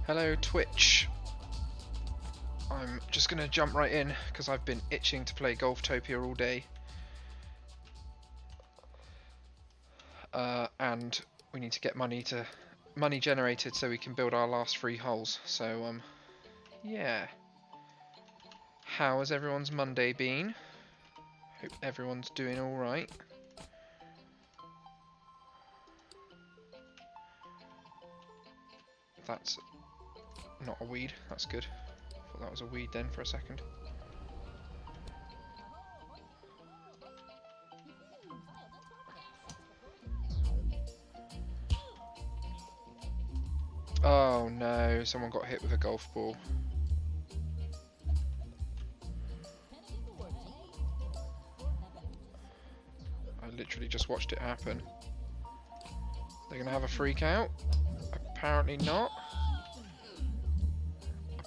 Hello Twitch. I'm just gonna jump right in because I've been itching to play Golftopia all day. And we need to get money generated so we can build our last 3 holes. So yeah. How has everyone's Monday been? Hope everyone's doing alright. That's not a weed, that's good. I thought that was a weed then for a second. Oh no, someone got hit with a golf ball. I literally just watched it happen. They're gonna have a freak out? Apparently not.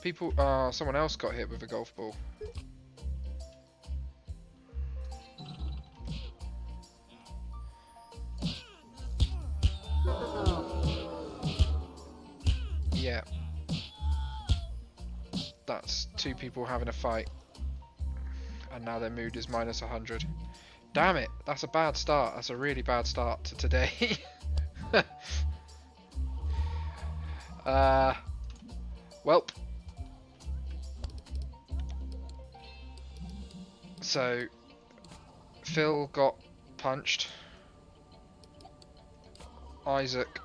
People, someone else got hit with a golf ball. Yeah. That's 2 people having a fight. And now their mood is minus 100. Damn it, that's a bad start. That's a really bad start to today. Welp. So, Phil got punched. Isaac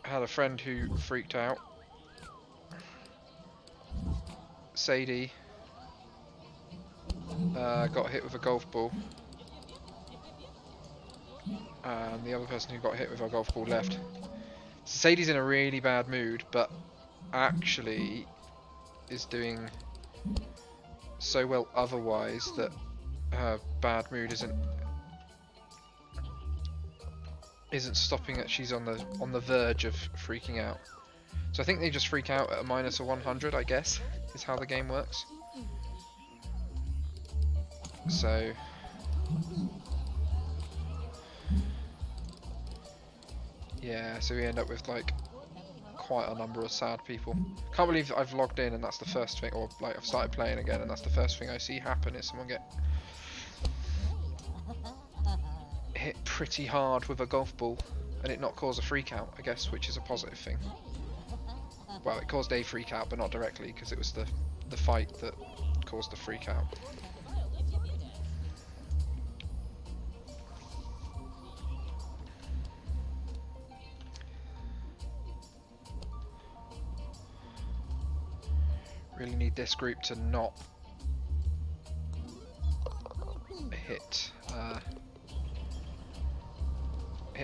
had a friend who freaked out. Sadie got hit with a golf ball. And the other person who got hit with a golf ball left. So Sadie's in a really bad mood, but actually is doing so well otherwise that her bad mood isn't stopping that she's on the verge of freaking out. So I think they just freak out at a minus of 100, I guess, is how the game works. So yeah, so we end up with like quite a number of sad people. Can't believe I've logged in and that's the first thing, or like I've started playing again and that's the first thing I see happen is someone get hit pretty hard with a golf ball and it not cause a freak out, I guess, which is a positive thing. Well, it caused a freak out, but not directly because it was the fight that caused the freak out. Really need this group to not hit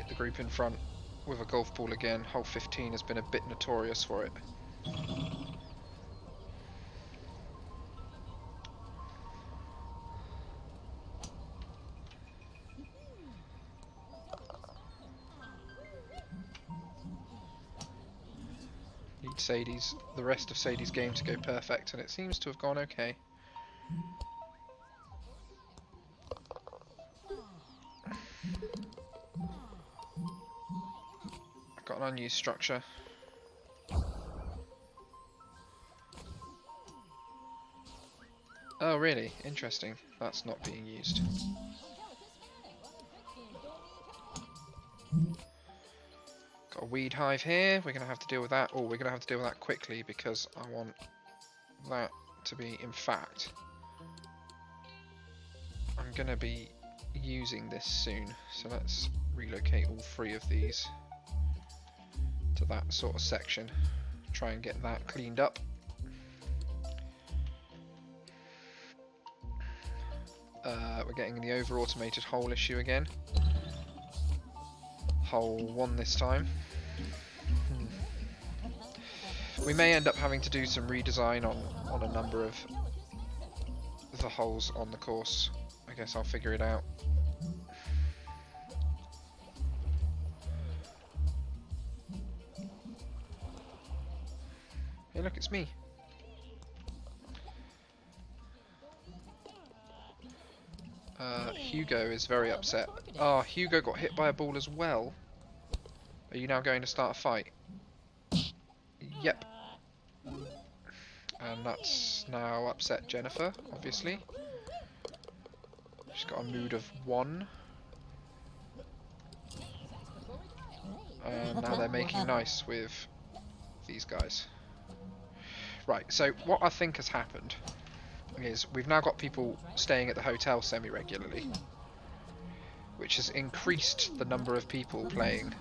the group in front with a golf ball again. Hole 15 has been a bit notorious for it. Need the rest of Sadie's game to go perfect, and it seems to have gone okay. I've got an unused structure. Oh really? Interesting. That's not being used. Got a weed hive here. We're going to have to deal with that. Oh, we're going to have to deal with that quickly because I want that to be, in fact, I'm going to be using this soon. So let's relocate all 3 of these to that sort of section. Try and get that cleaned up. We're getting the over-automated hole issue again. Hole 1 this time. We may end up having to do some redesign on a number of the holes on the course. I guess I'll figure it out. Hey look, it's me. Hugo is very upset. Oh, Hugo got hit by a ball as well. Are you now going to start a fight? Yep. And that's now upset Jennifer, obviously. She's got a mood of 1. And now they're making nice with these guys. Right, so what I think has happened is we've now got people staying at the hotel semi-regularly, which has increased the number of people playing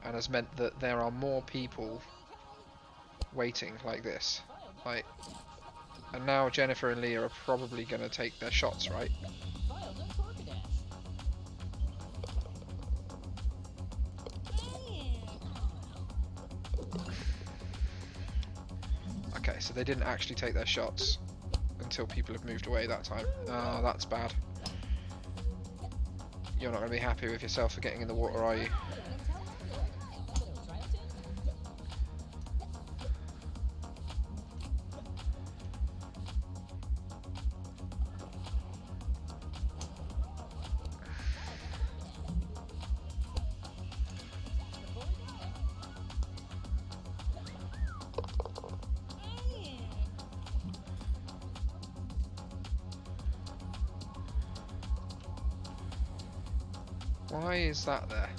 and has meant that there are more people waiting like this. Like, and now Jennifer and Leah are probably going to take their shots, right? Okay, so they didn't actually take their shots until people have moved away that time. Ah, that's bad. You're not going to be happy with yourself for getting in the water, are you? Why is that there?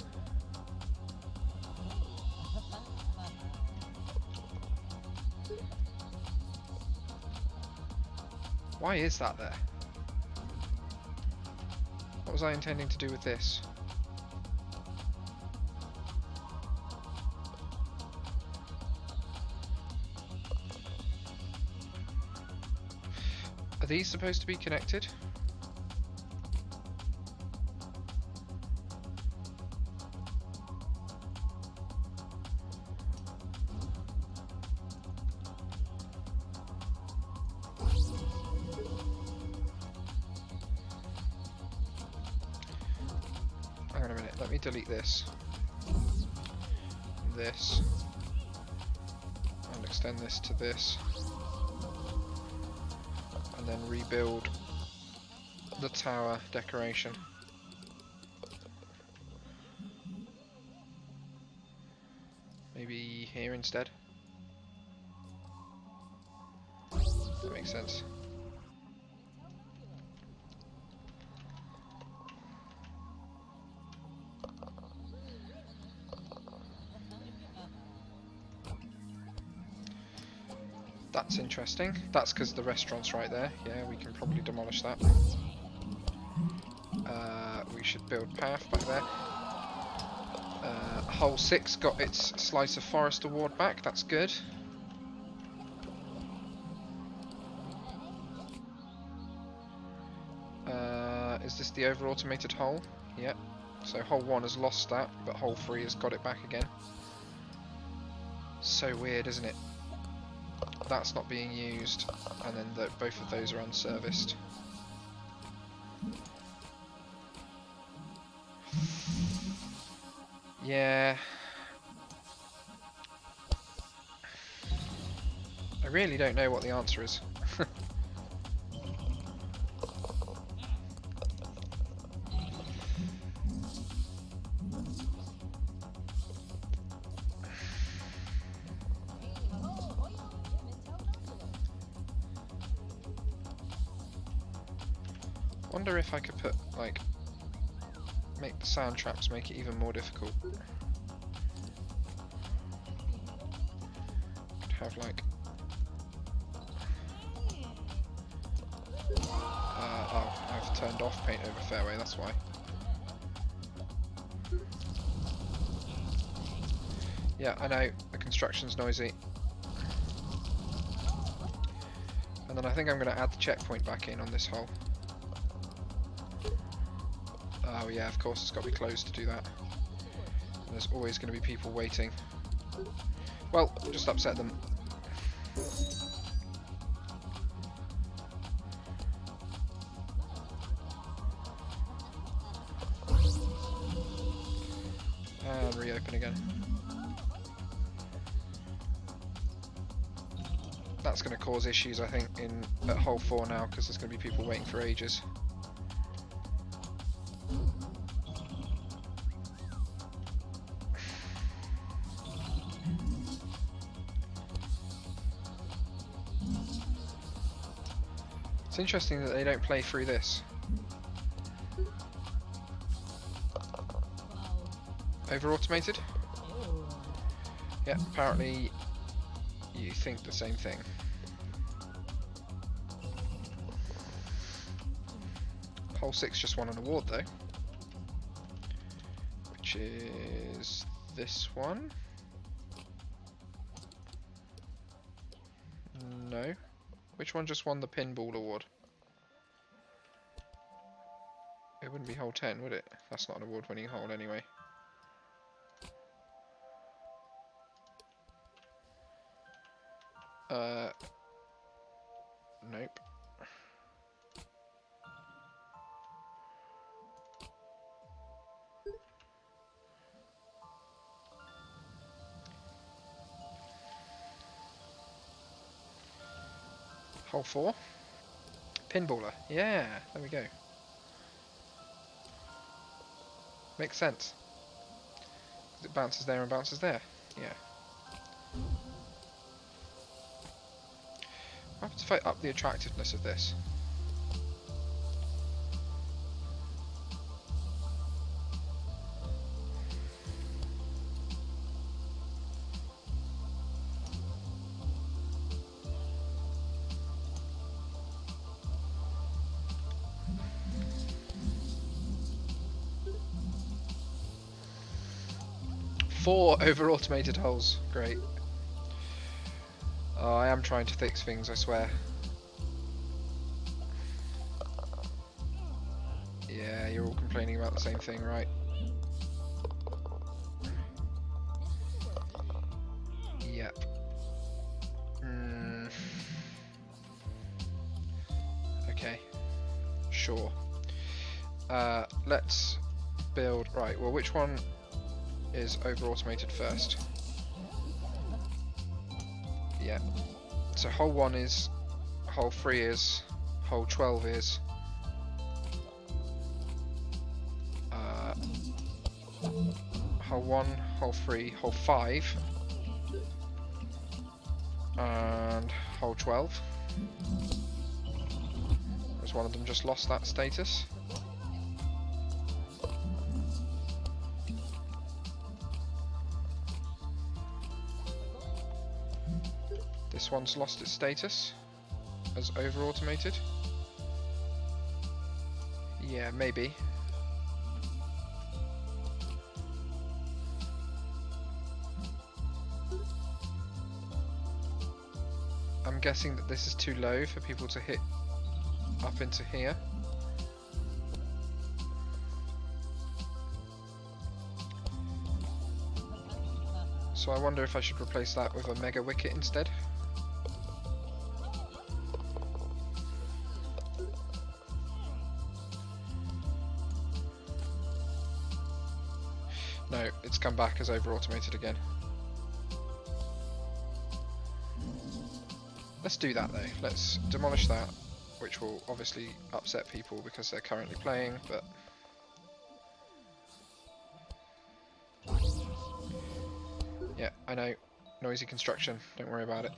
Why is that there? What was I intending to do with this? Are these supposed to be connected? Hang on a minute, let me delete this. This. And extend this to this. And then rebuild the tower decoration. Maybe here instead. That makes sense. That's interesting. That's because the restaurant's right there. Yeah, we can probably demolish that. We should build path back there. Hole 6 got its Slice of Forest award back. That's good. Is this the over automated hole? Yep. So hole 1 has lost that, but hole 3 has got it back again. So weird, isn't it? That's not being used, and then both of those are unserviced. Yeah. I really don't know what the answer is. Wonder if I could put, like, make the sound traps make it even more difficult. Could have, like, oh, I've turned off paint over fairway, that's why. Yeah, I know, the construction's noisy. And then I think I'm going to add the checkpoint back in on this hole. Oh yeah, of course it's got to be closed to do that. And there's always going to be people waiting. Well, just upset them. And reopen again. That's going to cause issues, I think, at hole 4 now, because there's going to be people waiting for ages. It's interesting that they don't play through this. Over-automated? Yeah, apparently you think the same thing. Hole 6 just won an award though. Which is this one? No. Which one just won the pinball award? It wouldn't be hole 10, would it? That's not an award-winning hole anyway. Nope. Hole 4. Pinballer. Yeah, there we go. Makes sense. It bounces there and bounces there. Yeah. I have to fight up the attractiveness of this. Four over-automated holes. Great. Oh, I am trying to fix things, I swear. Yeah, you're all complaining about the same thing, right? Yep. Okay. Sure. Let's build... Right, well, which one is over-automated first? Yeah. So hole 1 is, hole 3 is, hole 12 is. Hole 1, hole 3, hole 5, and hole 12. As one of them just lost that status. This one's lost its status as over-automated. Yeah, maybe. I'm guessing that this is too low for people to hit up into here. So I wonder if I should replace that with a mega wicket instead. No, it's come back as over-automated again. Let's do that though. Let's demolish that, which will obviously upset people because they're currently playing, but... Yeah, I know. Noisy construction. Don't worry about it.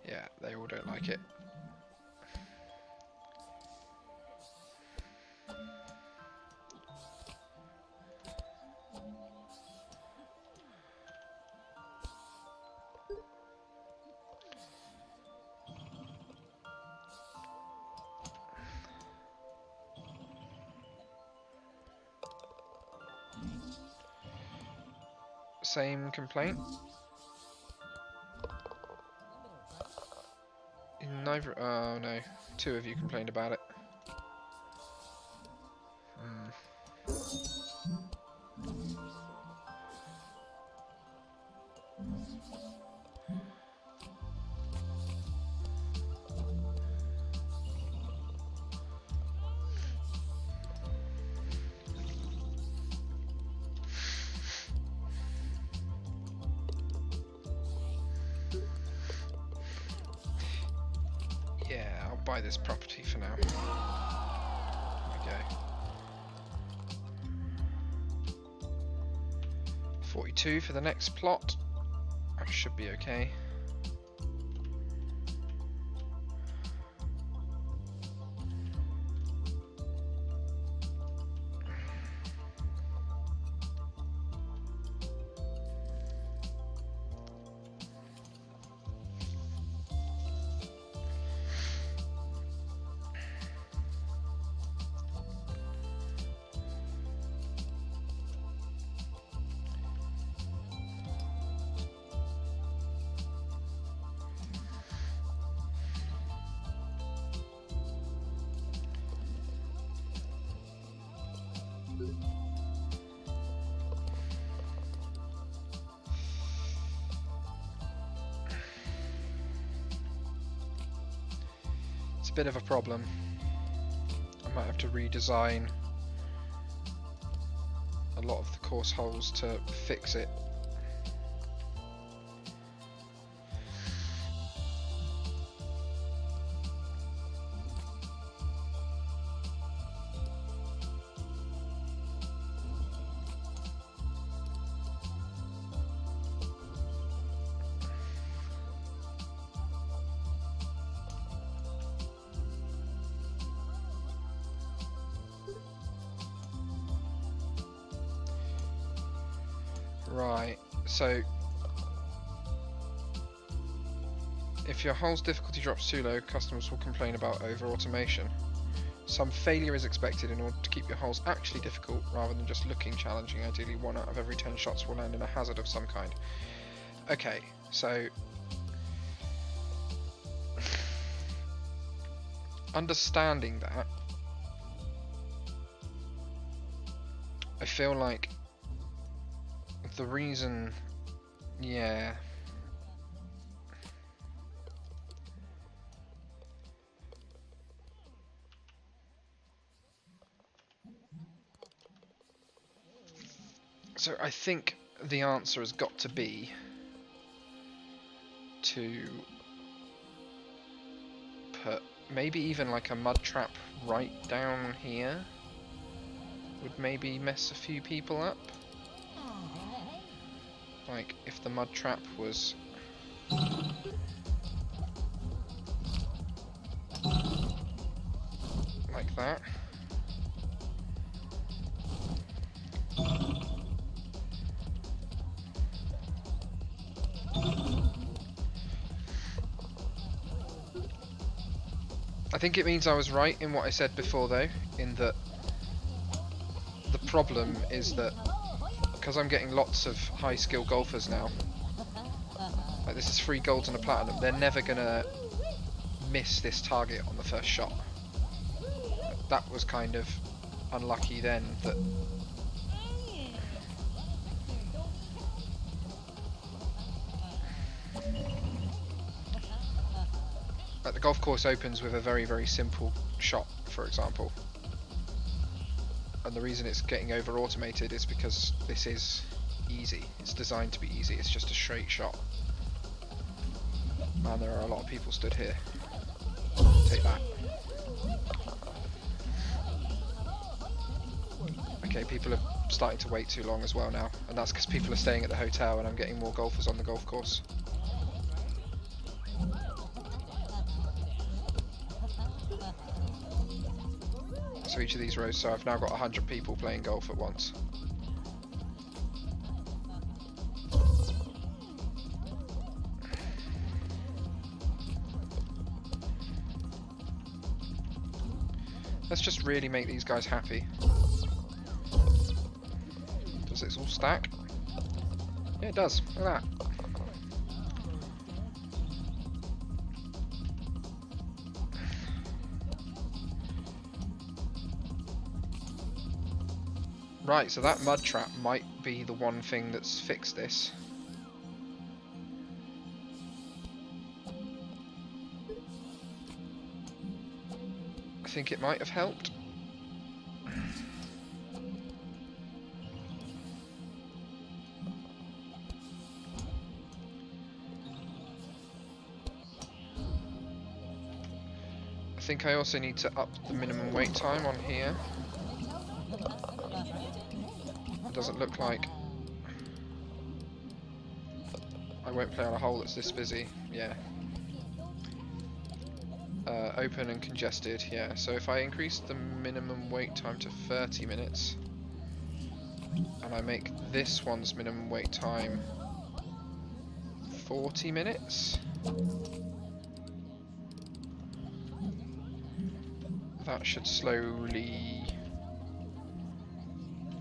Yeah, they all don't like it. Same complaint. Neither. Oh no, two of you complained about it. Yeah, I'll buy this property for now. There we go. 42 for the next plot. I should be okay. Bit of a problem. I might have to redesign a lot of the course holes to fix it. Right, so if your hole's difficulty drops too low, customers will complain about over-automation. Some failure is expected in order to keep your holes actually difficult rather than just looking challenging. Ideally, 1 out of every 10 shots will land in a hazard of some kind. Okay, so understanding that, I feel like the reason, yeah. So I think the answer has got to be to put maybe even like a mud trap right down here would maybe mess a few people up. Like, if the mud trap was like that. I think it means I was right in what I said before though, in that the problem is that because I'm getting lots of high skill golfers now, like this is 3 golds and a platinum, they're never gonna miss this target on the first shot. That was kind of unlucky then, that like the golf course opens with a very, very simple shot, for example. And the reason it's getting over automated is because this is easy. It's designed to be easy. It's just a straight shot. Man, there are a lot of people stood here. Take that. Okay, people are starting to wait too long as well now, and that's because people are staying at the hotel and I'm getting more golfers on the golf course. So each of these rows, so I've now got 100 people playing golf at once. Let's just really make these guys happy. Does this all stack? Yeah, it does. Look at that. Right, so that mud trap might be the one thing that's fixed this. I think it might have helped. I think I also need to up the minimum wait time on here. It doesn't look like I won't play on a hole that's this busy. Yeah. Open and congested. Yeah. So if I increase the minimum wait time to 30 minutes, and I make this one's minimum wait time 40 minutes, that should slowly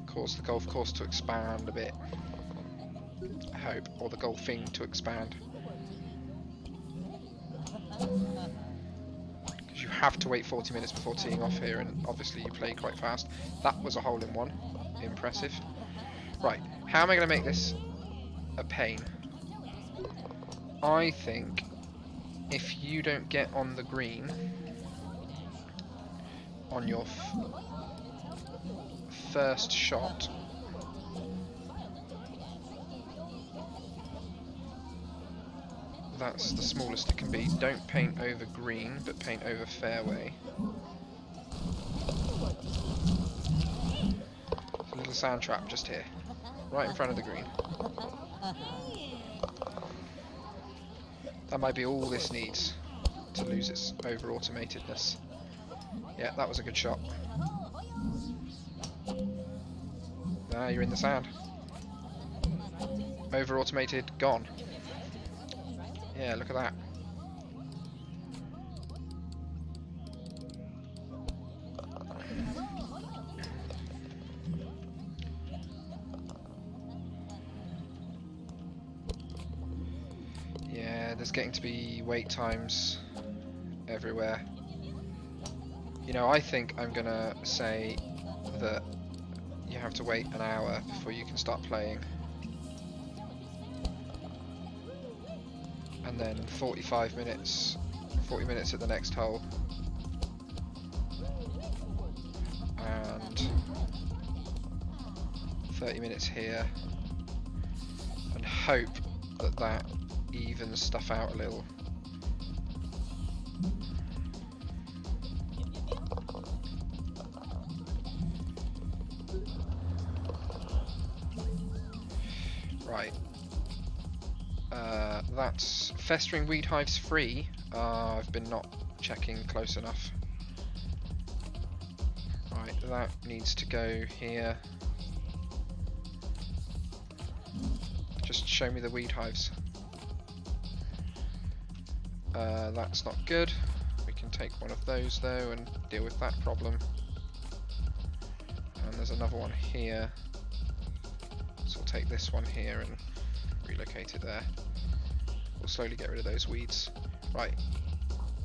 cause the golf course to expand a bit, I hope, or the golfing to expand. Because you have to wait 40 minutes before teeing off here, and obviously you play quite fast. That was a hole in one. Impressive. Right, how am I going to make this a pain? I think if you don't get on the green on your first shot, that's the smallest it can be. Don't paint over green, but paint over fairway. There's a little sand trap just here, right in front of the green. That might be all this needs to lose its over-automatedness. Yeah, that was a good shot. Now you're in the sand. Over-automated, gone. Yeah, look at that. Yeah, there's getting to be wait times everywhere. You know, I think I'm gonna say that you have to wait an hour before you can start playing. And then 45 minutes, 40 minutes at the next hole. And 30 minutes here. And hope that that evens stuff out a little. Right. That's festering weed hives free. I've been not checking close enough. Right, that needs to go here. Just show me the weed hives. That's not good. We can take one of those though and deal with that problem. And there's another one here. So we'll take this one here and relocate it there. We'll slowly get rid of those weeds. Right,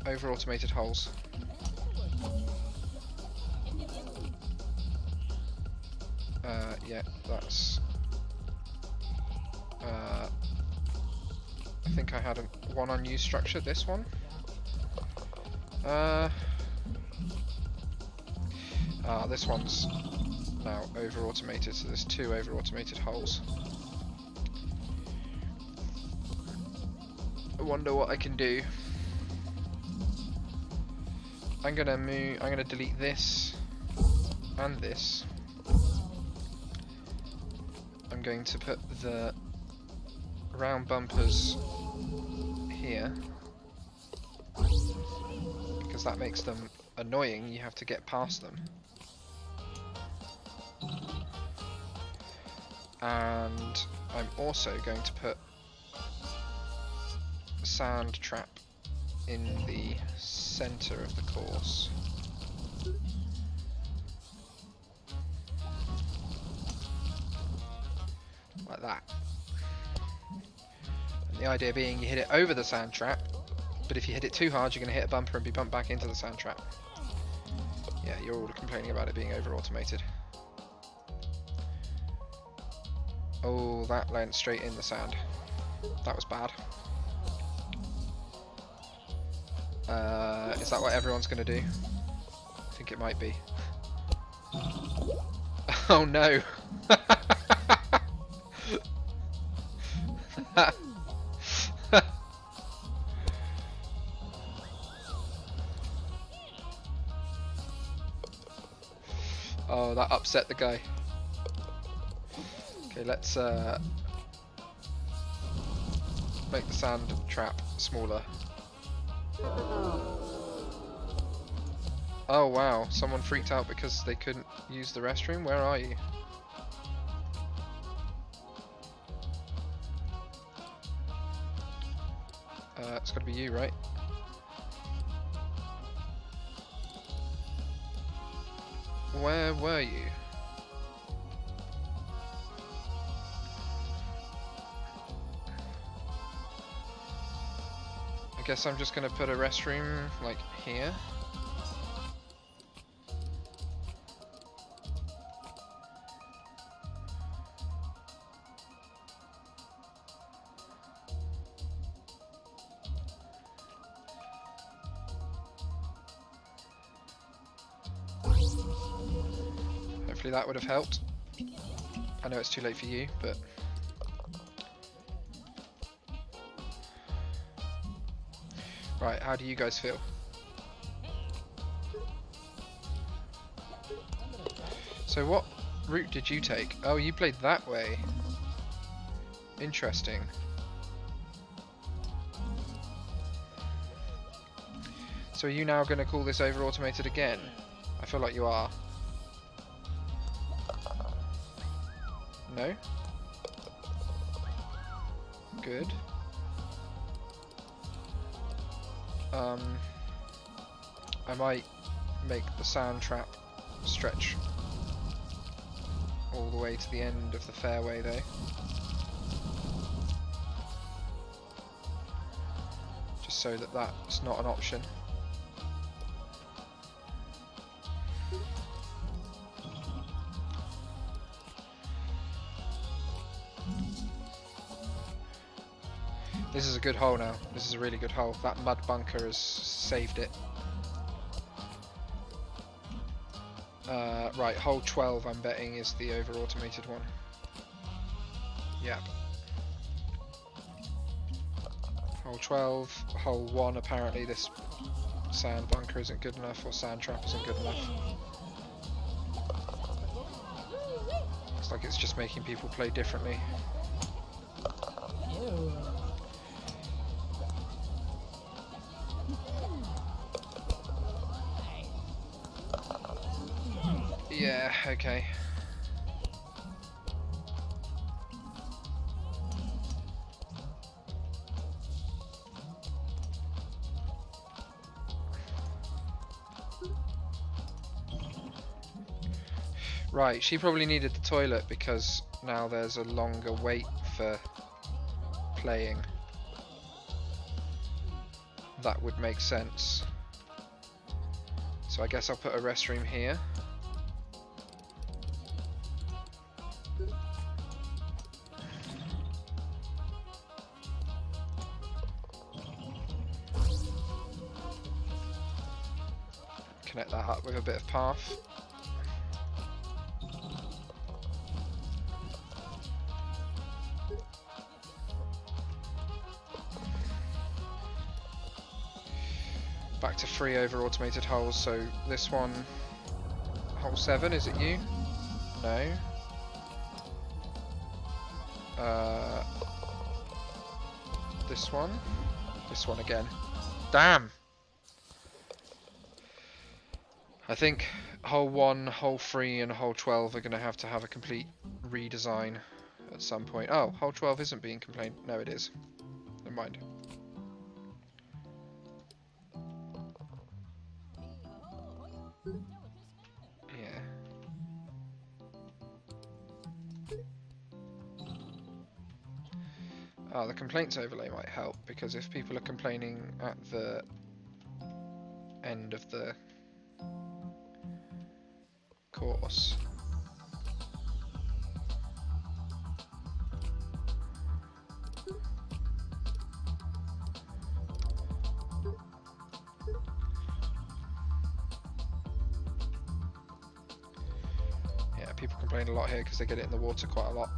over automated holes. Yeah, that's. I think I had one unused structure. This one. This one's now over automated, so there's 2 over automated holes. I wonder what I can do. I'm gonna delete this and this. I'm going to put the round bumpers here because that makes them annoying. You have to get past them. And I'm also going to put a sand trap in the center of the course. Like that. And the idea being you hit it over the sand trap, but if you hit it too hard you're going to hit a bumper and be bumped back into the sand trap. Yeah, you're all complaining about it being over automated. Oh, that went straight in the sand. That was bad. Is that what everyone's going to do? I think it might be. Oh no! Oh, that upset the guy. Okay, let's make the sand trap smaller. Oh wow, someone freaked out because they couldn't use the restroom? Where are you? It's gotta be you, right? Where were you? I guess I'm just gonna put a restroom, like, here. Hopefully that would have helped. I know it's too late for you, but... Right, how do you guys feel? So what route did you take? Oh, you played that way. Interesting. So are you now going to call this over automated again? I feel like you are. No? Good. I might make the sand trap stretch all the way to the end of the fairway though. Just so that that's not an option. This is a good hole now. This is a really good hole. That mud bunker has saved it. Right, hole 12 I'm betting is the over automated one. Yep. Hole 12, hole 1 apparently this sand bunker isn't good enough, or sand trap isn't good enough. Looks like it's just making people play differently. Yeah, okay. Right, she probably needed the toilet because now there's a longer wait for playing. That would make sense. So I guess I'll put a restroom here. Connect that up with a bit of path. Back to 3 over automated holes, so this one, hole 7, is it you? No. This one? This one again. Damn! I think hole 1, hole 3 and hole 12 are going to have a complete redesign at some point. Oh, hole 12 isn't being complained. No, it is. Never mind. Yeah. Oh, the complaints overlay might help, because if people are complaining at the end of the course. Yeah, people complain a lot here because they get it in the water quite a lot.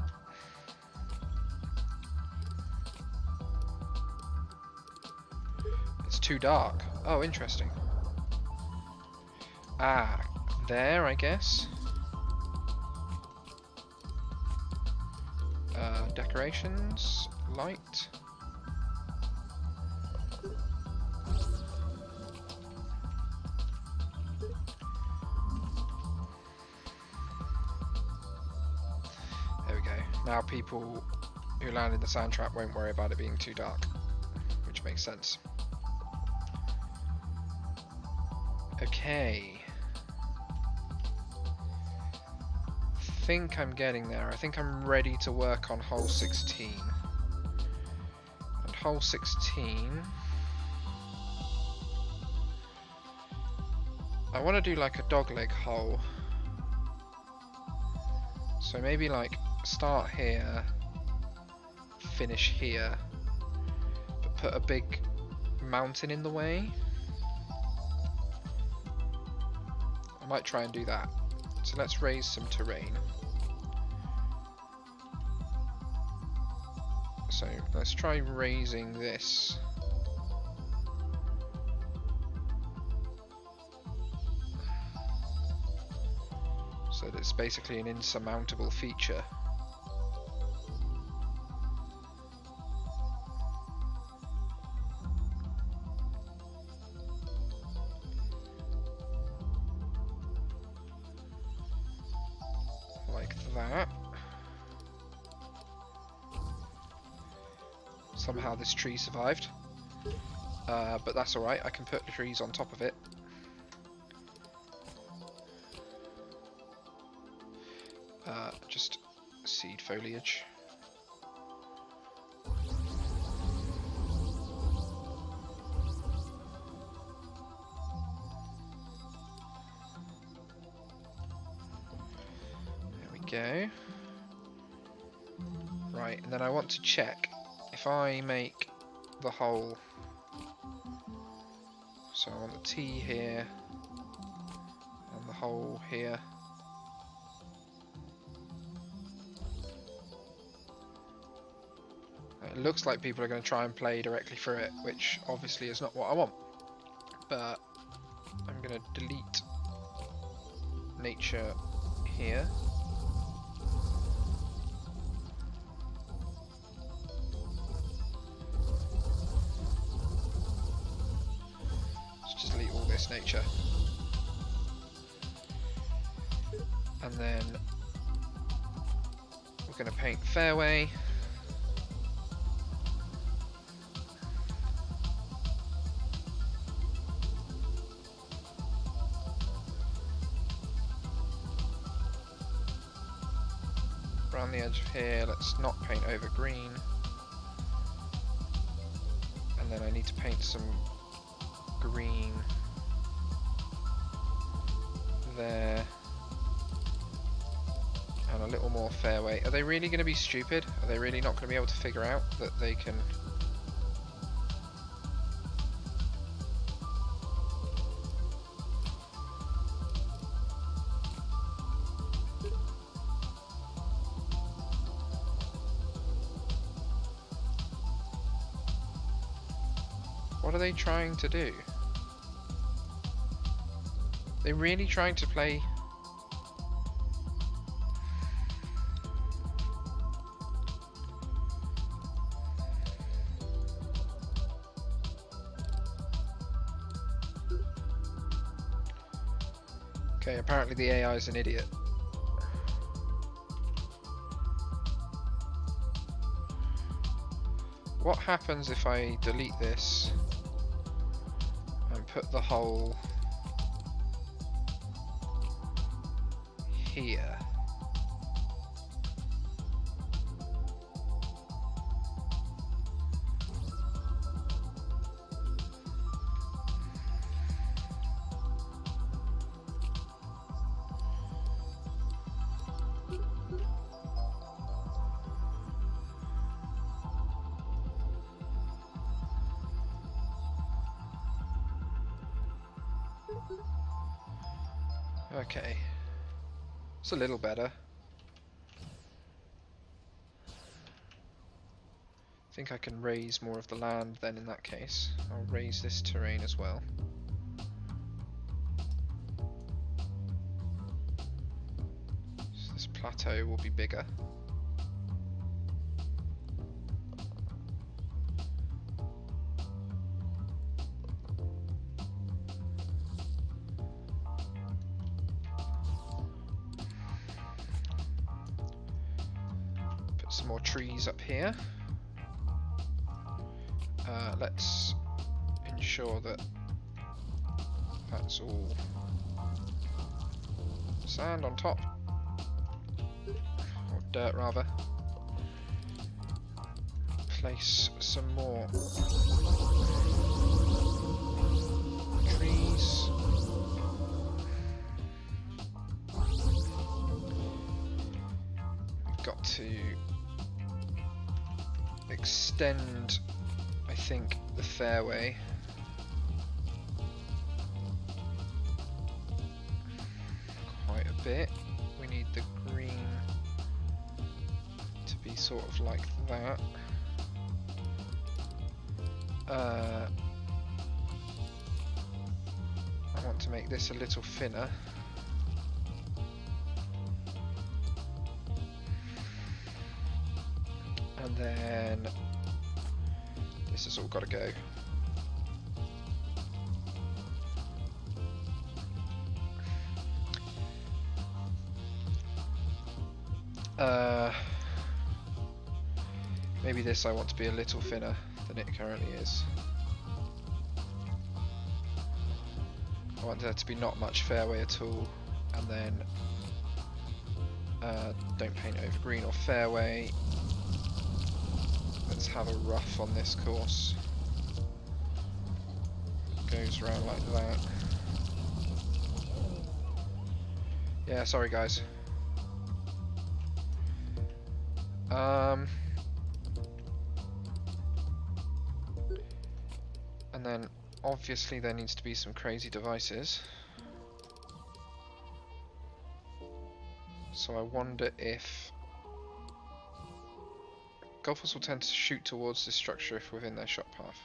It's too dark. Oh, interesting. Ah, there, I guess. Decorations, light. Now people who land in the sand trap won't worry about it being too dark, which makes sense. Okay. I think I'm getting there. I think I'm ready to work on hole 16. And hole 16... I want to do like a dogleg hole. So maybe like start here, finish here, but put a big mountain in the way. I might try and do that. So let's raise some terrain. So let's try raising this. So that it's basically an insurmountable feature. Like that. Somehow this tree survived. But that's alright, I can put the trees on top of it. Just seed foliage. There we go. Right, and then I want to check if I make the hole. So I want the T here and the hole here. It looks like people are going to try and play directly through it, which obviously is not what I want. But I'm going to delete nature here. Let's just delete all this nature. And then we're going to paint fairway. Around the edge of here, let's not paint over green. And then I need to paint some green there. And a little more fairway. Are they really going to be stupid? Are they really not going to be able to figure out that they can... What are they trying to do? They're really trying to play... Okay, apparently the AI is an idiot. What happens if I delete this and put the hole here? Okay, it's a little better. I think I can raise more of the land then in that case. I'll raise this terrain as well. So this plateau will be bigger. some more trees up here. Let's ensure that that's all sand on top, or dirt rather. Place some more trees. We've got to extend, I think, the fairway. Quite a bit. We need the green to be sort of like that. I want to make this a little thinner. And then this has all got to go. Maybe this I want to be a little thinner than it currently is. I want there to be not much fairway at all, and then don't paint over green or fairway. Let's have a rough on this course. Goes around like that. Yeah, sorry guys. And then obviously there needs to be some crazy devices. So I wonder if golfers will tend to shoot towards this structure if within their shot path.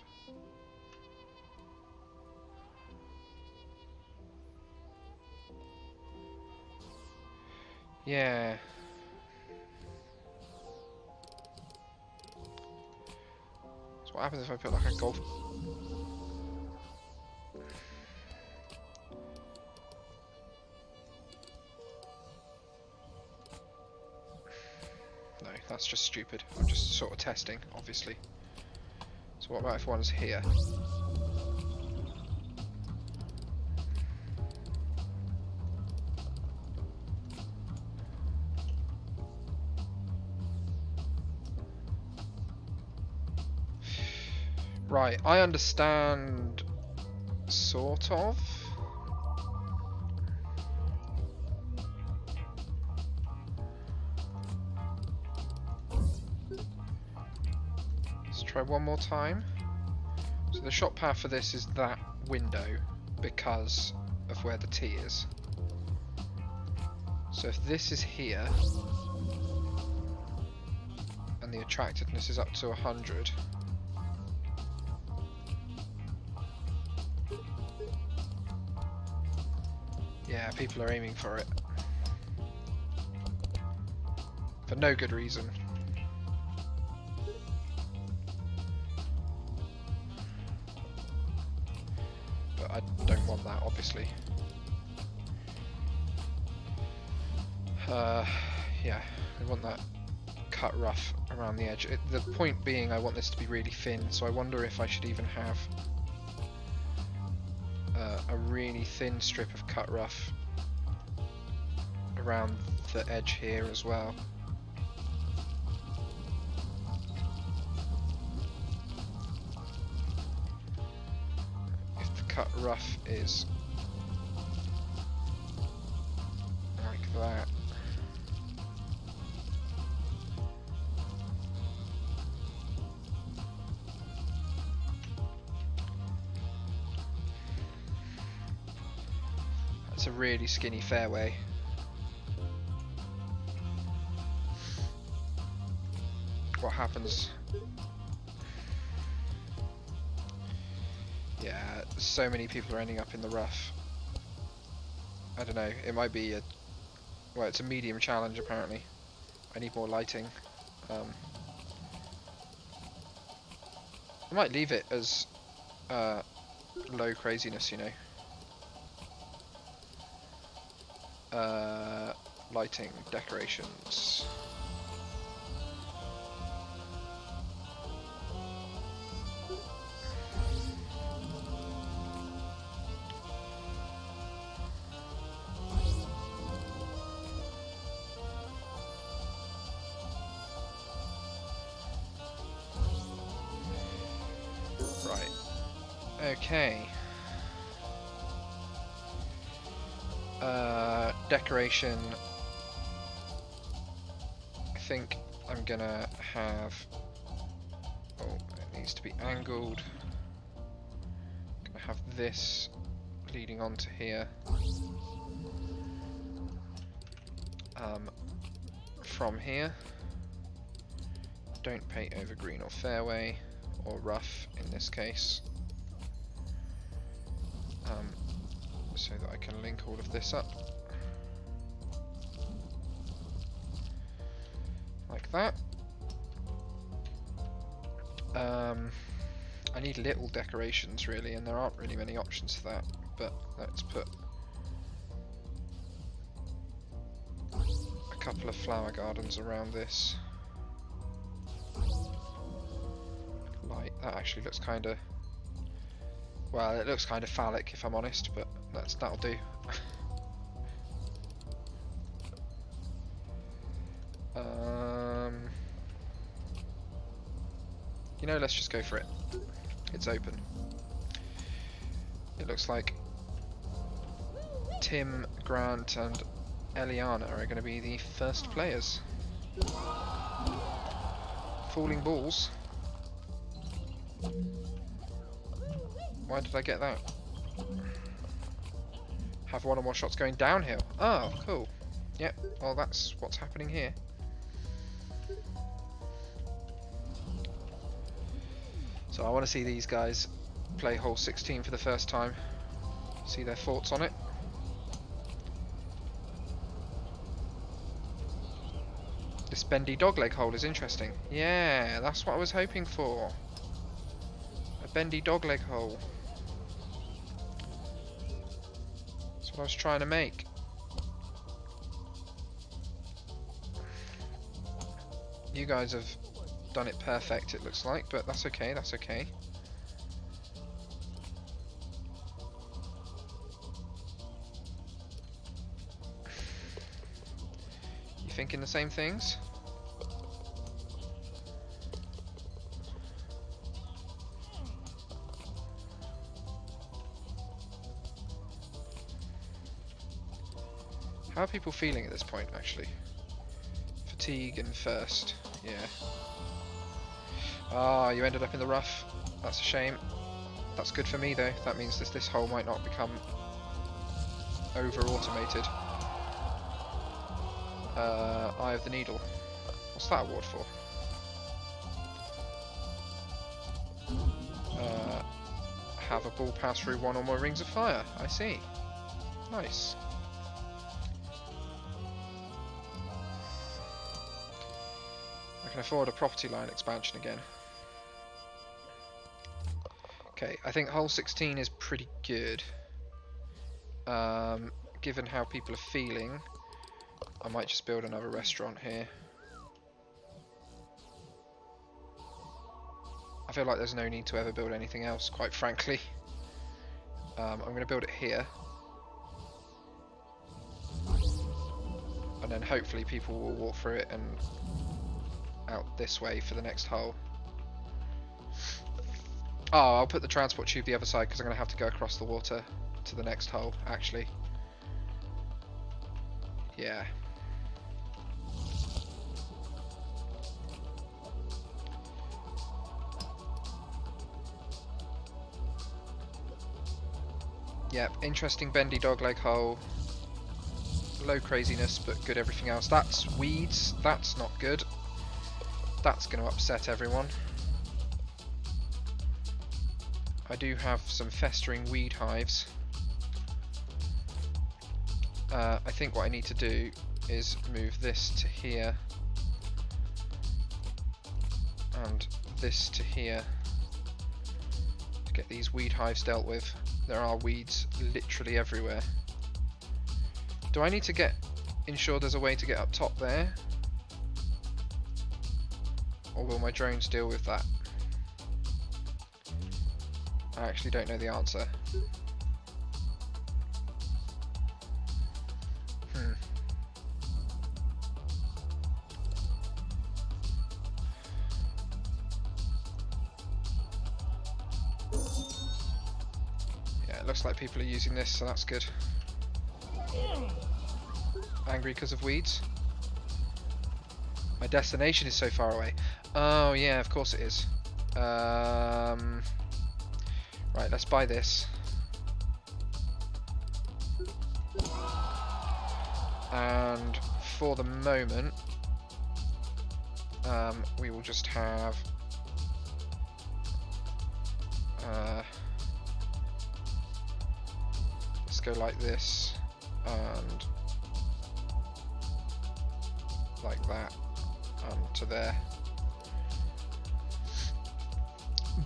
Yeah. So what happens if I put like a golf... No, that's just stupid. I'm just sort of testing, obviously. So what about if one's here? Right, I understand, sort of. Let's try one more time. So the shot path for this is that window because of where the tee is. So if this is here, and the attractiveness is up to 100, yeah, people are aiming for it. For no good reason. But I don't want that, obviously. Yeah, I want that cut rough around the edge. The point being, I want this to be really thin, so I wonder if I should even have a really thin strip of cut rough around the edge here as well. If the cut rough is like that, that's a really skinny fairway. What happens? Yeah, so many people are ending up in the rough. I don't know, it might be a... well, it's a medium challenge apparently. I need more lighting. I might leave it as low craziness, you know. Lighting, decorations. Okay. Decoration. I think I'm gonna have... Oh, it needs to be angled. I'm gonna have this leading on to here. From here. Don't paint over green or fairway, or rough in this case. So that I can link all of this up. Like that. I need little decorations really, and there aren't really many options for that, but let's put a couple of flower gardens around this. Like, that actually looks kind of... Well, it looks kind of phallic if I'm honest, but that'll do. You know, let's just go for it. It's open. It looks like Tim, Grant and Eliana are going to be the first players. Falling balls. Why did I get that? Have one or more shots going downhill. Oh, cool. Yep, well that's what's happening here. So I want to see these guys play hole 16 for the first time. See their thoughts on it. This bendy dogleg hole is interesting. Yeah, that's what I was hoping for. A bendy dogleg hole. That's what I was trying to make. You guys have done it perfect, it looks like, but that's okay, that's okay. You thinking the same things? How are people feeling at this point, actually? Fatigue and thirst, yeah. Ah, you ended up in the rough. That's a shame. That's good for me though. That means this hole might not become over-automated. Eye of the Needle. What's that award for? Have a ball pass through one or more rings of fire. I see. Nice. I can afford a property line expansion again. Okay, I think hole 16 is pretty good. Given how people are feeling, I might just build another restaurant here. I feel like there's no need to ever build anything else, quite frankly. I'm going to build it here. And then hopefully people will walk through it and out this way for the next hole. Oh, I'll put the transport tube the other side because I'm going to have to go across the water to the next hole, actually. Yeah. Yep, interesting bendy dogleg hole. Low craziness, but good everything else. That's weeds. That's not good. That's going to upset everyone. I do have some festering weed hives. I think what I need to do is move this to here and this to here to get these weed hives dealt with. There are weeds literally everywhere. Do I need to ensure there's a way to get up top there? Or will my drones deal with that? I actually don't know the answer. looks like people are using this, so that's good. Angry because of weeds? My destination is so far away. Oh yeah, of course it is. Right, let's buy this. And for the moment, we will just have let's go like this and like that and to there.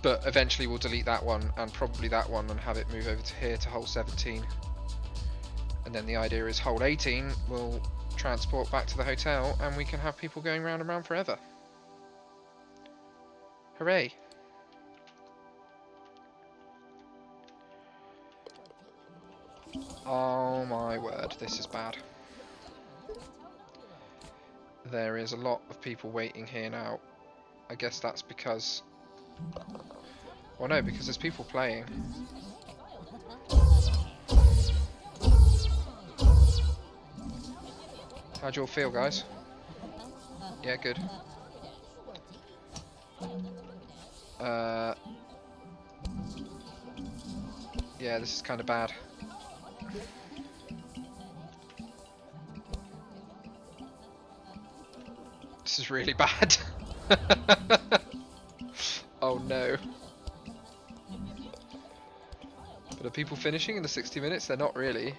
But eventually we'll delete that one and probably that one and have it move over to here to hole 17. And then the idea is hole 18 will transport back to the hotel and we can have people going round and round forever. Hooray! Oh my word, this is bad. There is a lot of people waiting here now. I guess that's because... well no, because there's people playing. How'd you all feel, guys? Yeah, good. Yeah, this is kind of bad. This is really bad. Oh no. But are people finishing in the 60 minutes? They're not really.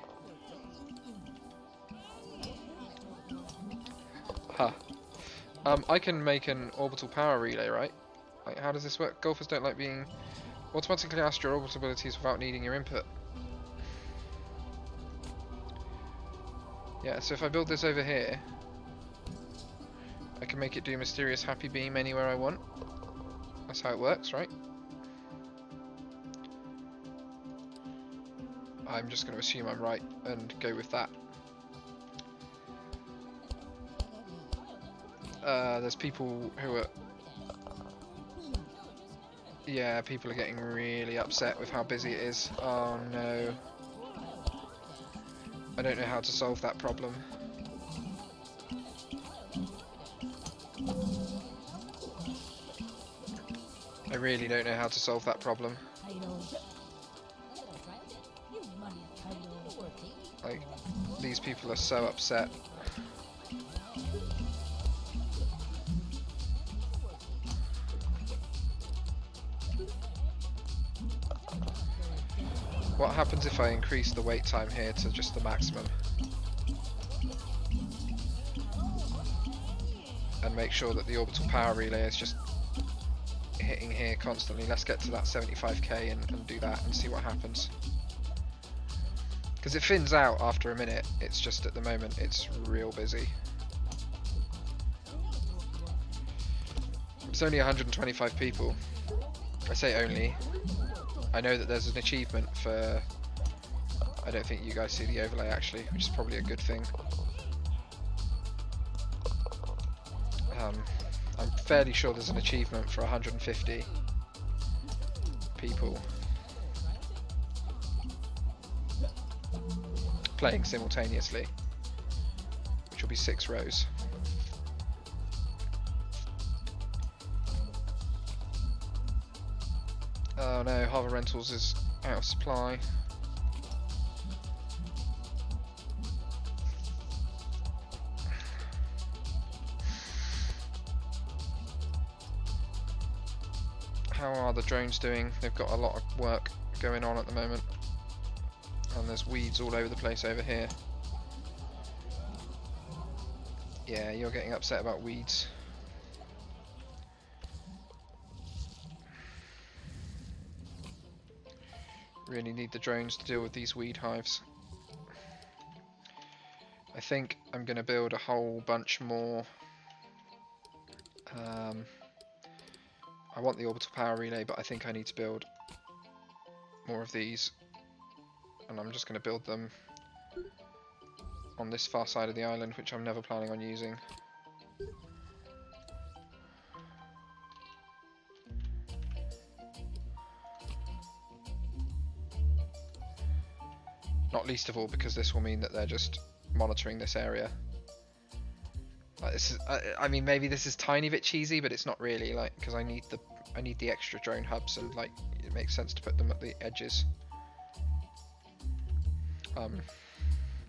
Huh. I can make an orbital power relay, right? Like, how does this work? Golfers don't like being automatically asked your orbital abilities without needing your input. Yeah, so if I build this over here, I can make it do mysterious happy beam anywhere I want. That's how it works, right? I'm just going to assume I'm right and go with that. There's people who are... yeah, people are getting really upset with how busy it is. Oh no. I don't know how to solve that problem. I really don't know how to solve that problem. Like, these people are so upset. What happens if I increase the wait time here to just the maximum? And make sure that the orbital power relay is just hitting here constantly. Let's get to that 75k and do that and see what happens. Because it thins out after a minute, it's just at the moment it's real busy. It's only 125 people. I say only. I know that there's an achievement for... I don't think you guys see the overlay actually, which is probably a good thing. I'm fairly sure there's an achievement for 150 people playing simultaneously, which will be 6 rows. Oh no, Harbour Rentals is out of supply. How are the drones doing? They've got a lot of work going on at the moment. And there's weeds all over the place over here. Yeah, you're getting upset about weeds. Really need the drones to deal with these weed hives. I think I'm going to build a whole bunch more. I want the orbital power relay, but I think I need to build more of these. And I'm just going to build them on this far side of the island, which I'm never planning on using. Not least of all because this will mean that they're just monitoring this area. Like this is, I mean, maybe this is tiny bit cheesy, but it's not really, like, because I need the extra drone hubs, and like it makes sense to put them at the edges.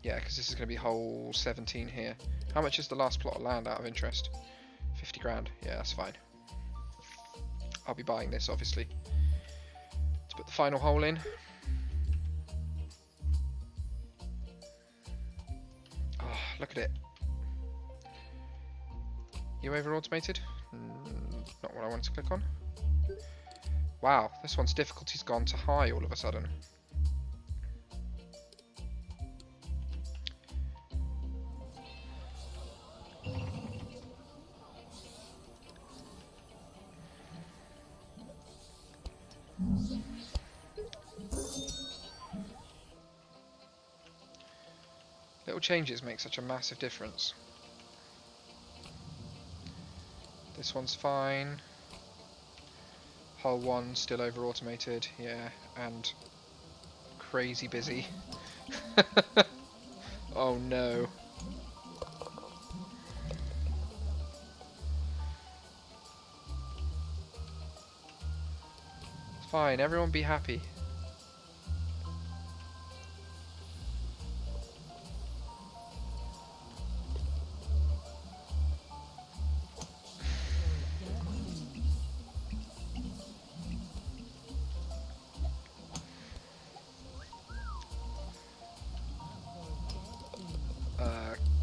Yeah, because this is going to be hole 17 here. How much is the last plot of land out of interest? 50 grand. Yeah, that's fine. I'll be buying this, obviously. Let's put the final hole in. Oh, look at it. You over automated? Not what I wanted to click on. Wow, this one's difficulty's gone to high all of a sudden. Little changes make such a massive difference. This one's fine. Hole 1 still over automated, yeah, and crazy busy. Oh no. It's fine, everyone be happy.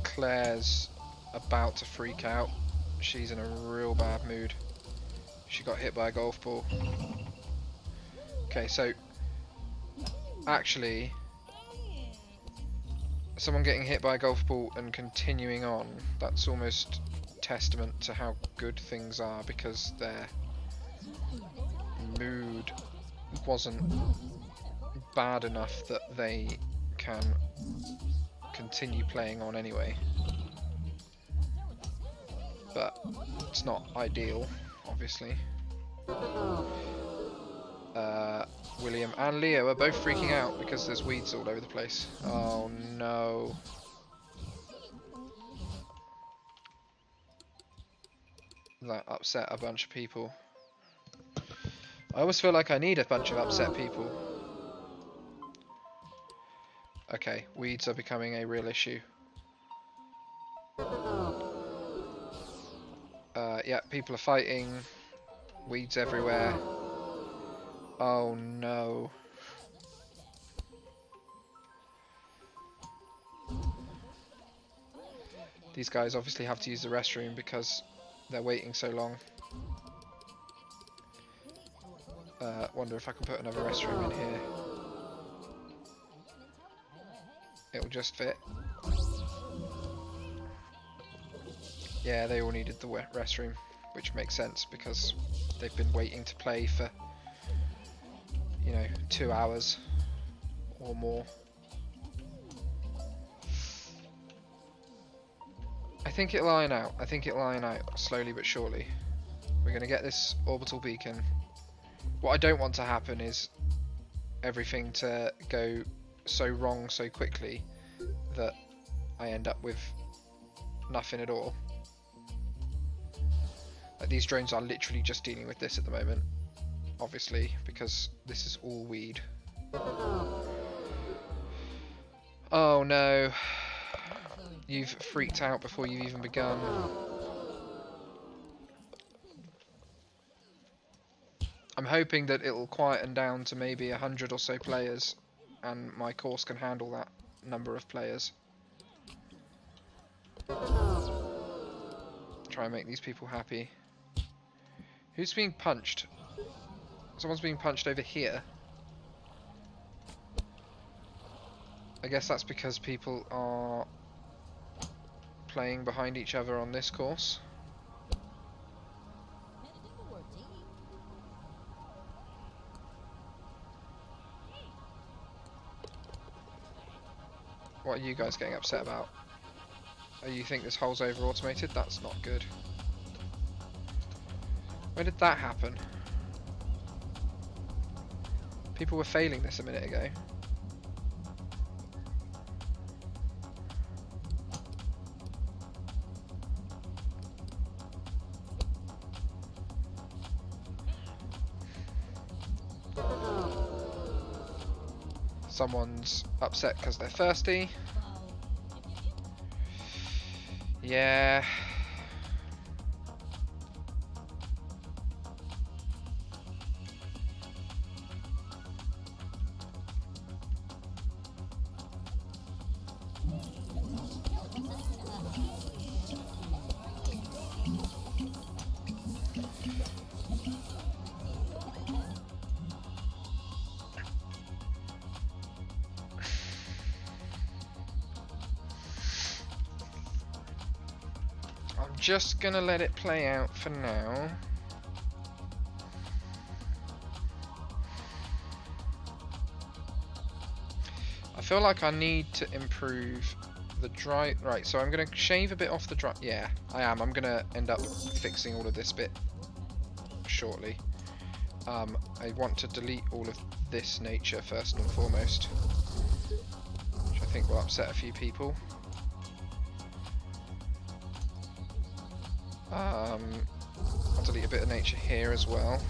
Claire's about to freak out. She's in a real bad mood. She got hit by a golf ball. Okay, so actually someone getting hit by a golf ball and continuing on, that's almost testament to how good things are, because their mood wasn't bad enough that they can continue playing on anyway. But it's not ideal, obviously. William and Leo are both freaking out because there's weeds all over the place. Oh no. That upset a bunch of people. I always feel like I need a bunch of upset people. Okay, weeds are becoming a real issue. Yeah, people are fighting. Weeds everywhere. Oh no. These guys obviously have to use the restroom because they're waiting so long. Wonder if I can put another restroom in here. It'll just fit. Yeah, they all needed the restroom, which makes sense because they've been waiting to play for, you know, 2 hours or more. I think it'll iron out. I think it'll iron out slowly but surely. We're going to get this orbital beacon. What I don't want to happen is everything to go so wrong so quickly that I end up with nothing at all. Like, these drones are literally just dealing with this at the moment, obviously, because this is all weed. Oh no. You've freaked out before you've even begun. I'm hoping that it'll quieten down to maybe 100 or so players, and my course can handle that number of players. Try and make these people happy. Who's being punched? Someone's being punched over here. I guess that's because people are playing behind each other on this course. What are you guys getting upset about? Oh, you think this hole's over automated? That's not good. Where did that happen? People were failing this a minute ago. Someone's upset because they're thirsty. Yeah. I'm just gonna let it play out for now. I feel like I need to improve the dry. Right, so I'm gonna shave a bit off the dry. Yeah, I am. I'm gonna end up fixing all of this bit shortly. I want to delete all of this nature first and foremost, which I think will upset a few people. I'll delete a bit of nature here as well.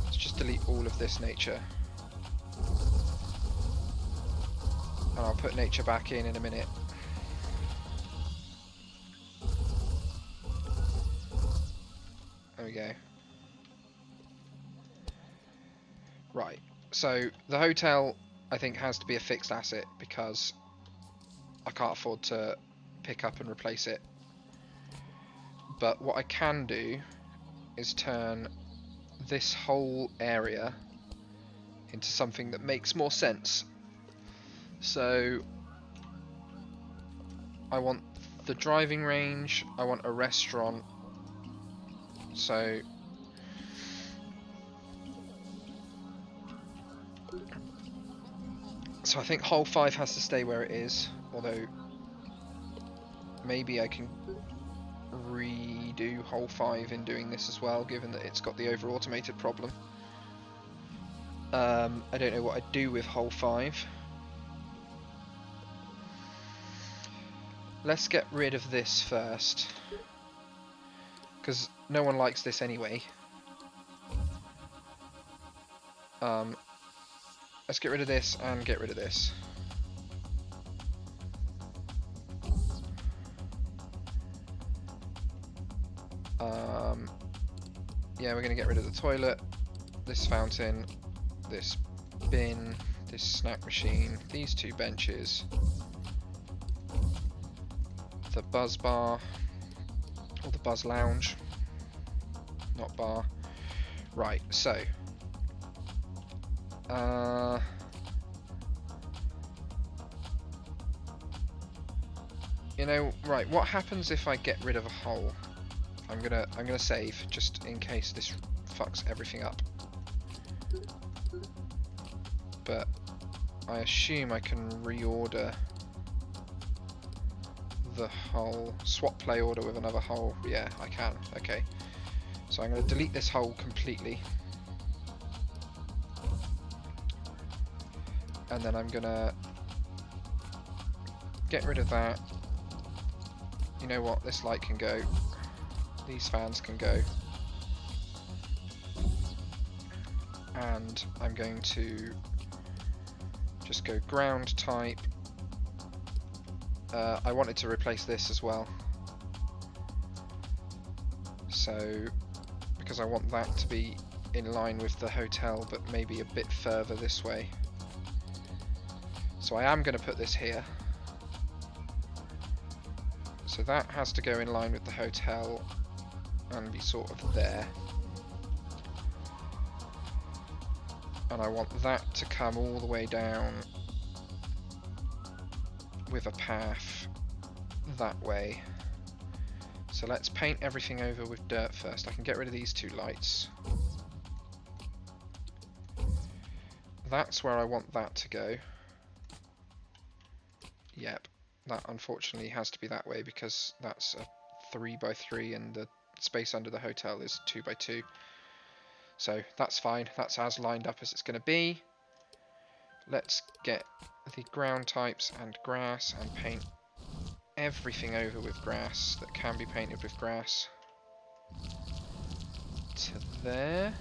Let's just delete all of this nature. And I'll put nature back in a minute. There we go. Right, so the hotel I think has to be a fixed asset because I can't afford to pick up and replace it. But what I can do is turn this whole area into something that makes more sense. So I want the driving range, I want a restaurant. So I think hole 5 has to stay where it is, although maybe I can redo hole 5 in doing this as well, given that it's got the over automated problem. I don't know what I'd do with hole 5. Let's get rid of this first, because no one likes this anyway. Let's get rid of this and get rid of this. Yeah, we're going to get rid of the toilet, this fountain, this bin, this snack machine, these 2 benches, the buzz bar, or the buzz lounge, not bar. Right, so you know, right, what happens if I get rid of a hole? I'm gonna save just in case this fucks everything up. But I assume I can reorder the hole, swap play order with another hole. Yeah, I can. Okay. So I'm going to delete this hole completely. And then I'm going to get rid of that. You know what? This light can go. These fans can go. And I'm going to just go ground type. I wanted to replace this as well. So, because I want that to be in line with the hotel, but maybe a bit further this way. So I am going to put this here. So that has to go in line with the hotel and be sort of there. And I want that to come all the way down with a path that way. So let's paint everything over with dirt first. I can get rid of these 2 lights. That's where I want that to go. Yep, that unfortunately has to be that way because that's a 3x3 and the space under the hotel is 2x2. So that's fine, that's as lined up as it's going to be. Let's get the ground types and grass and paint everything over with grass that can be painted with grass to there.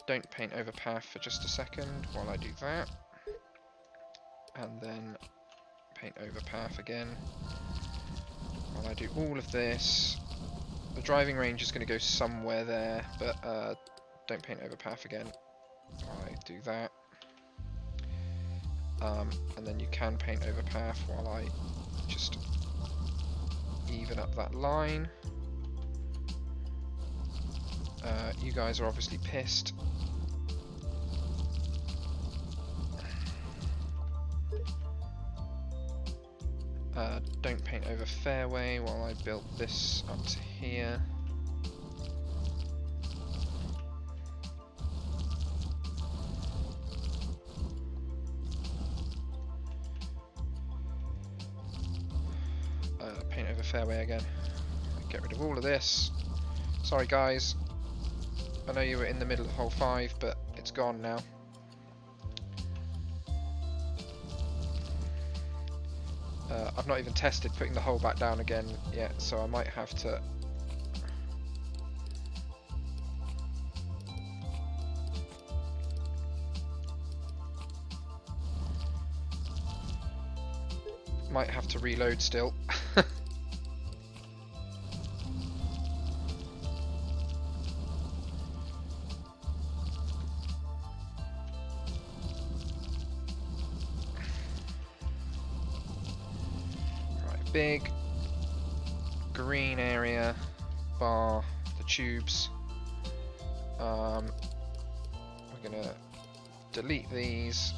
Don't paint over path for just a second while I do that. And then paint over path again while I do all of this. The driving range is going to go somewhere there, but don't paint over path again while I do that. And then you can paint over path while I just even up that line. You guys are obviously pissed. Don't paint over fairway while I build this up to here. Paint over fairway again. Get rid of all of this. Sorry guys, I know you were in the middle of hole 5, but it's gone now. I've not even tested putting the hole back down again yet, so I might have to reload still. Big green area, bar the tubes. We're gonna delete these.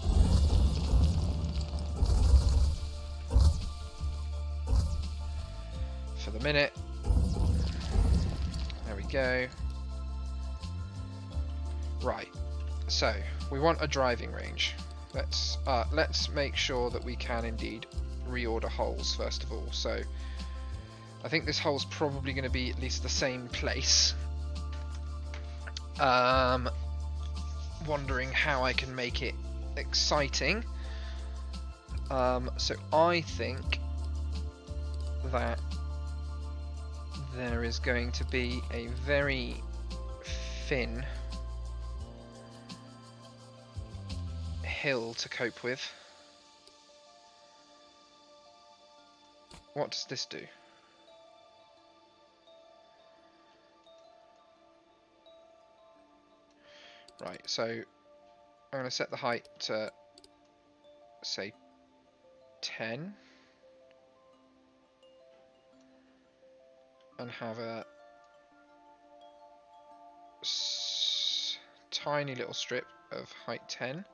For the minute. There we go. Right. So we want a driving range. Let's make sure that we can indeed reorder holes first of all. So I think this hole's probably going to be at least the same place. Wondering how I can make it exciting. So I think that there is going to be a very thin hill to cope with. What does this do? Right, so I'm going to set the height to, say, 10. And have a tiny little strip of height 10.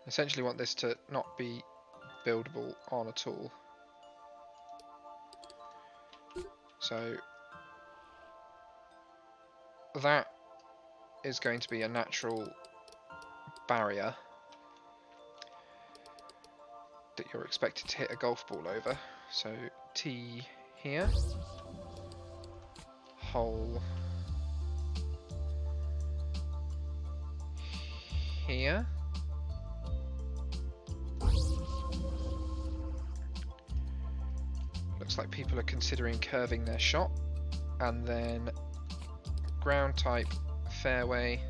Essentially want this to not be buildable on at all. So that is going to be a natural barrier that you're expected to hit a golf ball over. So tee here, hole here, looks like people are considering curving their shot, and then ground type fairway.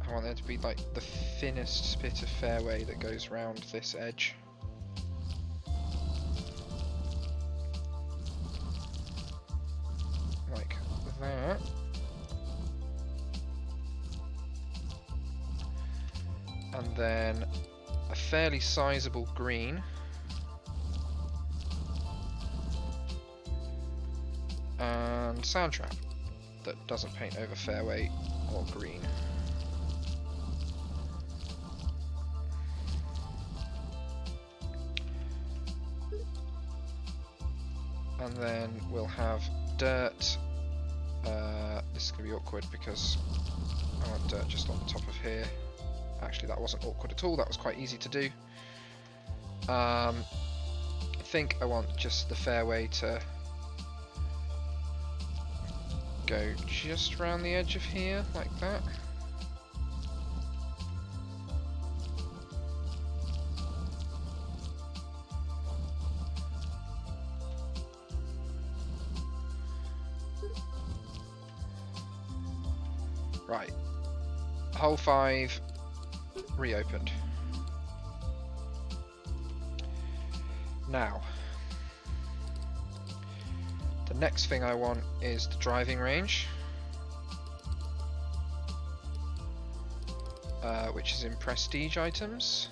I want there to be like the thinnest bit of fairway that goes round this edge. Like that. And then a fairly sizable green. And sand trap that doesn't paint over fairway or green. And then we'll have dirt is going to be awkward because I want dirt just on the top of here. Actually, that wasn't awkward at all. That was quite easy to do. I think I want just the fairway to go just around the edge of here, like that. Right, hole 5 reopened. Now, the next thing I want is the driving range, which is in prestige items.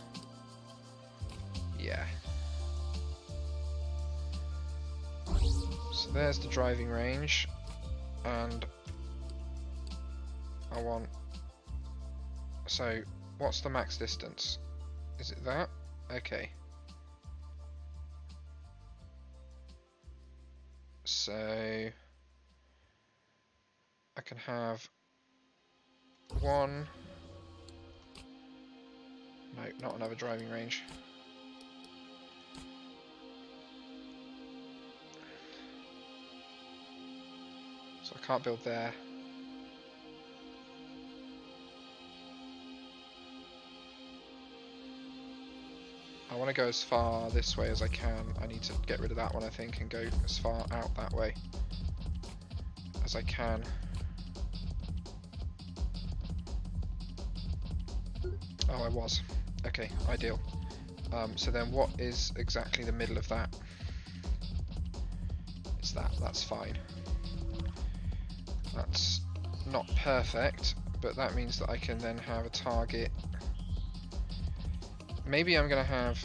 Yeah. So there's the driving range, and I want... So, what's the max distance? Is it that? Okay. So I can have one. No, not another driving range. So I can't build there. I want to go as far this way as I can. I need to get rid of that one, I think, and go as far out that way as I can. Oh, I was. Okay, ideal. So then what is exactly the middle of that? It's that. That's fine. That's not perfect, but that means that I can then have a target. Maybe I'm going to have...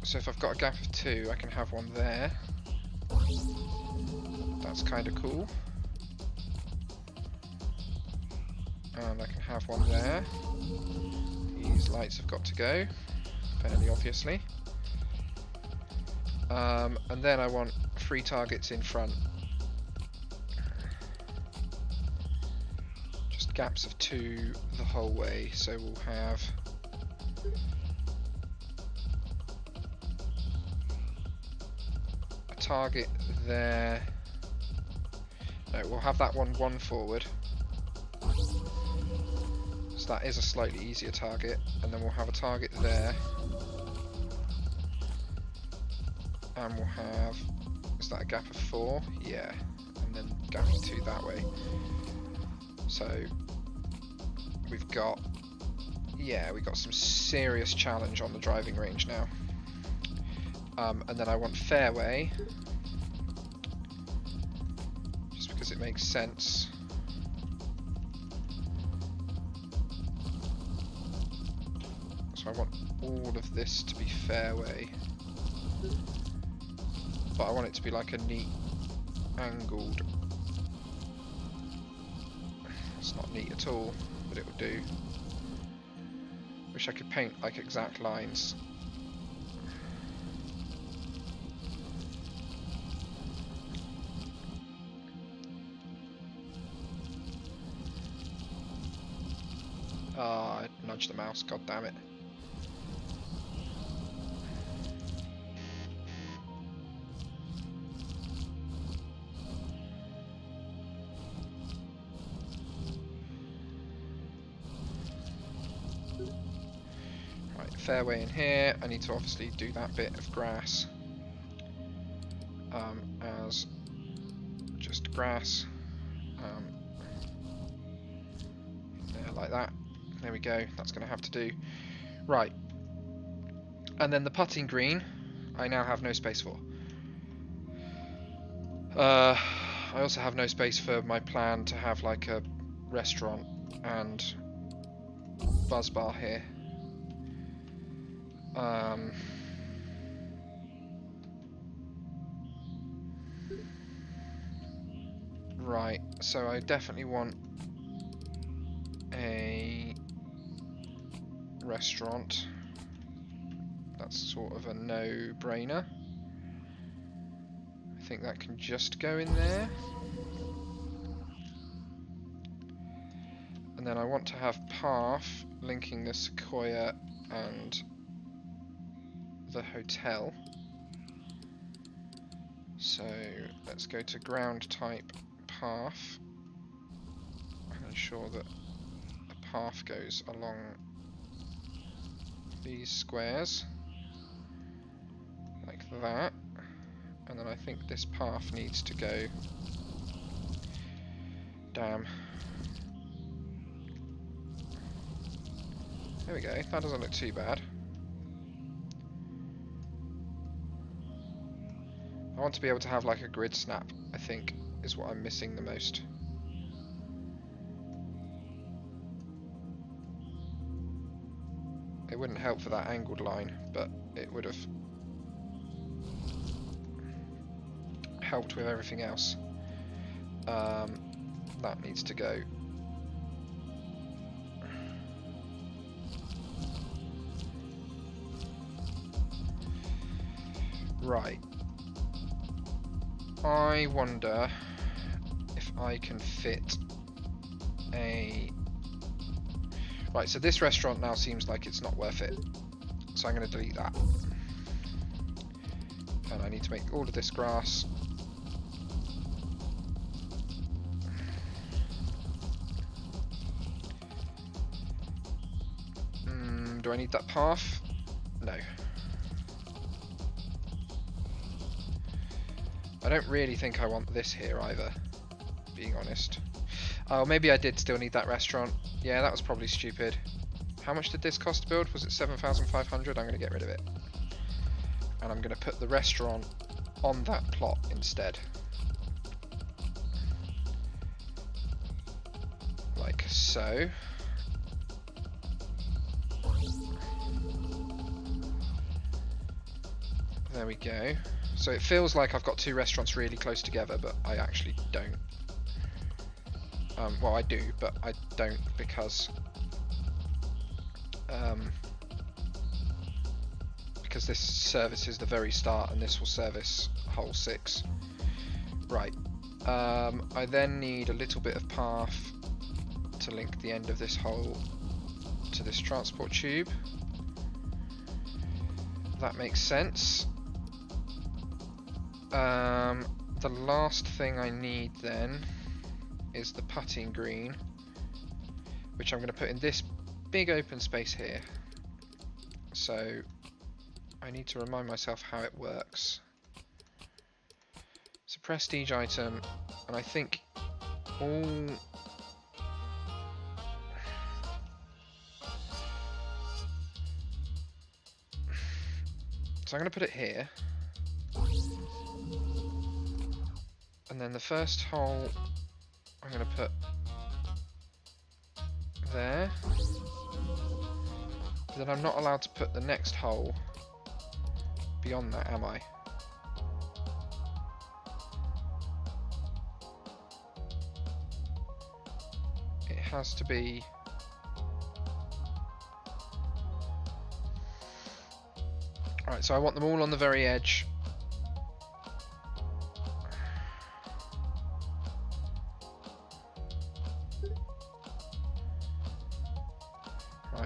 So if I've got a gap of 2, I can have one there. That's kind of cool. And I can have one there. These lights have got to go, fairly obviously. And then I want 3 targets in front. Just gaps of 2 the whole way, so we'll have... a target there. No, we'll have that one forward. So that is a slightly easier target, and then we'll have a target there. And we'll have... is that a gap of 4? Yeah. And then gap of 2 that way. So we've got... yeah, we've got some serious challenge on the driving range now. And then I want fairway, just because it makes sense. So I want all of this to be fairway, but I want it to be like a neat angled... it's not neat at all, but it would do. Wish I could paint like exact lines. Ah, I nudged the mouse, god damn it. Right, fairway in here. I need to obviously do that bit of grass as just grass. Yeah, like that. There we go, that's going to have to do. Right. And then the putting green, I now have no space for. I also have no space for my plan to have like a restaurant and buzz bar here. Right, so I definitely want a restaurant. That's sort of a no-brainer. I I think that can just go in there. And then I want to have path linking the Sequoia and the hotel. So let's go to ground type path and ensure that the path goes along these squares like that. And then I think this path needs to go, damn. There we go, that doesn't look too bad. I want to be able to have like a grid snap, I think, is what I'm missing the most. It wouldn't help for that angled line, but it would have helped with everything else. That needs to go. Right. I wonder if I can fit a... Right, so this restaurant now seems like it's not worth it. So I'm going to delete that. And I need to make all of this grass. Do I need that path? No. I don't really think I want this here either, being honest. Oh, maybe I did still need that restaurant. Yeah, that was probably stupid. How much did this cost to build? Was it 7,500? I'm going to get rid of it. And I'm going to put the restaurant on that plot instead. Like so. There we go. So it feels like I've got two restaurants really close together, but I actually don't. Well, I do, but I don't because this services the very start, and this will service hole 6. Right. I then need a little bit of path to link the end of this hole to this transport tube. That makes sense. The last thing I need then is the putting green, which I'm going to put in this big open space here. So I need to remind myself how it works. It's a prestige item, and I think all... So I'm going to put it here. And then the first hole I'm going to put there. But then I'm not allowed to put the next hole beyond that, am I? It has to be... Alright, so I want them all on the very edge.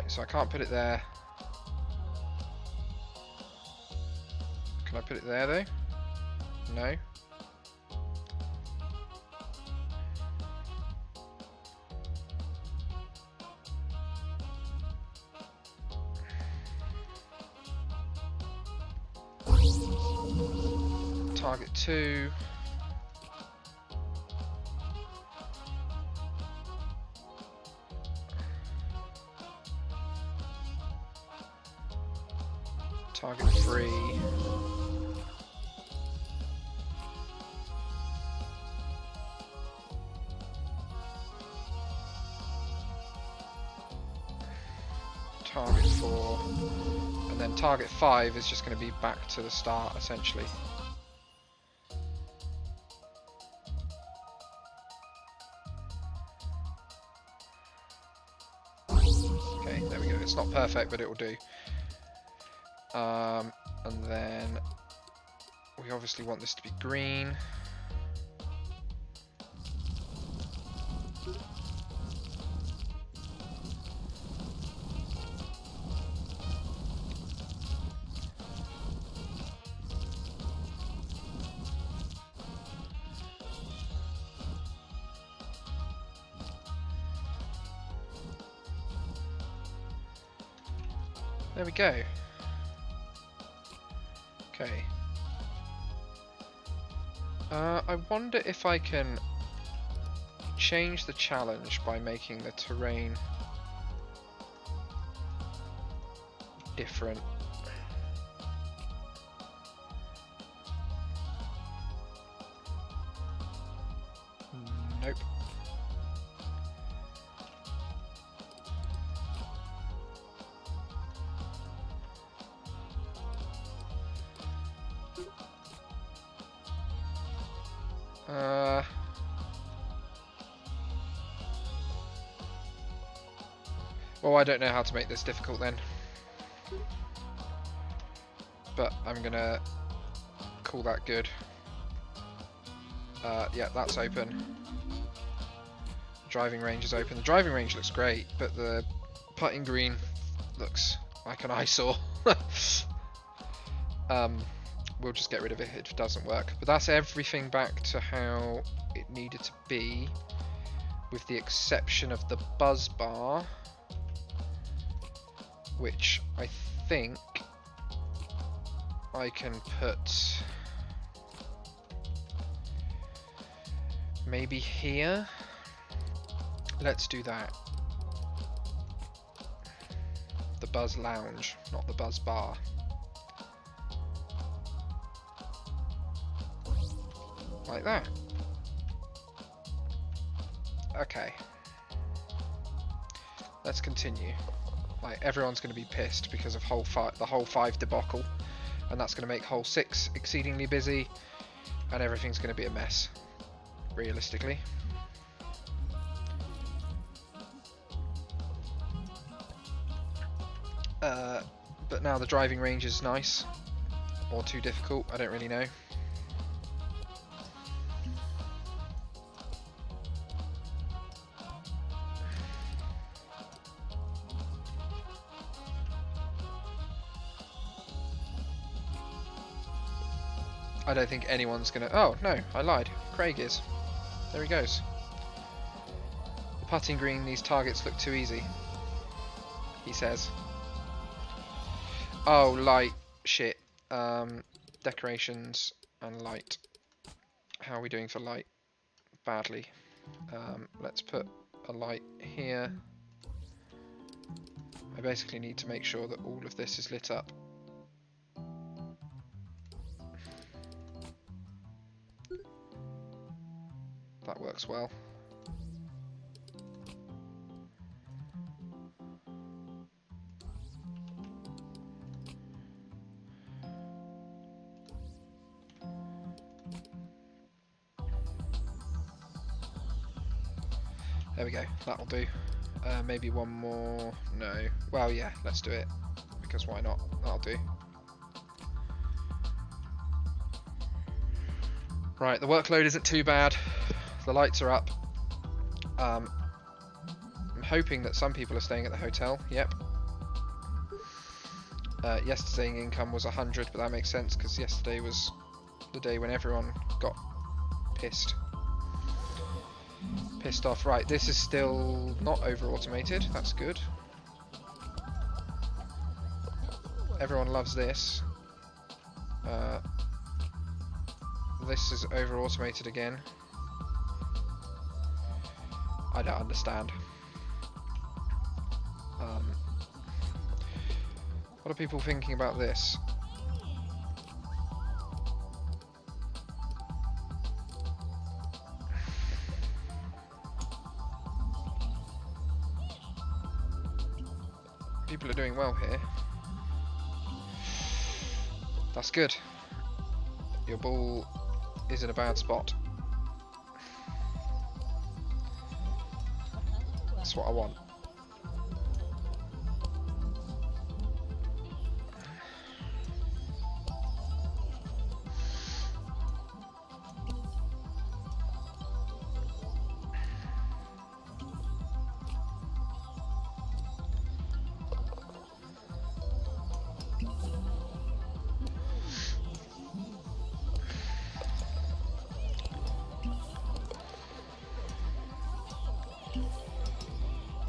So I can't put it there. Can I put it there though? No. Target 2. Target 3. Target 4. And then target 5 is just going to be back to the start, essentially. Okay, there we go. It's not perfect, but it will do. And then we We obviously want this to be green. There we go. Okay. I wonder if I can change the challenge by making the terrain different. Nope. Well, I don't know how to make this difficult then. But I'm gonna call that good. Yeah, that's open. The driving range is open. The driving range looks great, but the putting green looks like an eyesore. We'll just get rid of it if it doesn't work. But that's everything back to how it needed to be, with the exception of the buzz bar, which I think I can put maybe here. Let's do that. The buzz lounge, not the buzz bar. Like that. Okay. Let's continue. Like, everyone's going to be pissed because of the whole 5 debacle, and that's going to make hole 6 exceedingly busy, and everything's going to be a mess, realistically. But now the driving range is nice, or too difficult, I don't really know. I don't think anyone's gonna... Oh, no, I lied. Craig is. There he goes. The putting green, these targets look too easy, he says. Oh, light. Shit. Decorations and light. How are we doing for light? Badly. Let's put a light here. I basically need to make sure that all of this is lit up. That works well. There we go, that'll do. Maybe one more, no. Well, yeah, let's do it, because why not? That'll do. Right, the workload isn't too bad. The lights are up. I'm hoping that some people are staying at the hotel. Yep. Yesterday's income was 100, but that makes sense because yesterday was the day when everyone got pissed off. Right, this is still not over automated. That's good. Everyone loves this. This is over automated again. I don't understand. What are people thinking about this? People are doing well here. That's good. Your ball is in a bad spot. That's what I want.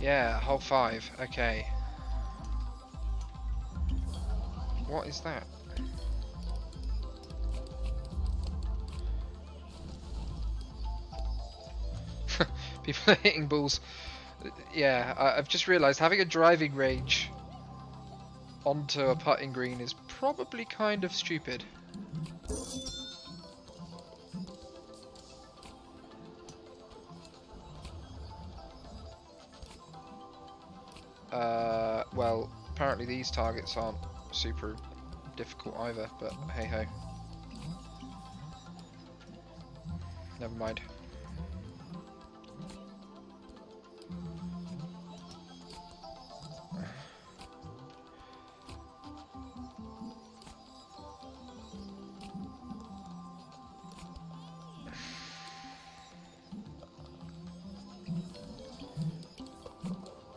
Yeah, hole 5. Okay. What is that? People are hitting balls. Yeah, I've just realised having a driving range onto a putting green is probably kind of stupid. Well, apparently these targets aren't super difficult either, but hey ho. Never mind.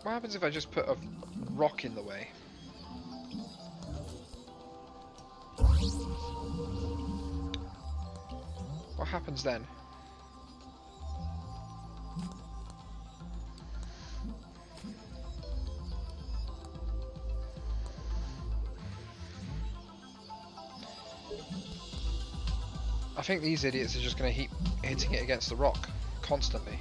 What happens if I just put a rock in the way? What happens then? I think these idiots are just going to keep hitting it against the rock constantly.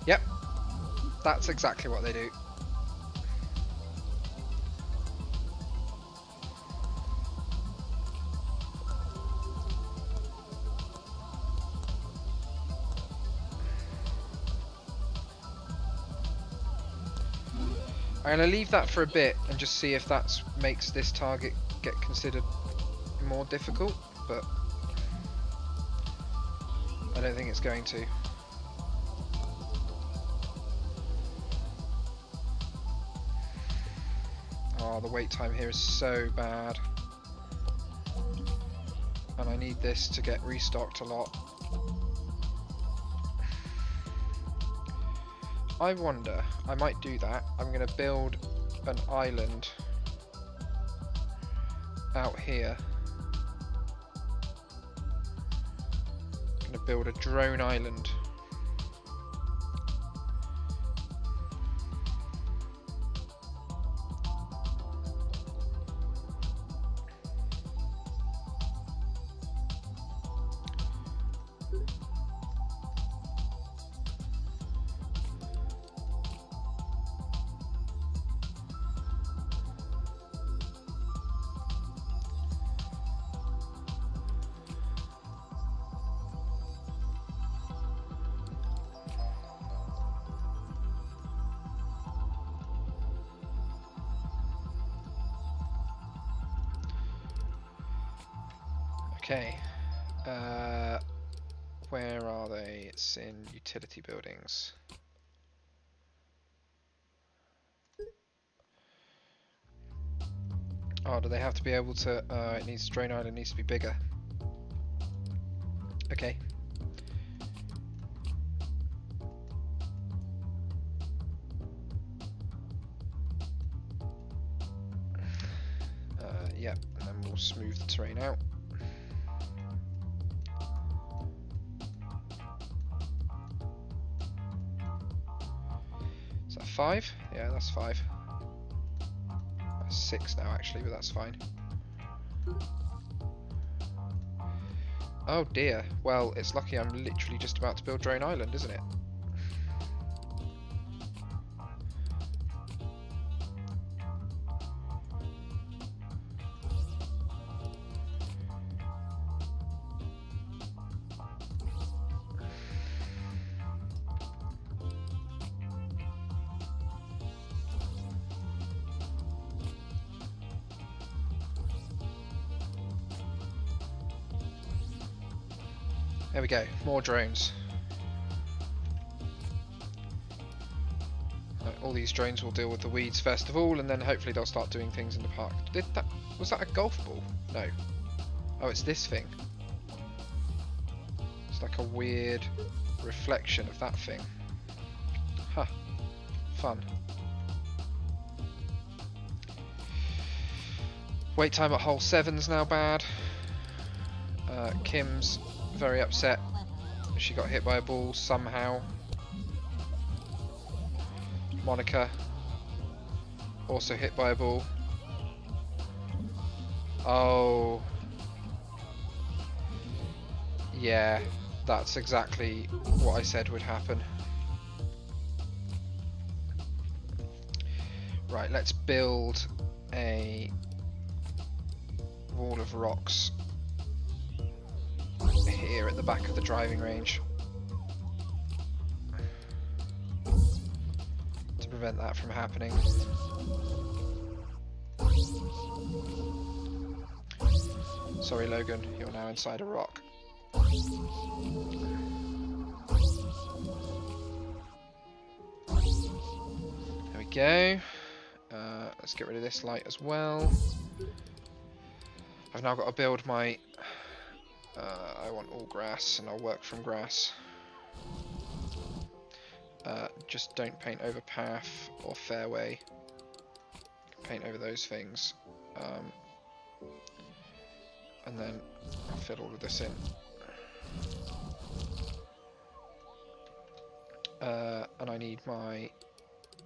Yep, that's exactly what they do. I'm going to leave that for a bit and just see if that makes this target get considered more difficult, but I don't think it's going to. Oh, the wait time here is so bad. And I need this to get restocked a lot. I wonder, I might do that. I'm going to build an island out here. I'm going to build a drone island. Okay, where are they? It's in utility buildings. Oh, do they have to be able to, it needs, drone island needs to be bigger. Okay. Yep, and then we'll smooth the terrain out. Is that 5? Yeah, that's 5. That's 6 now actually, but that's fine. Oh dear. Well, it's lucky I'm literally just about to build Drone Island, isn't it? There we go, more drones. Right, all these drones will deal with the weeds first of all, and then hopefully they'll start doing things in the park. Was that a golf ball? No. Oh, it's this thing. It's like a weird reflection of that thing. Huh. Fun. Wait time at hole 7's now bad. Kim's very upset. She got hit by a ball somehow. Monica also hit by a ball. Oh. Yeah, that's exactly what I said would happen. Right, let's build a wall of rocks here at the back of the driving range to prevent that from happening. Sorry, Logan, you're now inside a rock. There we go. Let's get rid of this light as well. I've now got to build my... I want all grass, and I'll work from grass. Just don't paint over path or fairway. Paint over those things. And then I'll fill all of this in. And I need my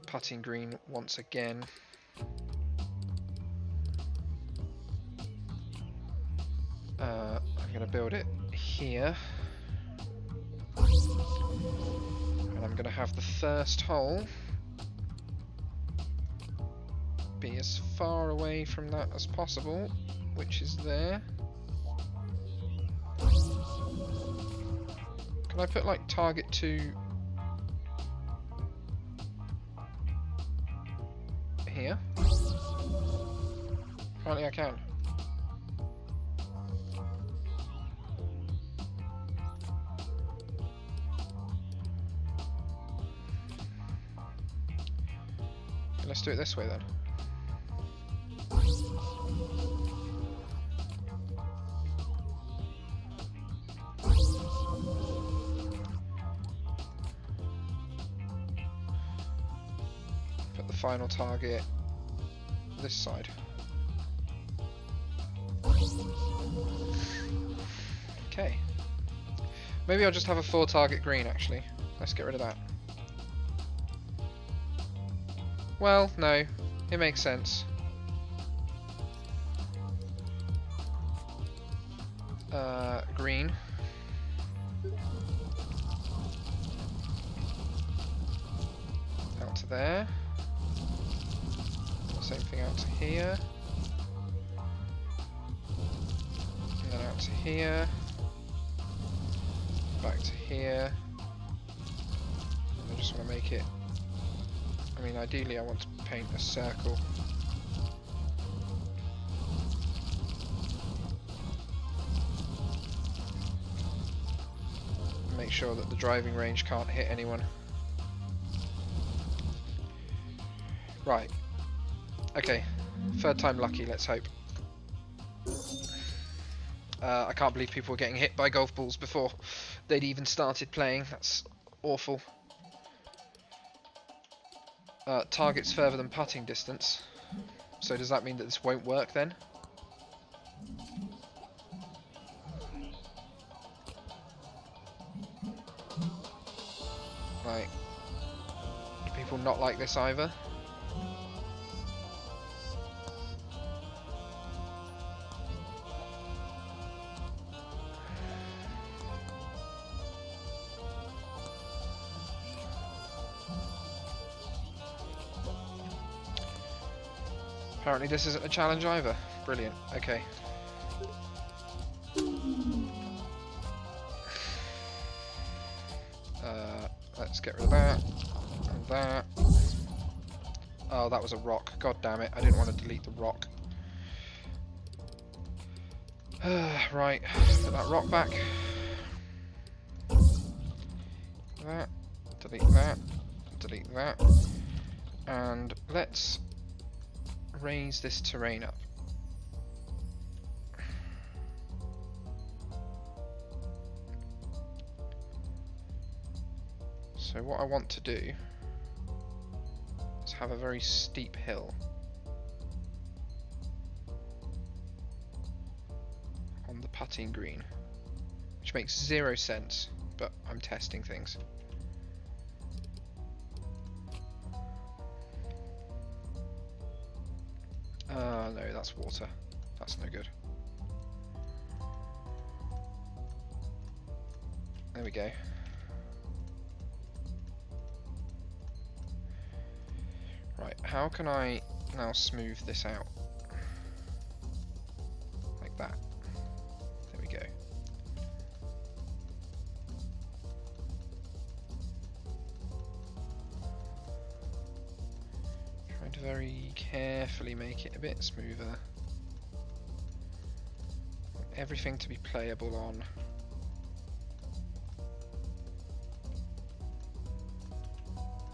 putting green once again. I'm going to build it here. And I'm going to have the first hole be as far away from that as possible, which is there. Can I put like target 2 here? Apparently I can. Let's do it this way then. Put the final target this side. Okay. Maybe I'll just have a 4 target green actually. Let's get rid of that. Well, no, it makes sense. Green. Out to there. Same thing out to here. And then out to here. Back to here. And I just want to make it... I mean, ideally I want to paint a circle. Make sure that the driving range can't hit anyone. Right. Okay. 3rd time lucky, let's hope. I can't believe people were getting hit by golf balls before they'd even started playing. That's awful. Targets further than putting distance. So does that mean that this won't work then? Right. Do people not like this either? Apparently this isn't a challenge either. Brilliant. Okay. Let's get rid of that. And that. Oh, that was a rock. God damn it. I didn't want to delete the rock. Right. Put that rock back. That. Delete that. Delete that. And let's raise this terrain up. So what I want to do Let's have a very steep hill. On the putting green. Which makes 0 sense, but I'm testing things. No, that's water. That's no good. There we go. Right, how can I now smooth this out? Like that. There we go. Trying to very carefully make it a bit smoother. Everything to be playable on.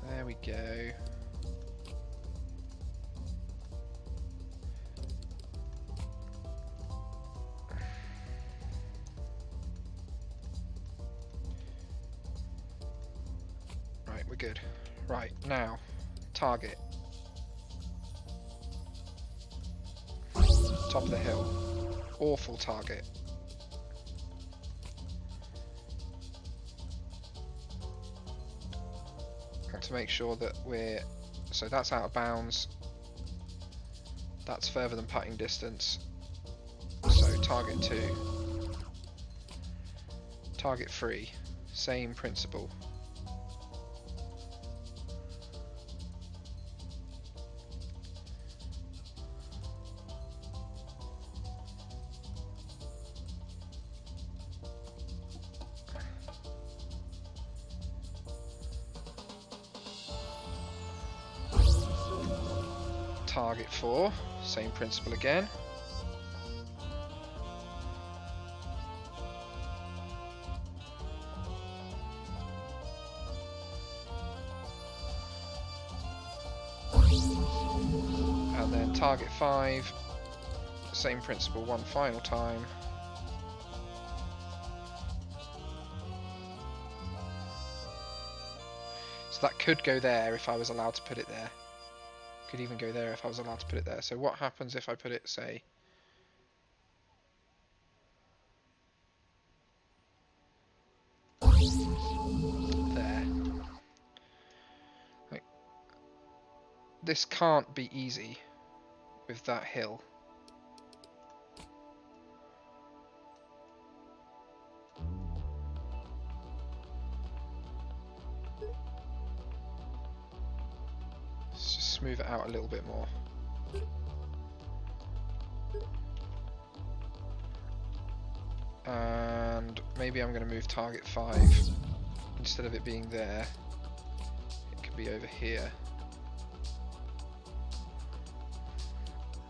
There we go. Right, we're good. Right, now, target. Top of the hill. Awful target. Want to make sure that we're... So that's out of bounds. That's further than putting distance. So target 2. Target 3. Same principle. Target 4, same principle again. And then target 5, same principle one final time. So that could go there if I was allowed to put it there. Could even go there if I was allowed to put it there. So what happens if I put it, say, there? Like, this can't be easy with that hill. Let's just smooth it out a little bit more. And maybe I'm going to move target 5. Instead of it being there, it could be over here.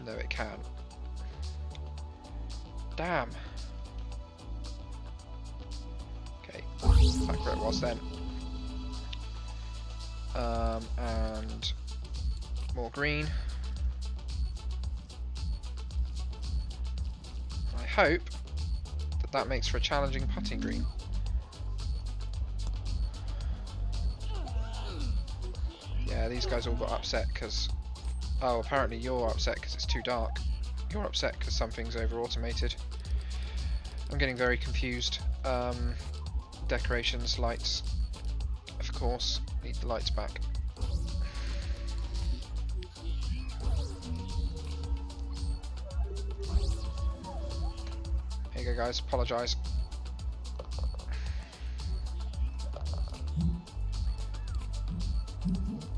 No, it can. Damn. Okay, back where it was then. And more green. I hope that that makes for a challenging putting green. Yeah, these guys all got upset because... Oh, apparently you're upset because it's too dark. You're upset because something's over-automated. I'm getting very confused. Decorations, lights. Of course, need the lights back. Here you go, guys. Apologise.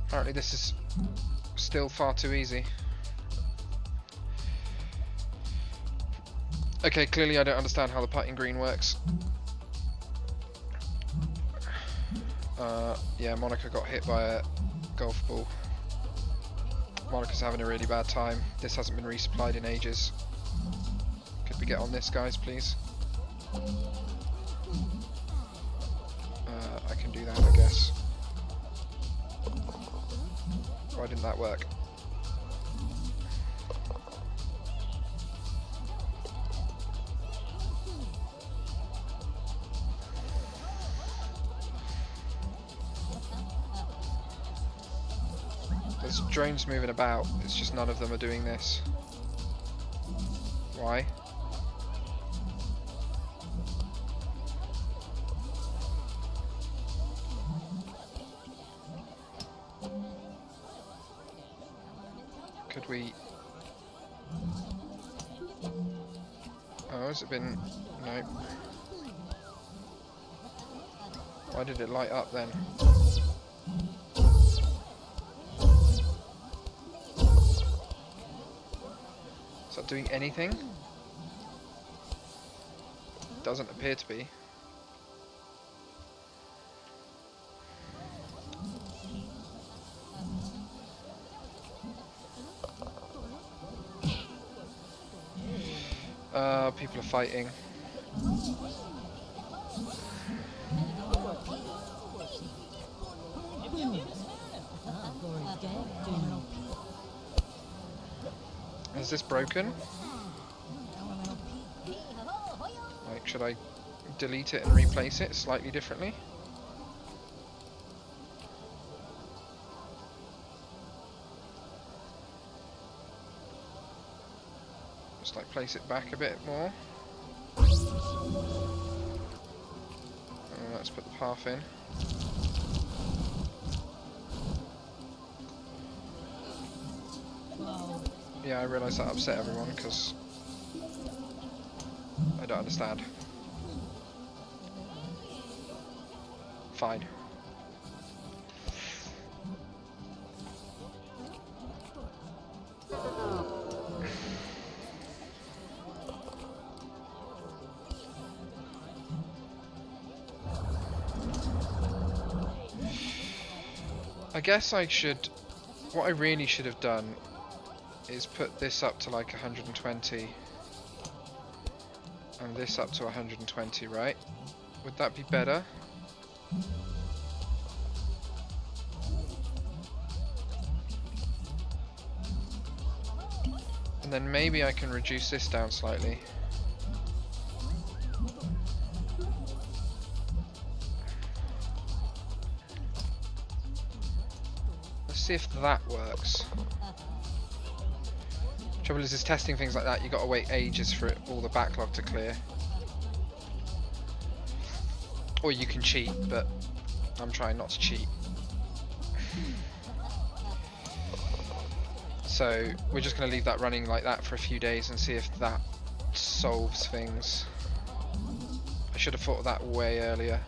Apparently this is still far too easy. Okay, clearly I don't understand how the putting green works. Yeah, Monica got hit by a golf ball. Monica's having a really bad time. This hasn't been resupplied in ages. Could we get on this, guys, please? I can do that, I guess. Why didn't that work? There's drones moving about, it's just none of them are doing this. Why? Could we... Oh, has it been... No. Why did it light up then? Is that doing anything? Doesn't appear to be. People are fighting. Is this broken? Like, should I delete it and replace it slightly differently? Just like place it back a bit more. Let's put the path in. Yeah, I realise that upset everyone because I don't understand. Fine. I guess I should... What I really should have done is put this up to like 120 and this up to 120, right? Would that be better? And then maybe I can reduce this down slightly. Let's see if that works. Trouble is testing things like that, you gotta wait ages for all the backlog to clear. Or you can cheat, but I'm trying not to cheat. So we're just gonna leave that running like that for a few days and see if that solves things. I should have thought of that way earlier.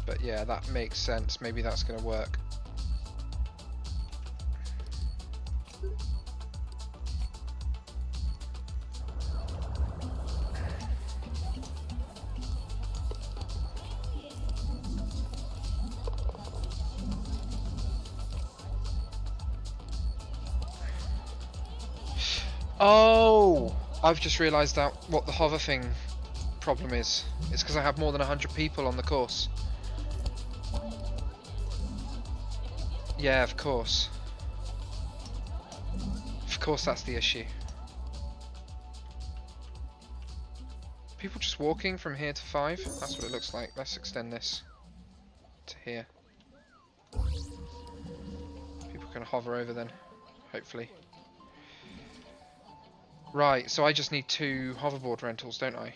But yeah, that makes sense. Maybe that's gonna work. Oh! I've just realised that what the hover thing problem is. It's because I have more than 100 people on the course. Yeah, of course. Of course that's the issue. People just walking from here to 5? That's what it looks like. Let's extend this to here. People can hover over then, hopefully. Right, so I just need 2 hoverboard rentals, don't I?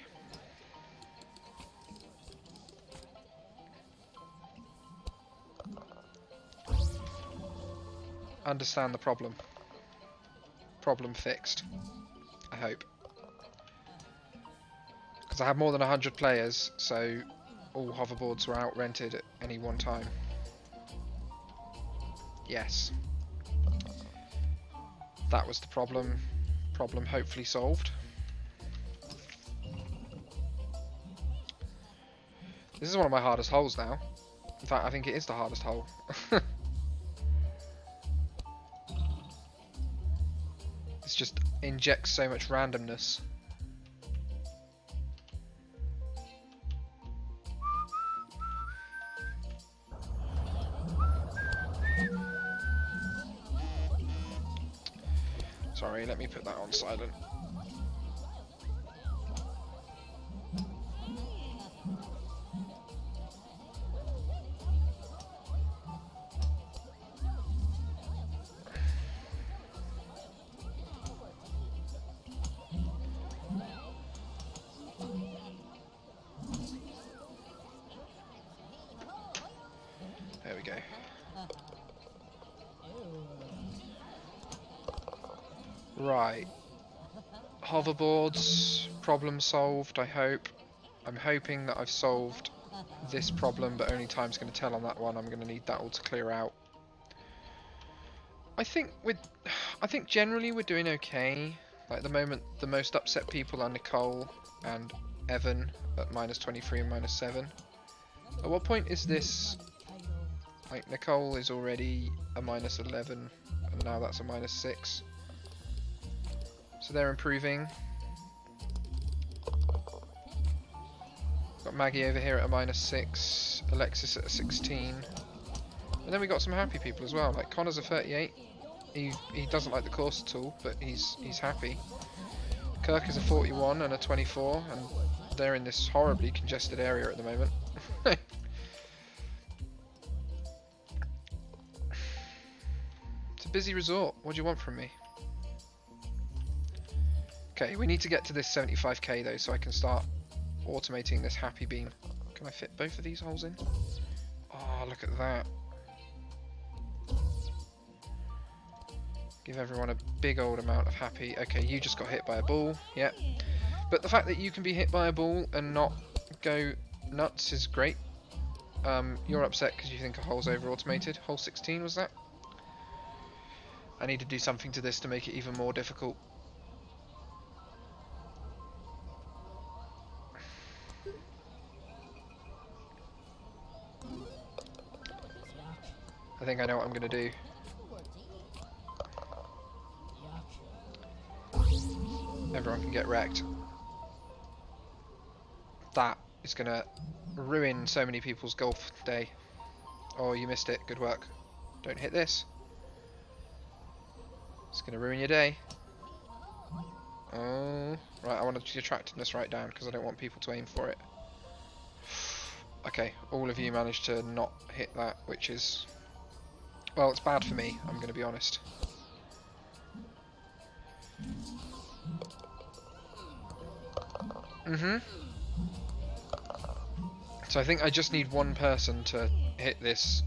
Understand the problem. Problem fixed. I hope. Because I have more than 100 players, so all hoverboards were out rented at any one time. Yes. That was the problem. Problem hopefully solved. This is one of my hardest holes now. In fact, I think it is the hardest hole. It just injects so much randomness. Sorry, let me put that on silent. There we go. Right. Hoverboards, problem solved, I hope. I'm hoping that I've solved this problem, but only time's going to tell on that one. I'm going to need that all to clear out. I think generally we're doing okay. Like at the moment, the most upset people are Nicole and Evan at -23 and -7. At what point is this? Like Nicole is already a -11, and now that's a -6. So they're improving. Got Maggie over here at a -6, Alexis at a 16. And then we got some happy people as well, like Connor's a 38. He doesn't like the course at all, but he's happy. Kirk is a 41 and a 24, and they're in this horribly congested area at the moment. It's a busy resort. What do you want from me? Okay, we need to get to this 75k though, so I can start automating this happy beam. Can I fit both of these holes in? Oh, look at that. Give everyone a big old amount of happy. Okay, you just got hit by a ball. Yep. But the fact that you can be hit by a ball and not go nuts is great. You're upset because you think a hole's over automated. Hole 16 was that? I need to do something to this to make it even more difficult. I think I know what I'm going to do. Everyone can get wrecked. That is going to ruin so many people's golf day. Oh, you missed it. Good work. Don't hit this. It's going to ruin your day. Oh, right. I want the attractiveness right down because I don't want people to aim for it. Okay, all of you managed to not hit that, which is... well, it's bad for me, I'm going to be honest. So I think I just need one person to hit this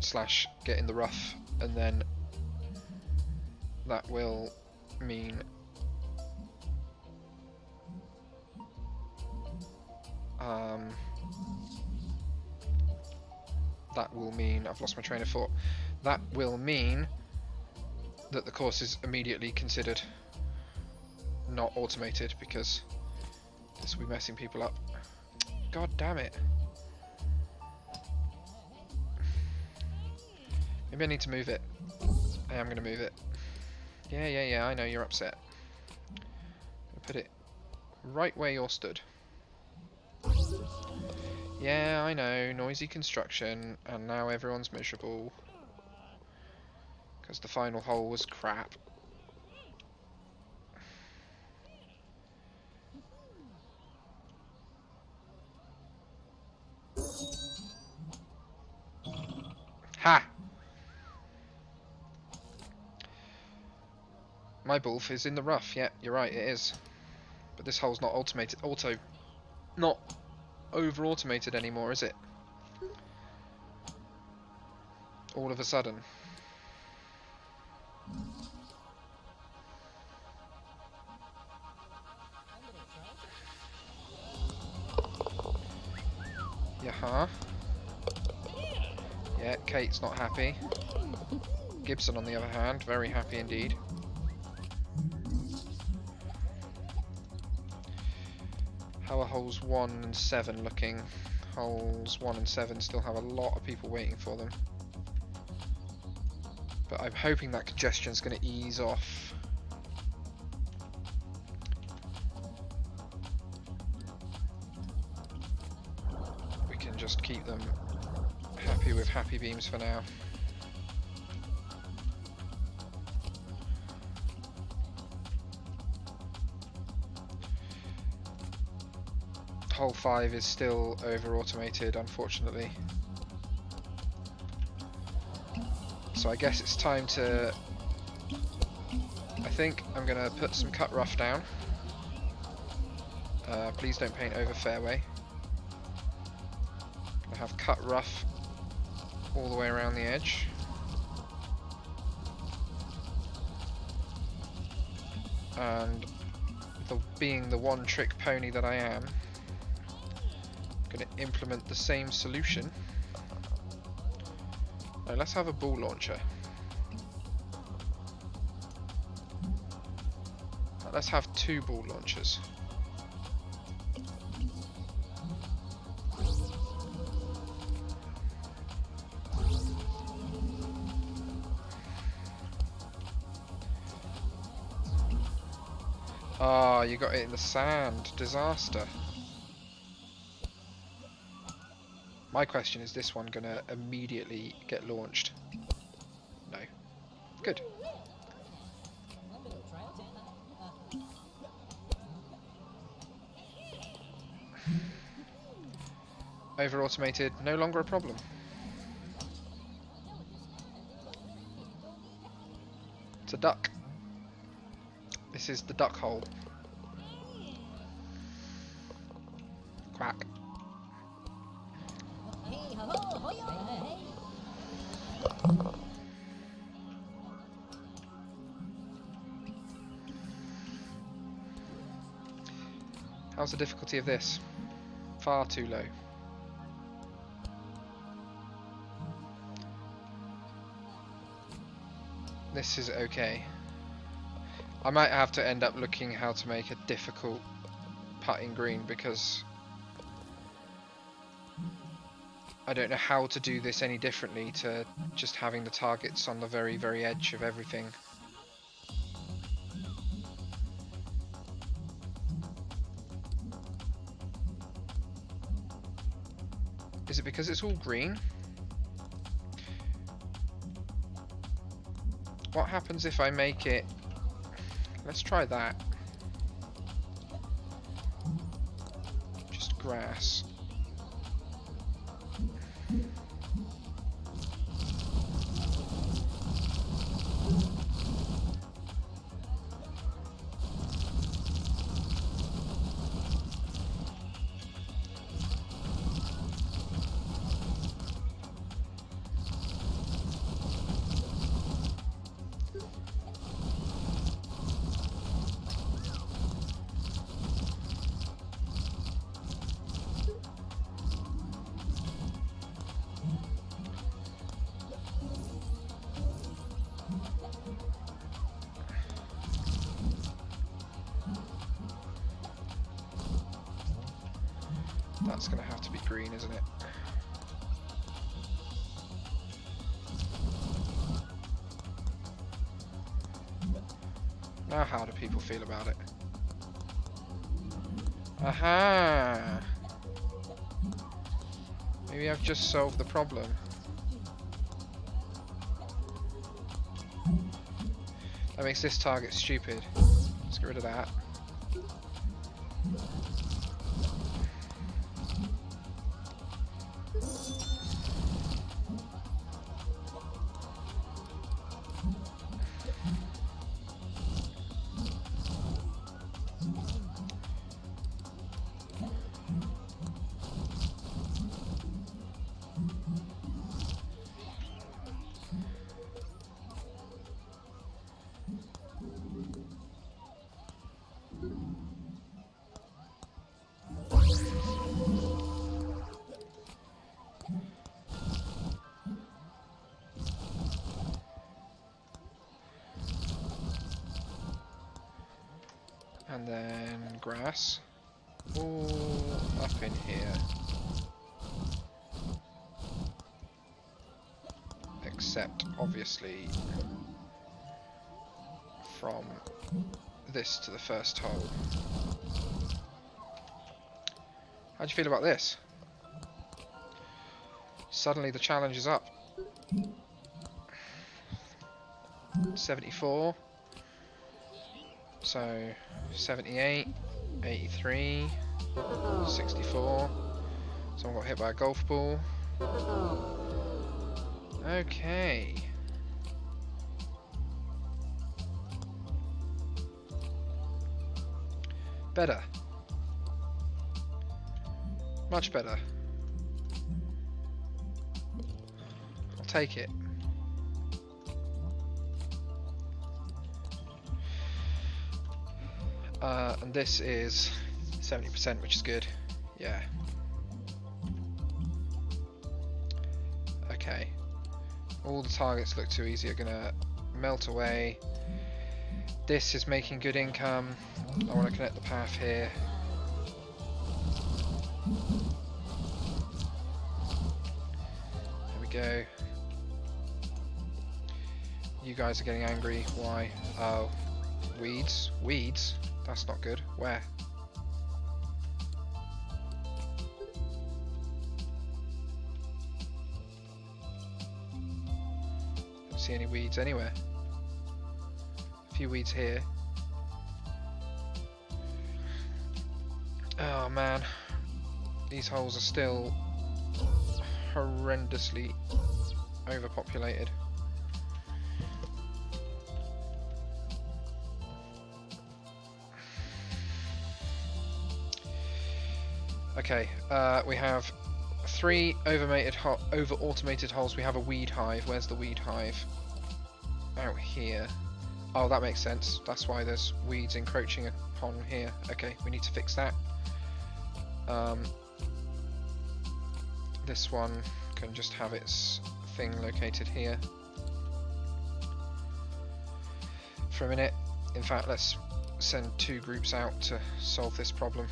/ get in the rough, and then that will mean I've lost my train of thought. That will mean that the course is immediately considered not automated because this will be messing people up. God damn it. Maybe I need to move it. I am going to move it. Yeah, I know you're upset. I'll put it right where you're stood. Yeah, I know, noisy construction, and now everyone's miserable. Because the final hole was crap. Ha! My Bulf is in the rough, yeah, you're right, it is. But this hole's not not over-automated anymore, is it? All of a sudden. Yaha. Yeah, Kate's not happy. Gibson, on the other hand, very happy indeed. How are holes 1 and 7 looking? Holes 1 and 7 still have a lot of people waiting for them. But I'm hoping that congestion's going to ease off. We can just keep them happy with happy beams for now. Hole 5 is still over-automated, unfortunately. So I guess it's time to... I think I'm going to put some cut rough down. Please don't paint over fairway. I have cut rough all the way around the edge. And being the one-trick pony that I am, I'm going to implement the same solution. No, let's have a ball launcher. Let's have 2 ball launchers. Ah, you got it in the sand. Disaster. My question is this one gonna immediately get launched? No. Good. Over automated, no longer a problem. It's a duck. This is the duck hole. Quack. How's the difficulty of this? Far too low. This is okay. I might have to end up looking how to make a difficult putting green because I don't know how to do this any differently to just having the targets on the very, very edge of everything. Is it because it's all green? What happens if I make it... Let's try that. Just grass. That's going to have to be green, isn't it? Now how do people feel about it? Aha! Maybe I've just solved the problem. That makes this target stupid. Let's get rid of that. And then grass, all up in here, except obviously from this to the first hole. How do you feel about this? Suddenly the challenge is up. 74. So 78, 83, 64. Someone got hit by a golf ball. Okay. Better. Much better. I'll take it. And this is 70%, which is good. Yeah. Okay. All the targets look too easy are gonna melt away. This is making good income. I want to connect the path here. There we go. You guys are getting angry. Why? Oh, weeds? Weeds? That's not good. Where? Don't see any weeds anywhere. A few weeds here. Oh man, these holes are still horrendously overpopulated. Okay, we have 3 over-automated holes. We have a weed hive. Where's the weed hive? Out here. Oh, that makes sense. That's why there's weeds encroaching upon here. Okay, we need to fix that. This one can just have its thing located here for a minute. In fact, let's send 2 groups out to solve this problem.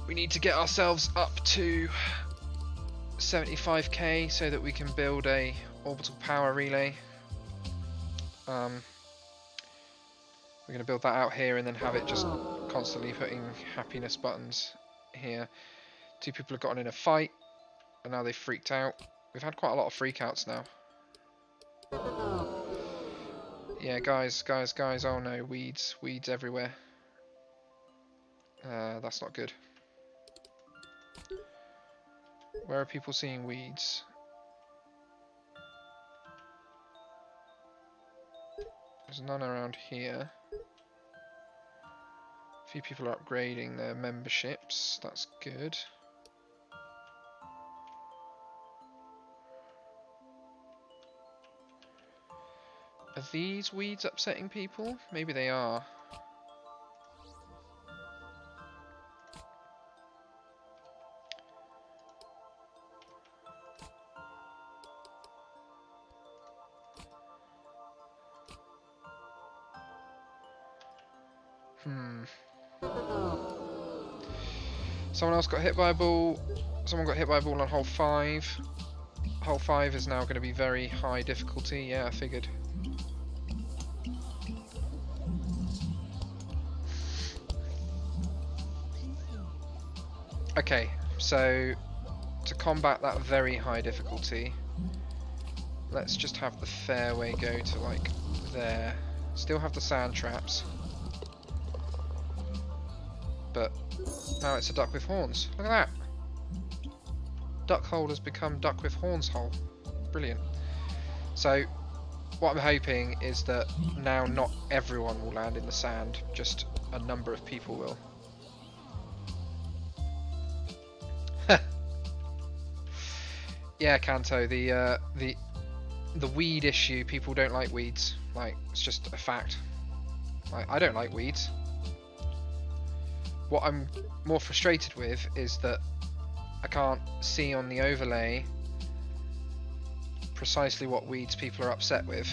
We need to get ourselves up to 75k so that we can build a orbital power relay. We're going to build that out here and then have it just constantly putting happiness buttons here. 2 people have gotten in a fight and now they've freaked out. We've had quite a lot of freakouts now. Yeah, guys, oh no, weeds everywhere. That's not good. Where are people seeing weeds? There's none around here. A few people are upgrading their memberships. That's good. Are these weeds upsetting people? Maybe they are. Someone else got hit by a ball. Someone got hit by a ball on hole 5. Hole 5 is now going to be very high difficulty. Yeah, I figured. Okay, so to combat that very high difficulty, let's just have the fairway go to like there. Still have the sand traps. But now it's a duck with horns. Look at that. Duck hole has become duck with horns hole. Brilliant. So what I'm hoping is that now not everyone will land in the sand, just a number of people will. Yeah, Kanto, the weed issue, people don't like weeds. Like, it's just a fact. Like, I don't like weeds. What I'm more frustrated with is that I can't see on the overlay precisely what weeds people are upset with.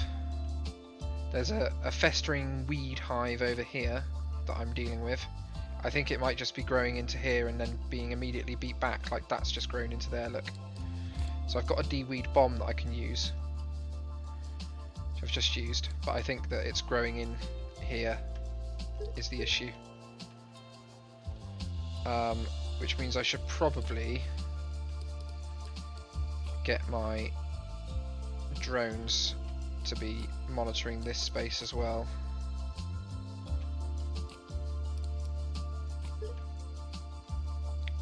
There's a festering weed hive over here that I'm dealing with. I think it might just be growing into here and then being immediately beat back, like that's just grown into there, look. So I've got a de-weed bomb that I can use, which I've just used, but I think that it's growing in here is the issue. Which means I should probably get my drones to be monitoring this space as well.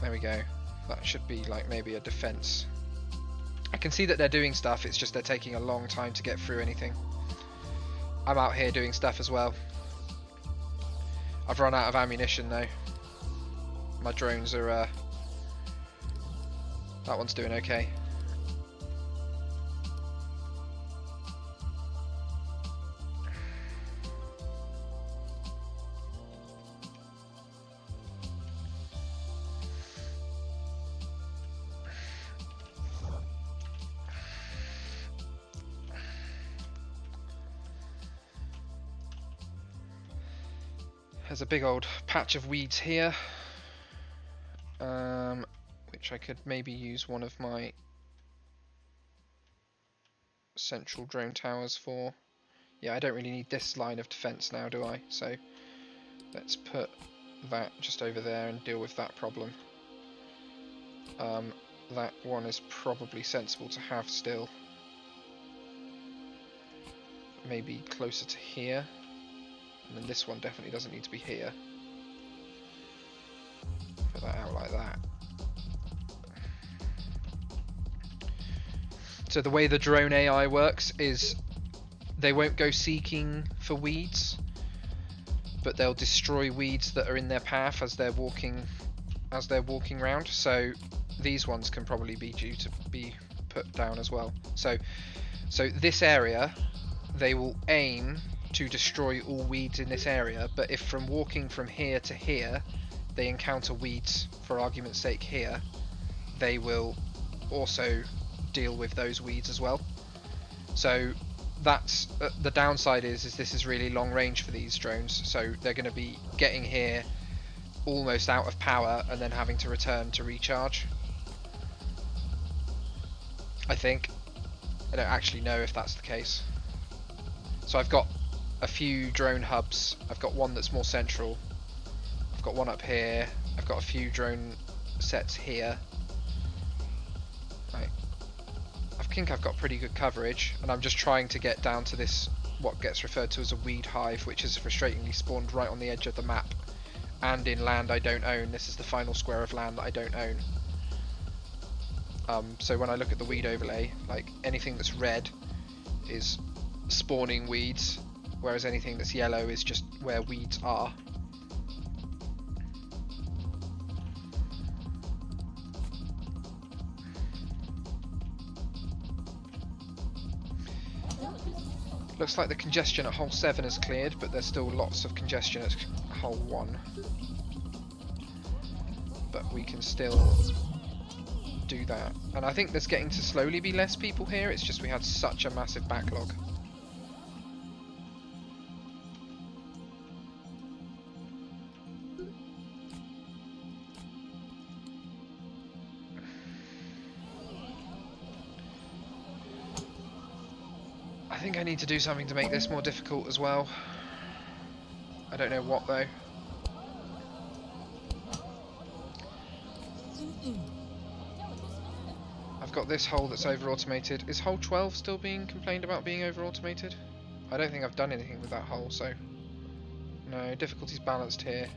There we go. That should be like maybe a defense. I can see that they're doing stuff, it's just they're taking a long time to get through anything. I'm out here doing stuff as well. I've run out of ammunition though. My drones are That one's doing okay. There's a big old patch of weeds here, which I could maybe use one of my central drone towers for. Yeah, I don't really need this line of defense now, do I? So let's put that just over there and deal with that problem. That one is probably sensible to have still. Maybe closer to here. And then this one definitely doesn't need to be here. Put that out like that. So the way the drone AI works is they won't go seeking for weeds, but they'll destroy weeds that are in their path as they're walking around. So these ones can probably be due to be put down as well. So this area, they will aim to destroy all weeds in this area, but if from walking from here to here they encounter weeds, for argument's sake here, they will also deal with those weeds as well. So that's the downside is this is really long range for these drones, so they're going to be getting here almost out of power and then having to return to recharge. I think. I don't actually know if that's the case. So I've got a few drone hubs. I've got one that's more central. I've got one up here. I've got a few drone sets here. Right. I think I've got pretty good coverage, and I'm just trying to get down to this, what gets referred to as a weed hive, which is frustratingly spawned right on the edge of the map and in land I don't own. This is the final square of land that I don't own. So when I look at the weed overlay, like anything that's red is spawning weeds, whereas anything that's yellow is just where weeds are. Looks like the congestion at hole 7 is cleared, but there's still lots of congestion at hole 1. But we can still do that. And I think there's getting to slowly be less people here, it's just we had such a massive backlog. I think I need to do something to make this more difficult as well. I don't know what though. I've got this hole that's over automated. Is hole 12 still being complained about being over automated? I don't think I've done anything with that hole, so no, difficulty's balanced here.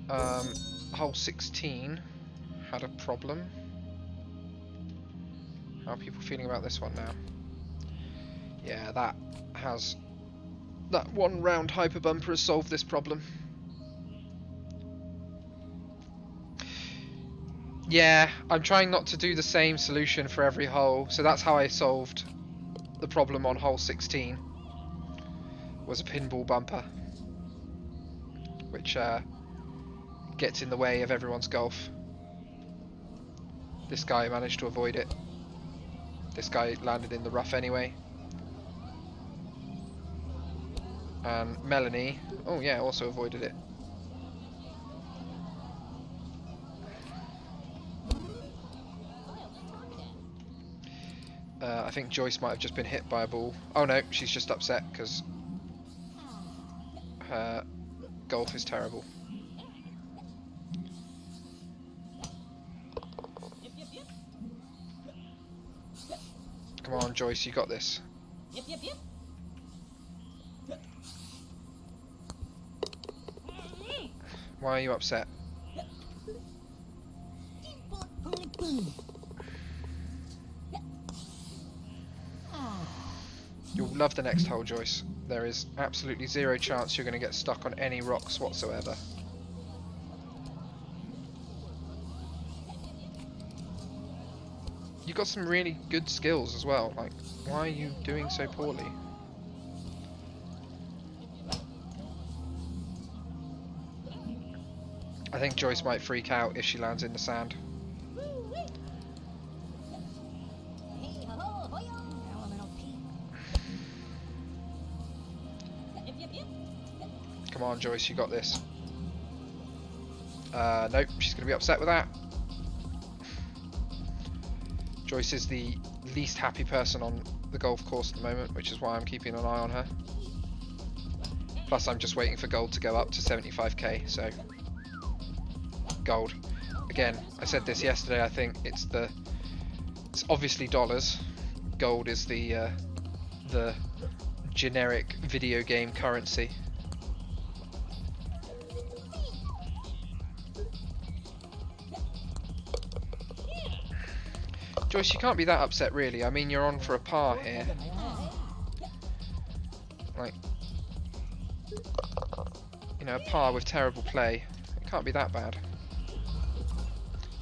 Hole 16 had a problem. How are people feeling about this one now? Yeah, that one round hyper bumper has solved this problem. Yeah, I'm trying not to do the same solution for every hole, so that's how I solved the problem on hole 16. Was a pinball bumper, which gets in the way of everyone's golf. This guy managed to avoid it. This guy landed in the rough anyway. And Melanie, oh yeah, also avoided it. I think Joyce might have just been hit by a ball. Oh no, she's just upset because her golf is terrible. Come on, Joyce, you got this. Why are you upset? You'll love the next hole, Joyce. There is absolutely zero chance you're going to get stuck on any rocks whatsoever. You've got some really good skills as well. Like, why are you doing so poorly? I think Joyce might freak out if she lands in the sand. Come on, Joyce, you got this. Nope, she's going to be upset with that. Joyce is the least happy person on the golf course at the moment, which is why I'm keeping an eye on her. Plus, I'm just waiting for gold to go up to 75k, so... Gold. Again, I said this yesterday, I think it's obviously dollars. Gold is the generic video game currency. Joyce, you can't be that upset really. I mean, you're on for a par here. Like, you know, a par with terrible play. It can't be that bad.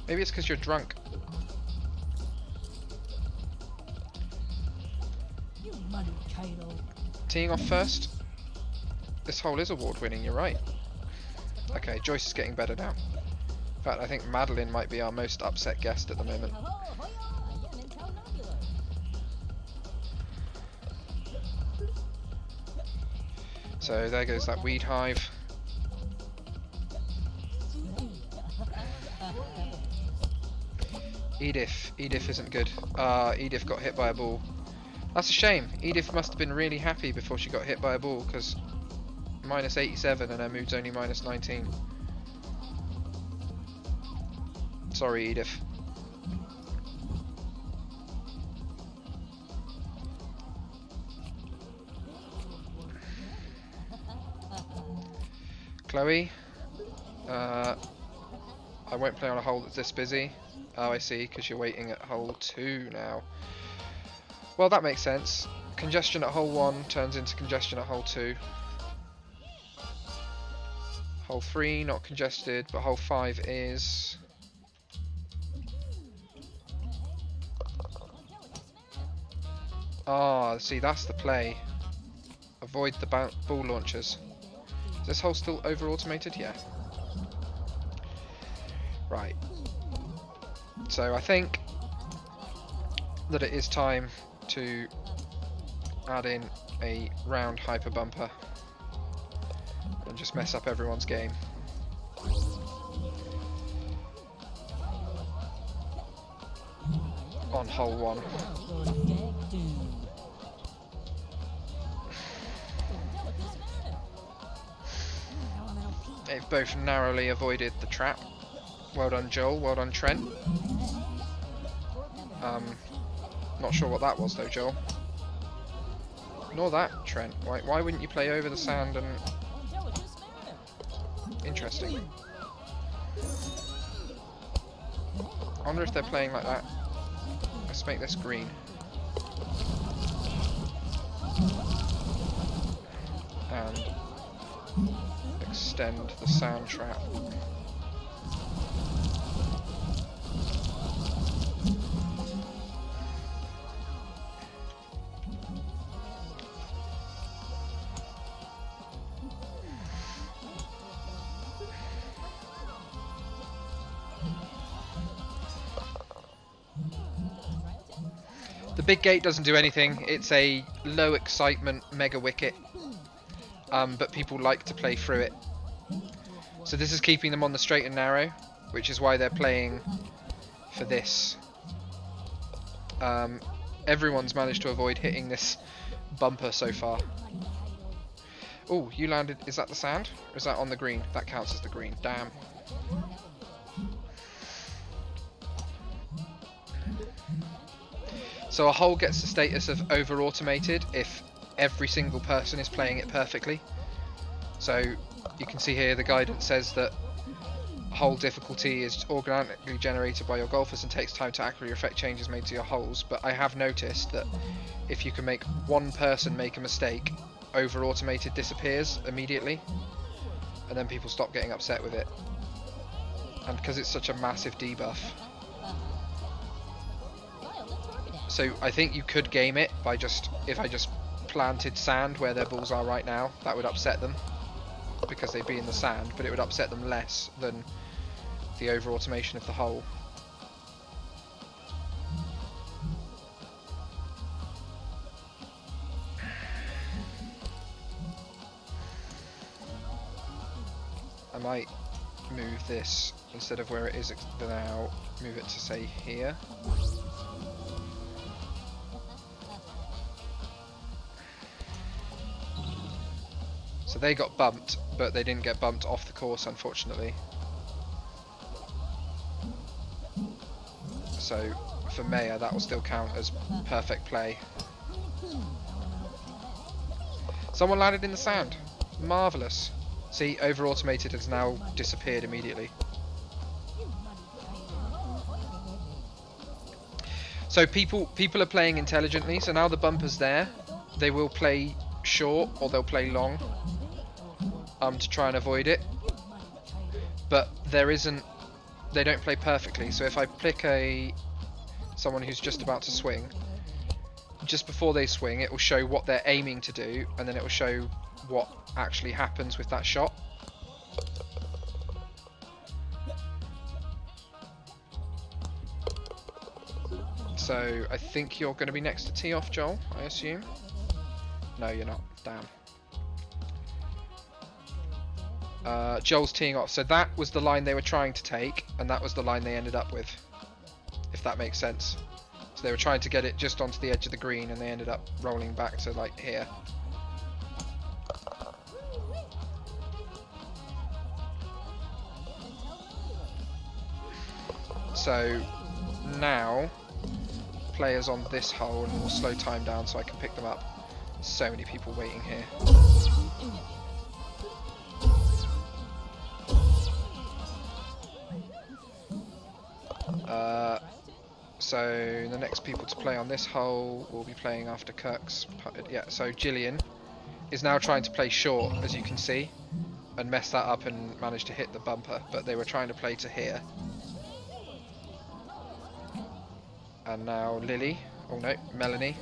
Maybe it's because you're drunk. Teeing off first. This hole is award winning, you're right. Okay, Joyce is getting better now. In fact, I think Madeline might be our most upset guest at the moment. So there goes that weed hive. Edith isn't good. Edith got hit by a ball. That's a shame. Edith must have been really happy before she got hit by a ball, because minus 87 and her mood's only minus 19. Sorry, Edith. Chloe, I won't play on a hole that's this busy. Oh, I see, because you're waiting at hole 2 now. Well, that makes sense. Congestion at hole 1 turns into congestion at hole 2. Hole 3, not congested, but hole 5 is. Ah, see, that's the play. Avoid the ball launchers. Is this hole still over-automated? Yeah. Right. So I think that it is time to add in a round hyper bumper and just mess up everyone's game. On hole 1. They've both narrowly avoided the trap. Well done, Joel. Well done, Trent. Not sure what that was though, Joel. Nor that, Trent. Why wouldn't you play over the sand and... Interesting. I wonder if they're playing like that. Let's make this green. And extend the sand trap. The big gate doesn't do anything. It's a low excitement mega wicket, but people like to play through it. So this is keeping them on the straight and narrow, which is why they're playing for this. Everyone's managed to avoid hitting this bumper so far. Oh, you landed. Is that the sand? Or is that on the green? That counts as the green. Damn. So a hole gets the status of over-automated if every single person is playing it perfectly. So you can see here the guidance says that hole difficulty is organically generated by your golfers and takes time to accurately reflect changes made to your holes. But I have noticed that if you can make one person make a mistake, over-automated disappears immediately, and then people stop getting upset with it. And because it's such a massive debuff. So I think you could game it by if I just planted sand where their balls are right now, that would upset them because they'd be in the sand, but it would upset them less than the over automation of the hole. I might move this instead of where it is now, move it to say here. So they got bumped, but they didn't get bumped off the course, unfortunately. So for Maya, that will still count as perfect play. Someone landed in the sand. Marvellous. See, over-automated has now disappeared immediately. So people are playing intelligently, so now the bumper's there. They will play short or they'll play long to try and avoid it. But they don't play perfectly, so if I pick someone who's just about to swing, just before they swing it will show what they're aiming to do, and then it will show what actually happens with that shot. So I think you're going to be next to tee off, Joel, I assume? No, you're not. Damn. Joel's teeing off. So that was the line they were trying to take, and that was the line they ended up with, if that makes sense. So they were trying to get it just onto the edge of the green, and they ended up rolling back to like here. So now players on this hole, and we'll slow time down so I can pick them up. So many people waiting here. So the next people to play on this hole will be playing after Kirk's putted. Yeah, so Gillian is now trying to play short, as you can see, and mess that up and managed to hit the bumper, but they were trying to play to here. And now Lily, oh no, Melanie,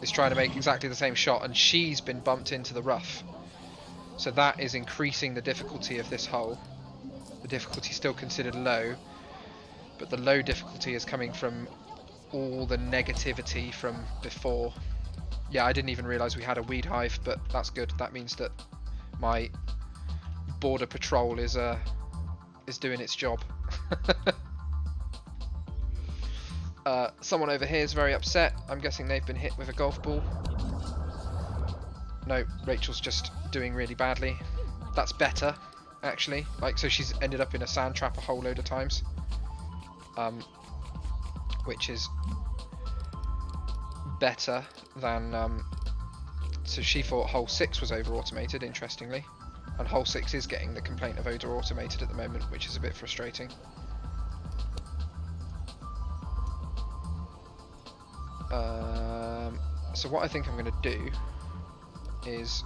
is trying to make exactly the same shot, and she's been bumped into the rough. So that is increasing the difficulty of this hole. The difficulty is still considered low, but the low difficulty is coming from all the negativity from before. Yeah, I didn't even realise we had a weed hive, but that's good. That means that my border patrol is doing its job. Someone over here is very upset. I'm guessing they've been hit with a golf ball. No, Rachel's just doing really badly. That's better, actually. Like, so she's ended up in a sand trap a whole load of times. Which is better than... so she thought hole 6 was over-automated, interestingly. And hole 6 is getting the complaint of over-automated at the moment, which is a bit frustrating. So what I think I'm going to do is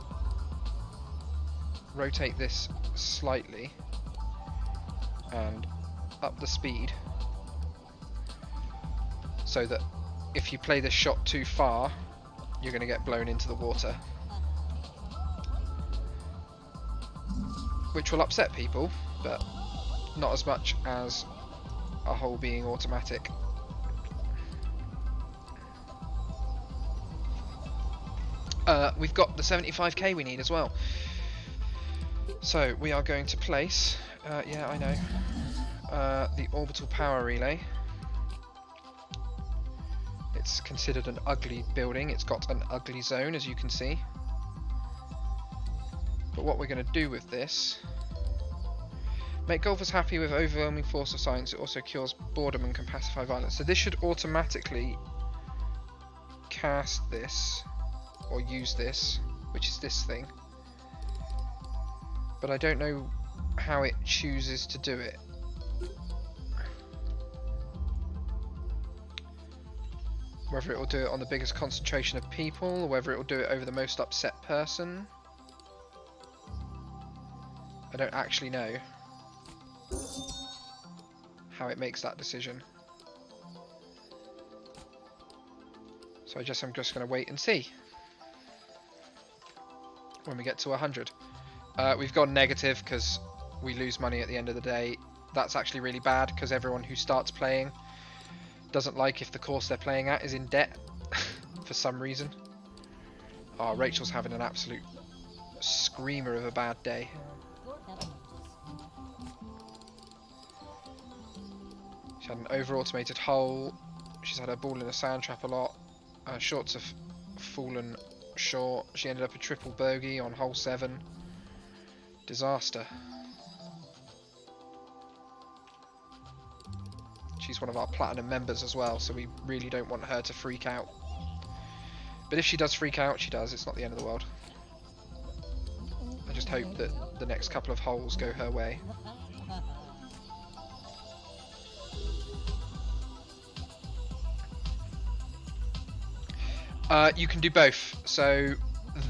rotate this slightly and up the speed, so that if you play this shot too far, you're going to get blown into the water, which will upset people, but not as much as a hole being automatic. We've got the 75k we need as well. So we are going to place, yeah, I know, the orbital power relay. It's considered an ugly building. It's got an ugly zone, as you can see. But what we're going to do with this: make golfers happy with overwhelming force of science. It also cures boredom and can pacify violence. So this should automatically cast this, or use this, which is this thing. But I don't know how it chooses to do it. Whether it will do it on the biggest concentration of people, or whether it will do it over the most upset person. I don't actually know how it makes that decision. So I'm just going to wait and see when we get to 100. We've gone negative because we lose money at the end of the day. That's actually really bad because everyone who starts playing doesn't like if the course they're playing at is in debt for some reason. Oh, Rachel's having an absolute screamer of a bad day. She had an over-automated hole. She's had her ball in a sand trap a lot. Shorts have fallen short. She ended up a triple bogey on hole 7. Disaster. She's one of our platinum members as well, so we really don't want her to freak out. But if she does freak out, she does. It's not the end of the world. I just hope that the next couple of holes go her way. You can do both. So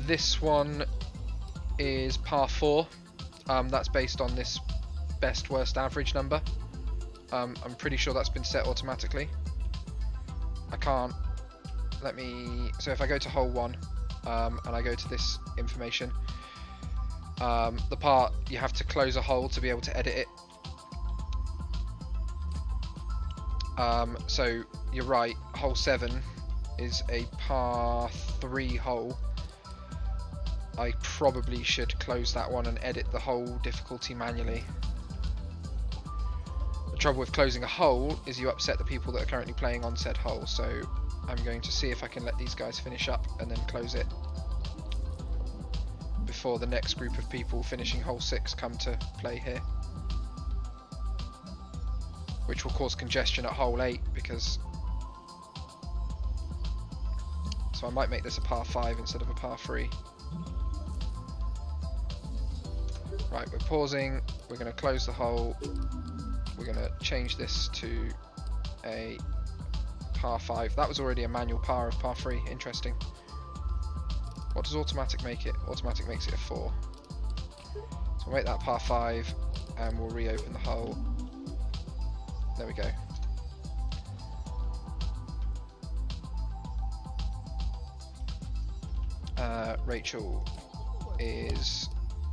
this one is par 4. That's based on this best worst average number. I'm pretty sure that's been set automatically. I can't. Let me. So if I go to hole 1 and I go to this information, the part you have to close a hole to be able to edit it. So you're right. Hole 7 is a par 3 hole. I probably should close that one and edit the whole difficulty manually. The trouble with closing a hole is you upset the people that are currently playing on said hole, so I'm going to see if I can let these guys finish up and then close it before the next group of people finishing hole 6 come to play here, which will cause congestion at hole 8 because... So I might make this a par 5 instead of a par 3. Right, we're pausing, we're going to close the hole, we're going to change this to a par 5. That was already a manual par of par 3, interesting. What does automatic make it? Automatic makes it a 4. So we'll make that par 5 and we'll reopen the hole. There we go. Rachel is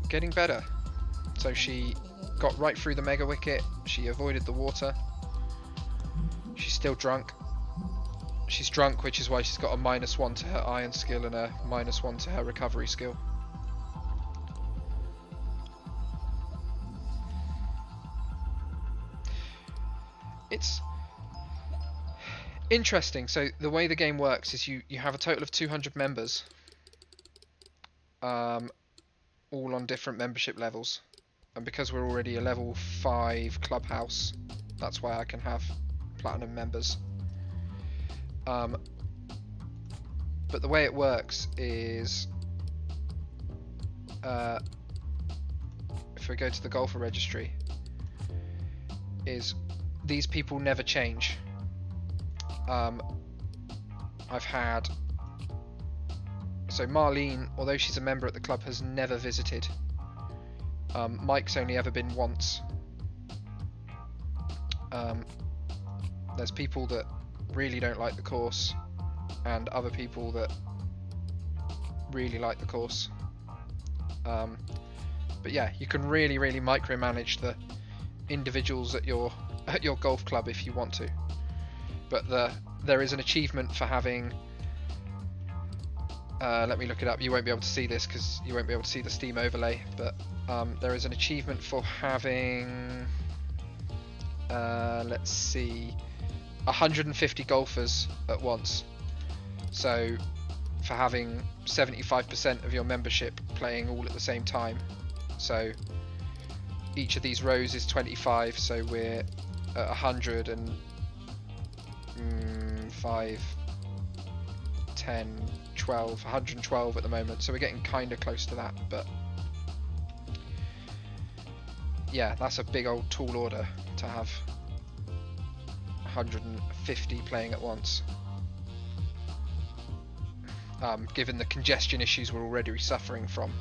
getting better. So she got right through the mega wicket, she avoided the water. She's still drunk. She's drunk, which is why she's got a -1 to her iron skill and a -1 to her recovery skill. It's interesting. So the way the game works is you have a total of 200 members, all on different membership levels, and because we're already a level 5 clubhouse, that's why I can have platinum members. But the way it works is if we go to the golfer registry, is these people never change. I've had, so Marlene, although she's a member at the club, has never visited. Mike's only ever been once. There's people that really don't like the course and other people that really like the course. But yeah, you can really micromanage the individuals at your golf club if you want to. But there is an achievement for having, let me look it up. You won't be able to see this because you won't be able to see the Steam overlay, but there is an achievement for having, let's see, 150 golfers at once. So for having 75% of your membership playing all at the same time. So each of these rows is 25, so we're at 100 and 5, 10, 12, 112 at the moment, so we're getting kind of close to that. But yeah, that's a big old tall order to have 150 playing at once, given the congestion issues we're already suffering from.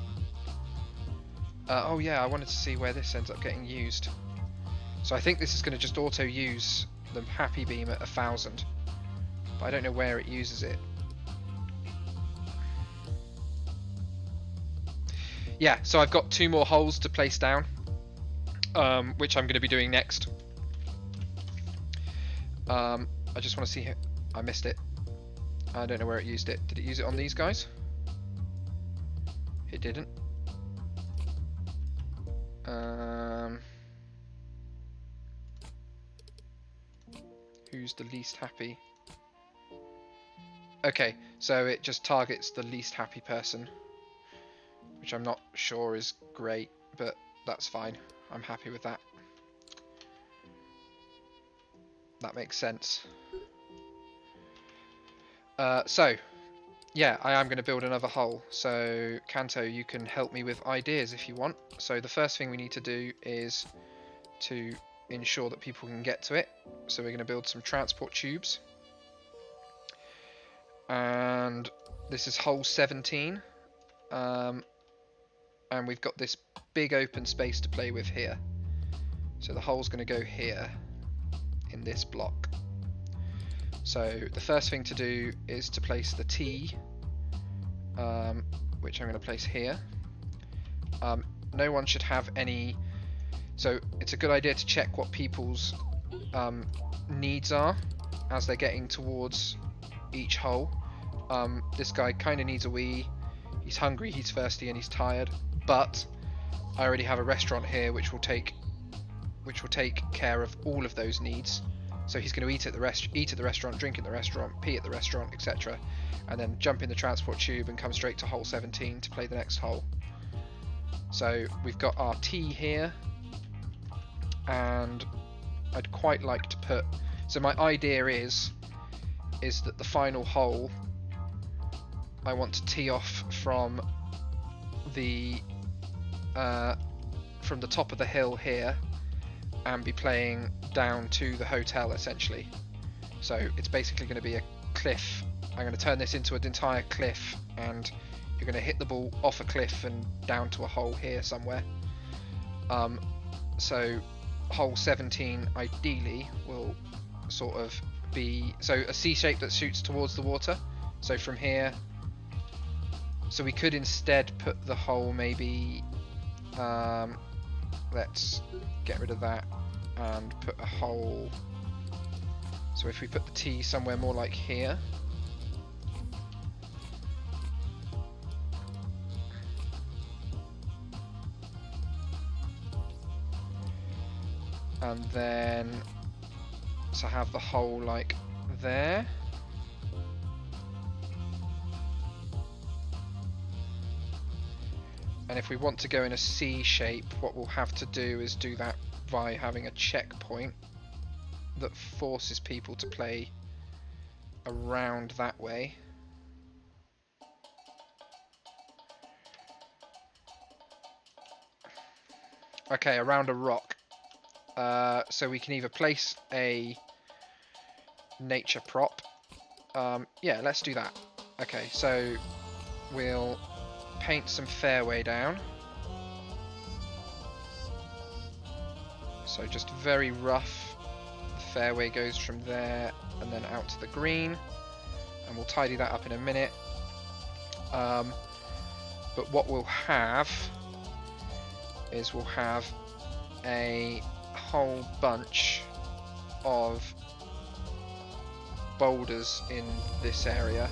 Oh yeah, I wanted to see where this ends up getting used. So I think this is going to just auto use the happy beam at 1000, but I don't know where it uses it. yeah, so I've got 2 more holes to place down, which I'm going to be doing next. I just want to see. I missed it. I don't know where it used it. Did it use it on these guys? It didn't. Who's the least happy? Okay, so it just targets the least happy person, which I'm not sure is great, but that's fine. I'm happy with that. That makes sense. So, yeah, I am going to build another hole. So, Kanto, you can help me with ideas if you want. So the first thing we need to do is to ensure that people can get to it. So we're going to build some transport tubes. And this is hole 17. And we've got this big open space to play with here. So the hole's going to go here in this block. So the first thing to do is to place the T, which I'm going to place here. No one should have any, so it's a good idea to check what people's needs are as they're getting towards each hole. This guy kind of needs a wee, he's hungry, he's thirsty and he's tired, but I already have a restaurant here which will take care of all of those needs. So he's going to eat at the restaurant, drink in the restaurant, pee at the restaurant, etc. And then jump in the transport tube and come straight to hole 17 to play the next hole. So we've got our T here, and I'd quite like to put, so my idea is that the final hole I want to tee off from the top of the hill here and be playing down to the hotel essentially. So it's basically going to be a cliff. I'm going to turn this into an entire cliff, and you're going to hit the ball off a cliff and down to a hole here somewhere. So hole 17 ideally will sort of be a C shape that shoots towards the water. So from here, so we could instead put the hole maybe, let's get rid of that and put a hole, so if we put the T somewhere more like here, and then to have the hole like there. And if we want to go in a C shape, what we'll have to do is do that by having a checkpoint that forces people to play around that way. Okay, around a rock. So we can either place a nature prop. Yeah, let's do that. Okay, so we'll paint some fairway down. So just very rough. The fairway goes from there and then out to the green, and we'll tidy that up in a minute. But what we'll have is we'll have a whole bunch of boulders in this area.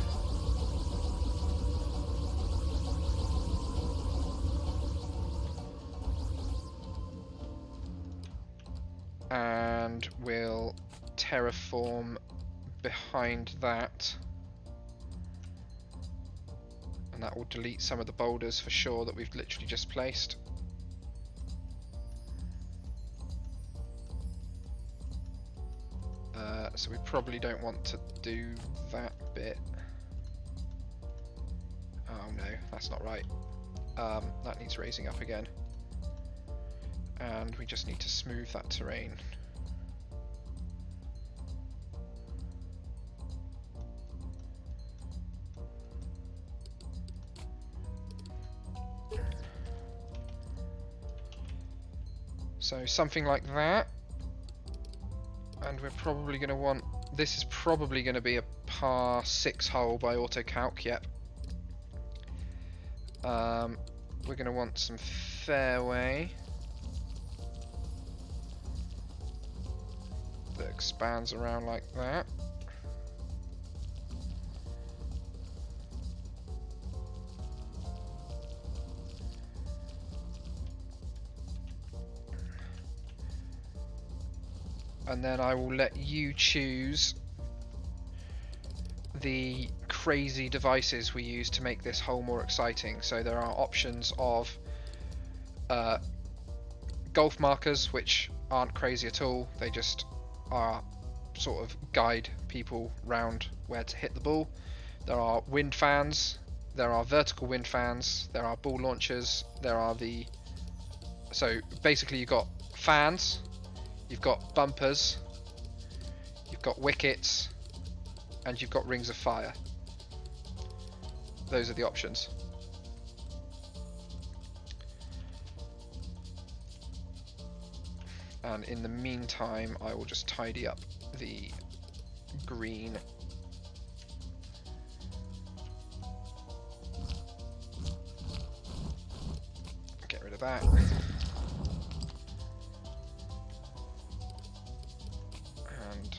And we'll terraform behind that, and that will delete some of the boulders for sure that we've literally just placed. So we probably don't want to do that bit. Oh no, that's not right. That needs raising up again. And we just need to smooth that terrain. So something like that. And we're probably going to want, this is probably going to be a par 6 hole by AutoCalc, yep. we're going to want some fairway that expands around like that. And then I will let you choose the crazy devices we use to make this hole more exciting. So there are options of golf markers, which aren't crazy at all. They just are sort of guide people round where to hit the ball. There are wind fans, there are vertical wind fans, there are ball launchers, there are so basically you've got fans, you've got bumpers, you've got wickets, and you've got rings of fire. Those are the options. And in the meantime, I will just tidy up the green. Get rid of that. And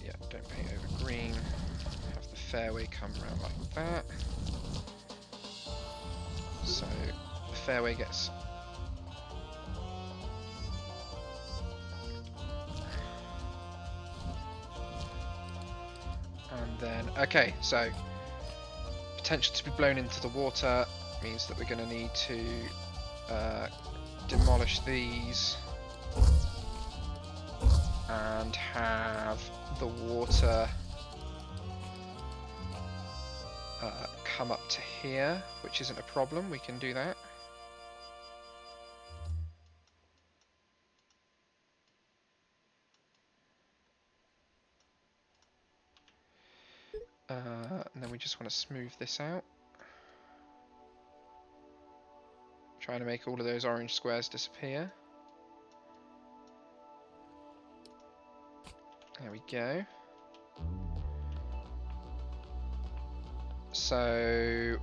yeah, don't paint over green. Have the fairway come around like that. So the fairway gets then, okay, so potential to be blown into the water means that we're going to need to demolish these and have the water come up to here, which isn't a problem, we can do that. And then we just want to smooth this out. Trying to make all of those orange squares disappear. There we go. So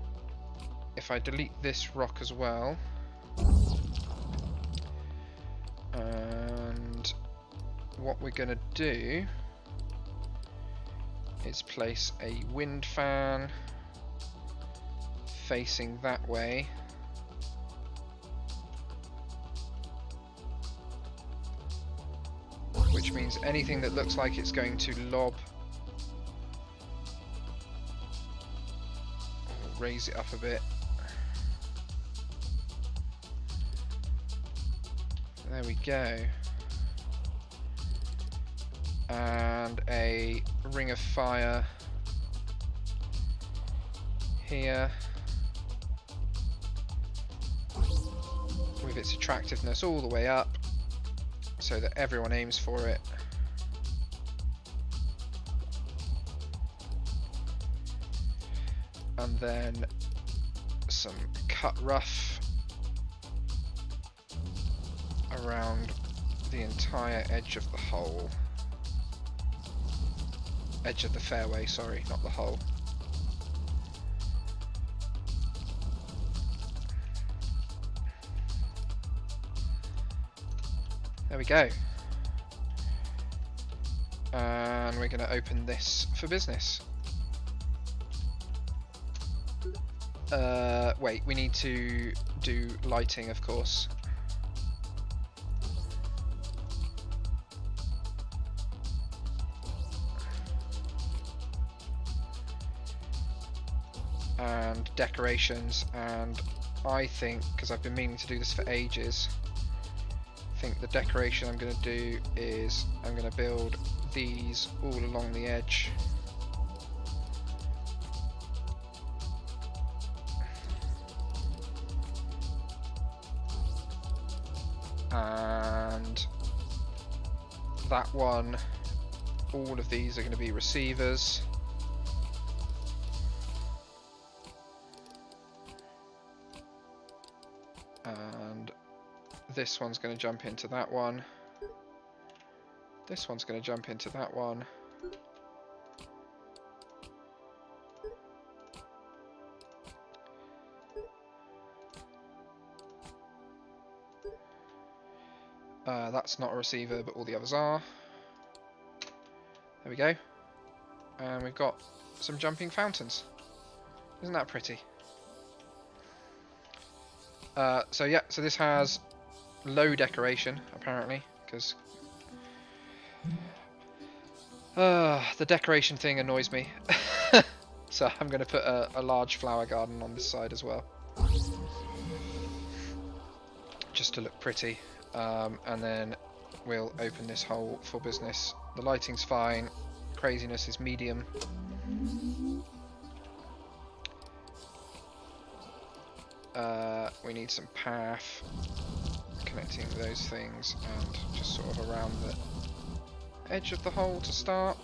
if I delete this rock as well, and what we're going to do is place a wind fan facing that way, which means anything that looks like it's going to lob, raise it up a bit. There we go. And a ring of fire here with its attractiveness all the way up so that everyone aims for it. And then some cut rough around the entire edge of the hole. Edge of the fairway, sorry, not the hole. There we go. And we're going to open this for business. Wait, we need to do lighting, of course. And decorations, and I think, because I've been meaning to do this for ages, I think the decoration I'm going to do is I'm going to build these all along the edge. And that one, all of these are going to be receivers. And this one's going to jump into that one. This one's going to jump into that one. That's not a receiver, but all the others are. There we go. And we've got some jumping fountains. Isn't that pretty? So yeah, so this has low decoration, apparently, because the decoration thing annoys me. So I'm going to put a large flower garden on this side as well, just to look pretty. And then we'll open this hole for business. The lighting's fine, craziness is medium. We need some path connecting those things and just sort of around the edge of the hole to start.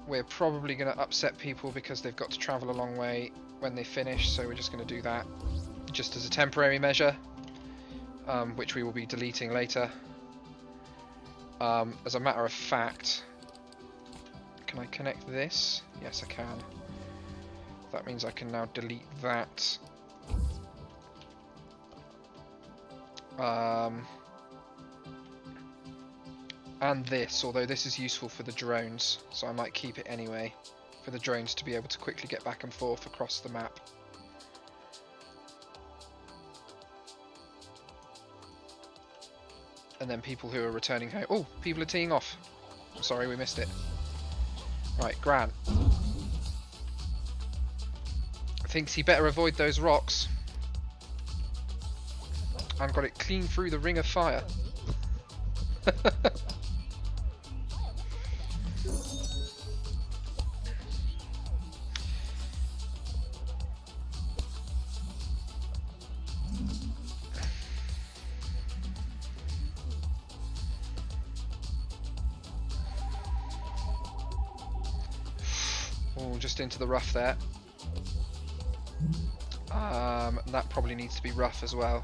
We're probably going to upset people because they've got to travel a long way when they finish, so we're just going to do that just as a temporary measure, which we will be deleting later. As a matter of fact, can I connect this? Yes, I can. That means I can now delete that. And this, although this is useful for the drones, so I might keep it anyway, for the drones to be able to quickly get back and forth across the map. And then people who are returning home. Oh, people are teeing off. I'm sorry, we missed it. Right, Grant thinks he better avoid those rocks. And got it clean through the ring of fire. Oh, just into the rough there. That probably needs to be rough as well.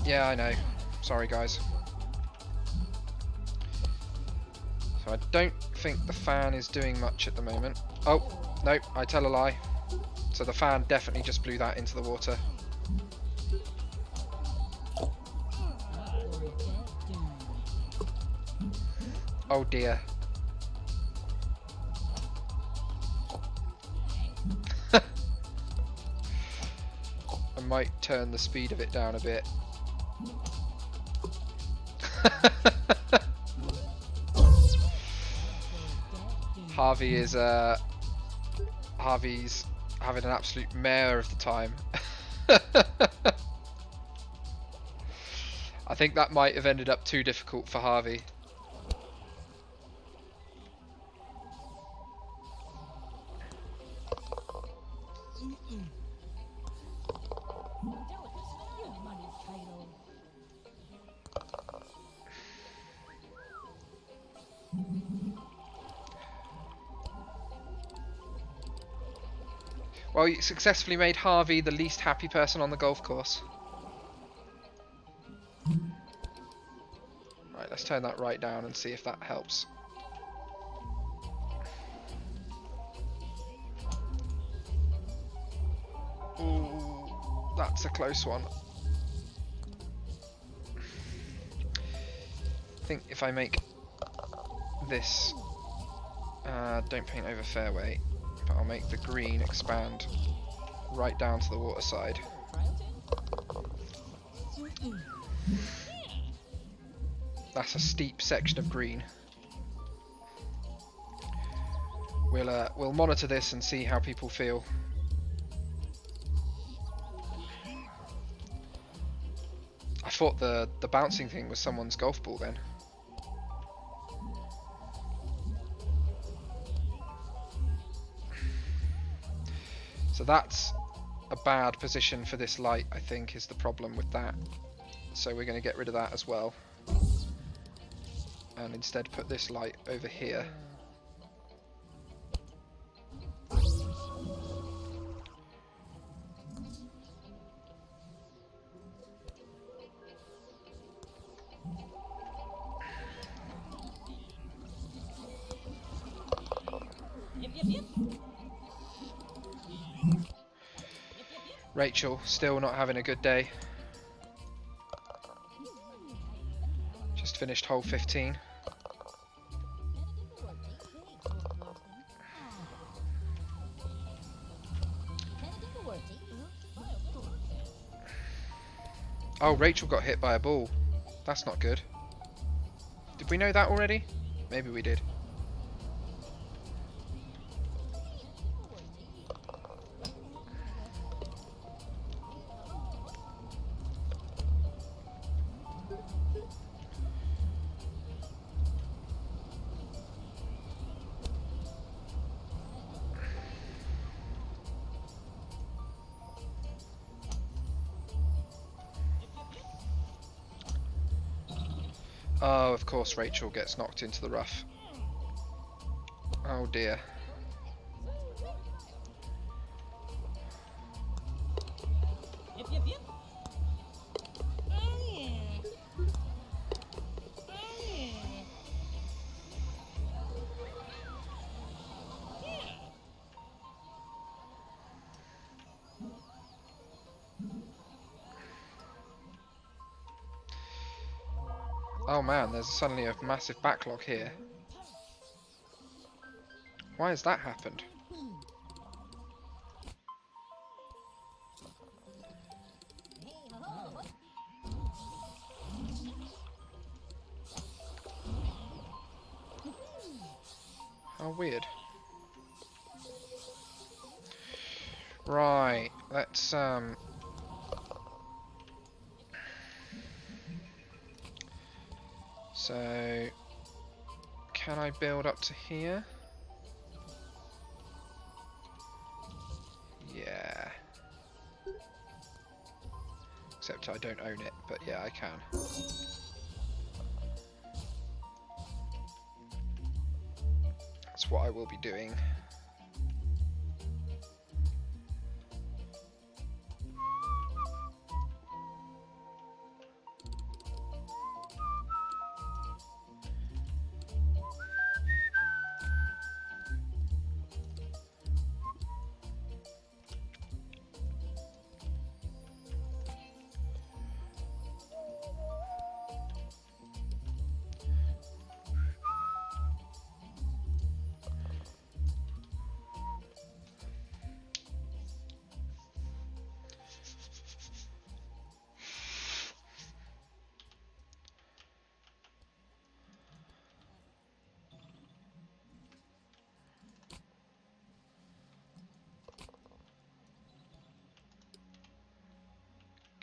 Yeah, I know. Sorry, guys. So I don't think the fan is doing much at the moment. Oh, no, I tell a lie. So the fan definitely just blew that into the water. Oh dear. I might turn the speed of it down a bit. Harvey's having an absolute mare of the time. I think that might have ended up too difficult for Harvey. Well, you successfully made Harvey the least happy person on the golf course. Right, let's turn that right down and see if that helps. Ooh, that's a close one. I think if I make this, don't paint over fairway, but I'll make the green expand right down to the water side. That's a steep section of green. We'll monitor this and see how people feel. I thought the bouncing thing was someone's golf ball then. So that's a bad position for this light, I think, is the problem with that. So we're going to get rid of that as well. And instead put this light over here. Rachel, still not having a good day. Just finished hole 15. Oh, Rachel got hit by a ball. That's not good. Did we know that already? Maybe we did. Oh, of course Rachel gets knocked into the rough. Oh dear. Oh man, there's suddenly a massive backlog here. Why has that happened? How weird. Right, let's so can I build up to here? Yeah. Except I don't own it, but yeah, I can. That's what I will be doing.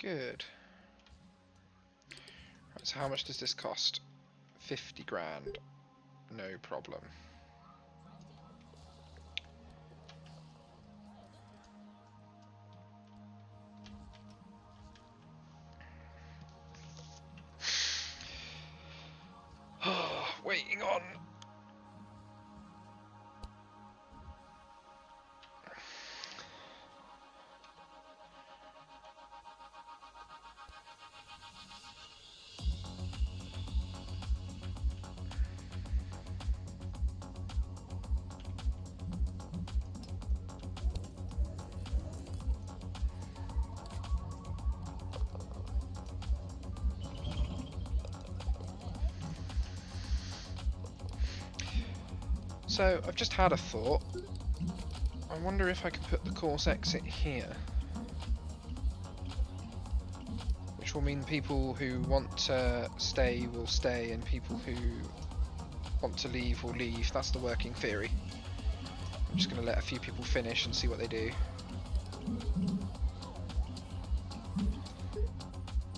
Good. Right, so how much does this cost? 50 grand. No problem. Waiting on. So, I've just had a thought. I wonder if I could put the course exit here. Which will mean people who want to stay will stay, and people who want to leave will leave. That's the working theory. I'm just going to let a few people finish and see what they do.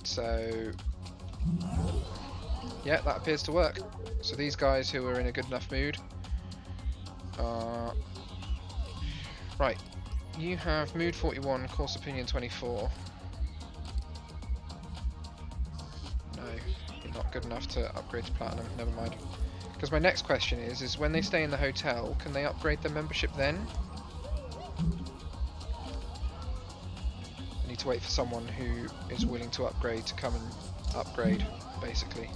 So, yeah, that appears to work. So these guys who are in a good enough mood. Right, you have mood 41, course opinion 24. No, you're not good enough to upgrade to platinum, never mind. Because my next question is when they stay in the hotel, can they upgrade their membership then? I need to wait for someone who is willing to upgrade to come and upgrade, basically.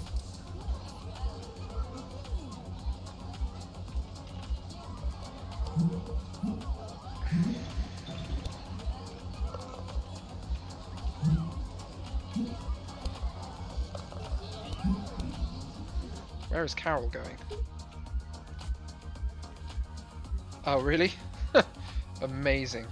Where is Carol going? Oh, really? Amazing.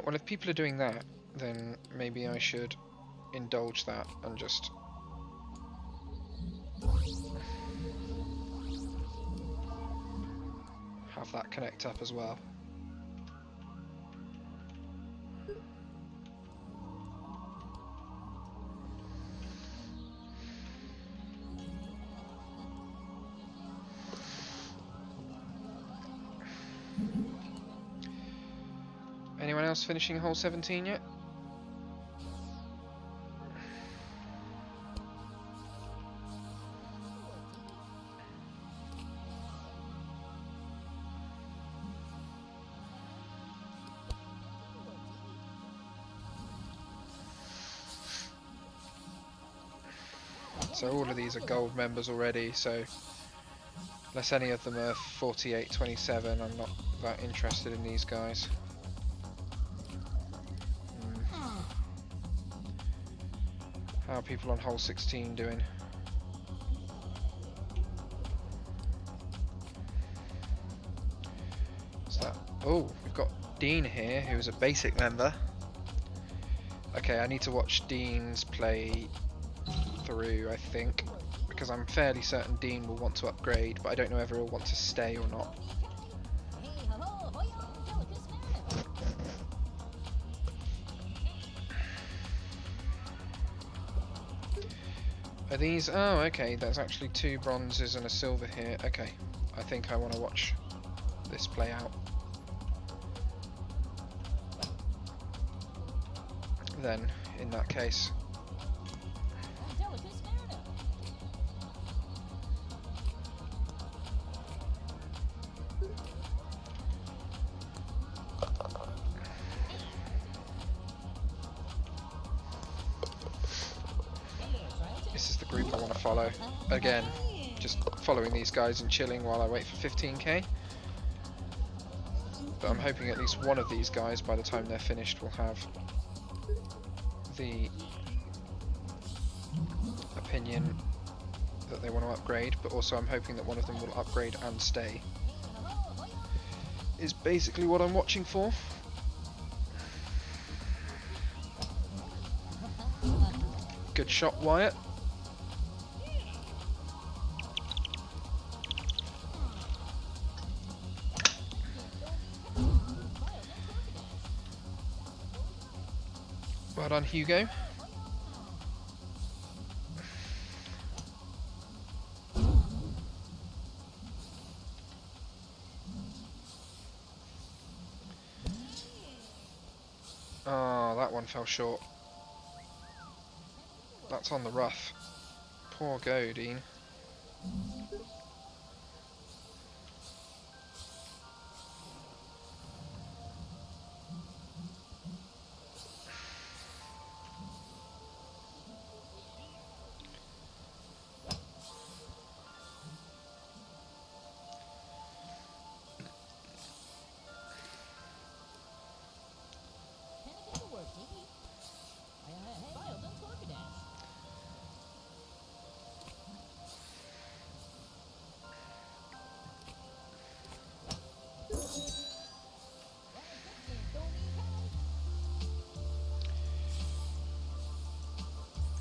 Well, if people are doing that, then maybe I should indulge that and just have that connect up as well. Anyone else finishing hole 17 yet? So all of these are gold members already, so unless any of them are 48-27, I'm not that interested in these guys. How are people on hole 16 doing? What's that? Oh, we've got Dean here, who's a basic member. Okay, I need to watch Dean's play through, I think, because I'm fairly certain Dean will want to upgrade, but I don't know whether he'll want to stay or not. Are these... oh, okay, there's actually 2 bronzes and a silver here. Okay, I think I want to watch this play out. Then, in that case... this is the group I want to follow. Again, just following these guys and chilling while I wait for 15k. But I'm hoping at least one of these guys, by the time they're finished, will have the opinion that they want to upgrade, but also I'm hoping that one of them will upgrade and stay. Is basically what I'm watching for. Good shot, Wyatt. Well done, Hugo. Oh, that one fell short. That's on the rough. Poor go, Dean.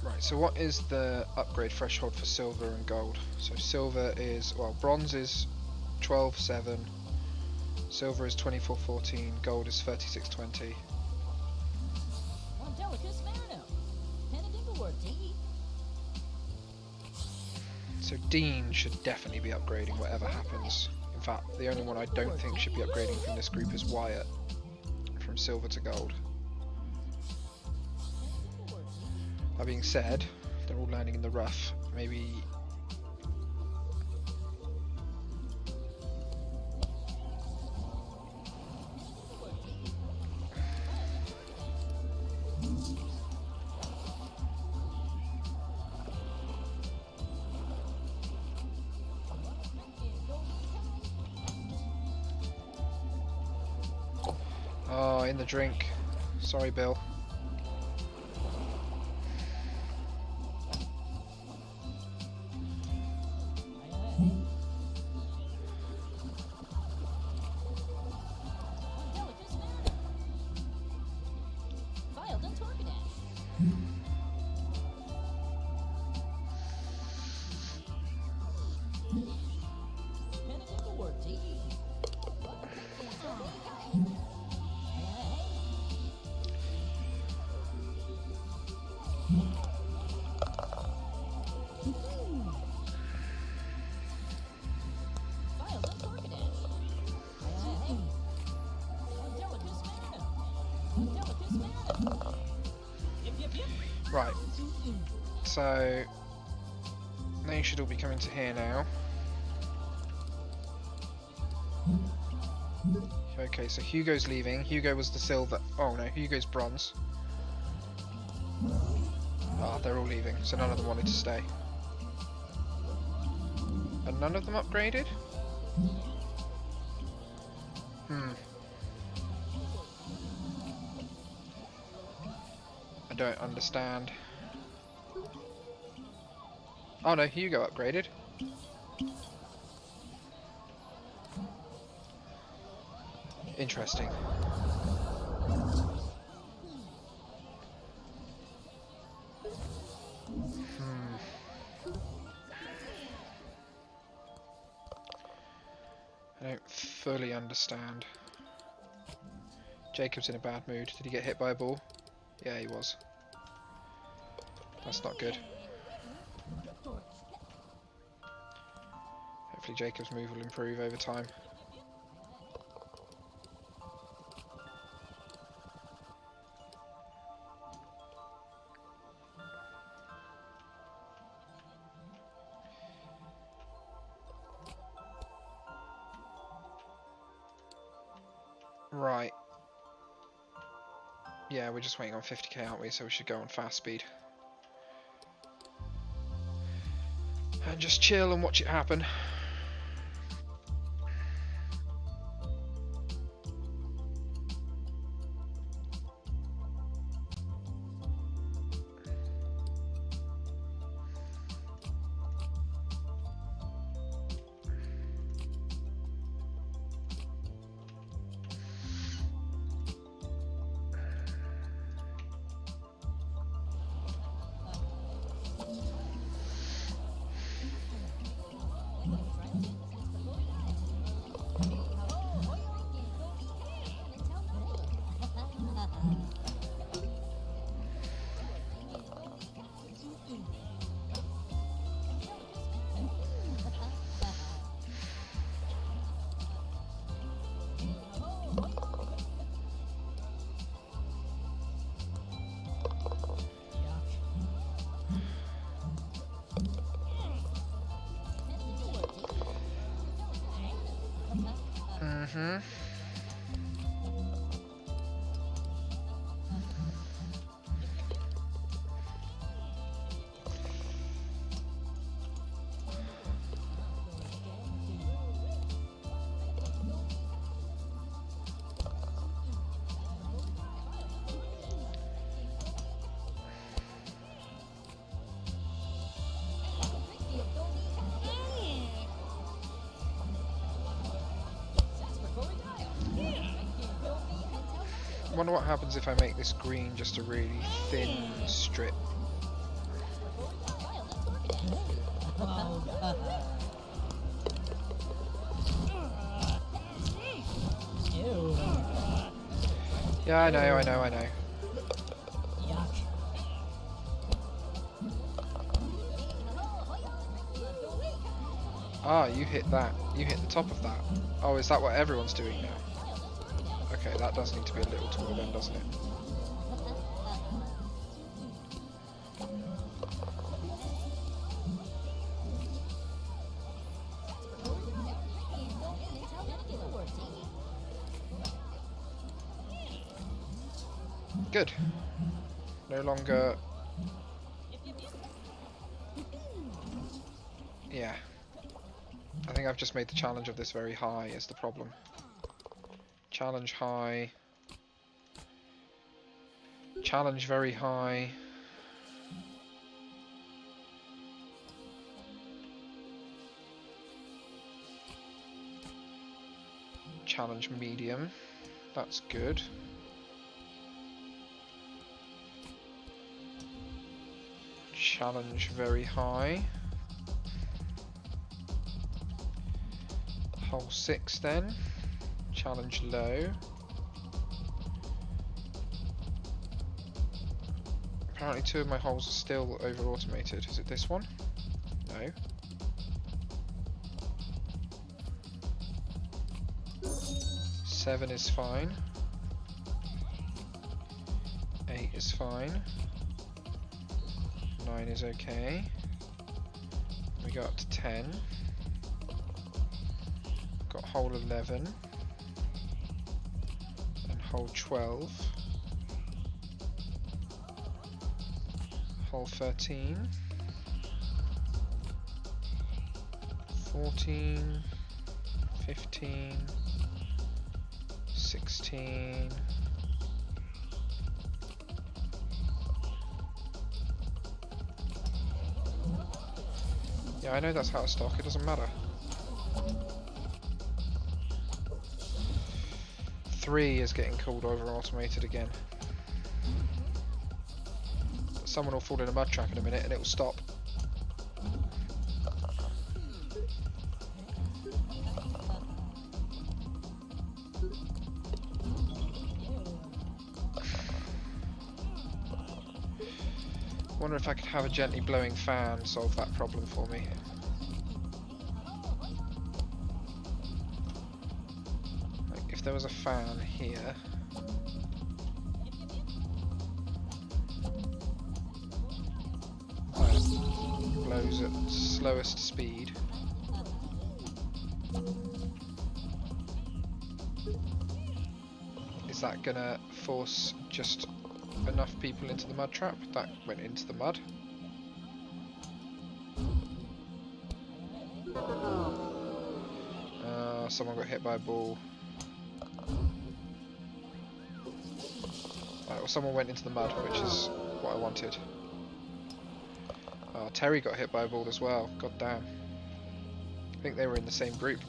Right, so what is the upgrade threshold for silver and gold? So silver is, well, bronze is 12.7, silver is 24.14, gold is 36.20. So Dean should definitely be upgrading whatever happens. In fact, the only one I don't think should be upgrading from this group is Wyatt, from silver to gold. That being said, they're all landing in the rough. Maybe... Oh, in the drink. Sorry, Bill. Right. So they should all be coming to here now. Okay, so Hugo's leaving. Hugo was the silver. Oh no, Hugo's bronze. Ah, they're all leaving, so none of them wanted to stay. And none of them upgraded? I don't understand. Oh no, Hugo upgraded. Interesting. I don't fully understand. Jacob's in a bad mood. Did he get hit by a ball? Yeah, he was. That's not good. Hopefully Jacob's move will improve over time. Right. Yeah, we're just waiting on 50k, aren't we? So we should go on fast speed. And just chill and watch it happen. Wonder what happens if I make this green just a really thin strip. Yeah, I know. Ah, you hit that. You hit the top of that. Oh, is that what everyone's doing now? Okay, that does need to be a little taller then, doesn't it? Good. No longer... Yeah. I think I've just made the challenge of this very high is the problem. Challenge high. Challenge very high. Challenge medium. That's good. Challenge very high. Hole 6 then. Challenge low. Apparently 2 of my holes are still over automated. Is it this one? No. Seven is fine. 8 is fine. 9 is okay. We go up to 10. Got hole 11. And hole 12. Hole 13. 14. 15. 16. Yeah, I know that's out of stock, it doesn't matter. 3 is getting called over automated again. Someone will fall in a mud trap in a minute and it will stop. Wonder if I could have a gently blowing fan solve that problem for me. Like if there was a fan here. That blows at slowest speed. Is that gonna force just enough people into the mud trap? That went into the mud. Someone got hit by a ball. Well, someone went into the mud, which is what I wanted. Terry got hit by a ball as well. God damn. I think they were in the same group.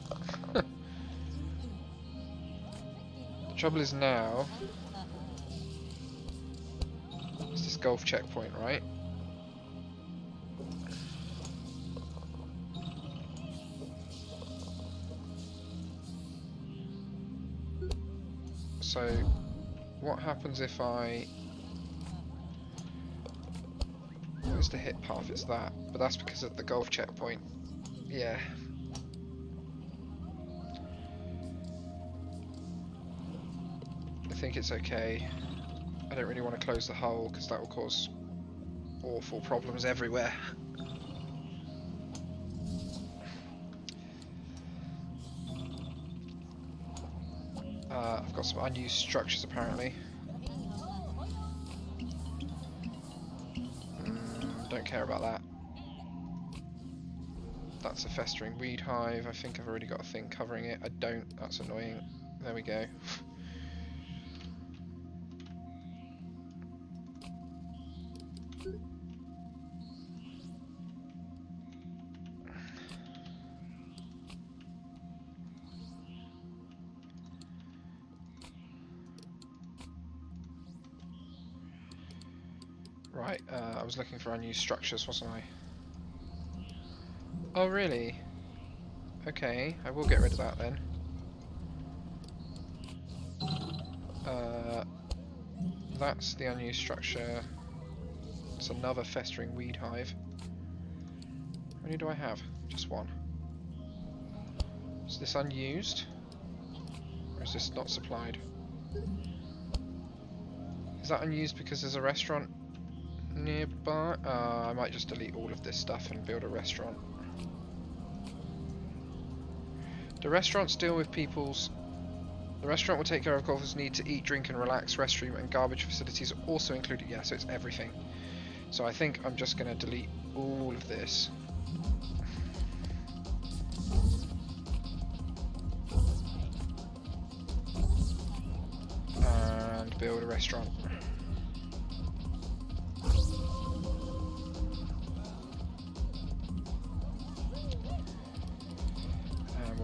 The trouble is now, it's this golf checkpoint, right? So, what happens if I... Where's the hit path? It's that. But that's because of the golf checkpoint. Yeah. I think it's okay. I don't really want to close the hole because that will cause awful problems everywhere. I've got some unused structures apparently. Don't care about that. That's a festering weed hive. I think I've already got a thing covering it. I don't. That's annoying. There we go. Right, I was looking for unused structures, wasn't I? Oh, really? Okay, I will get rid of that then. That's the unused structure. It's another festering weed hive. How many do I have? Just one. Is this unused? Or is this not supplied? Is that unused because there's a restaurant nearby? I might just delete all of this stuff and build a restaurant. Do restaurants deal with people's... The restaurant will take care of golfers' need to eat, drink and relax. Restroom and garbage facilities are also included. Yeah, so it's everything. So I think I'm just going to delete all of this. And build a restaurant.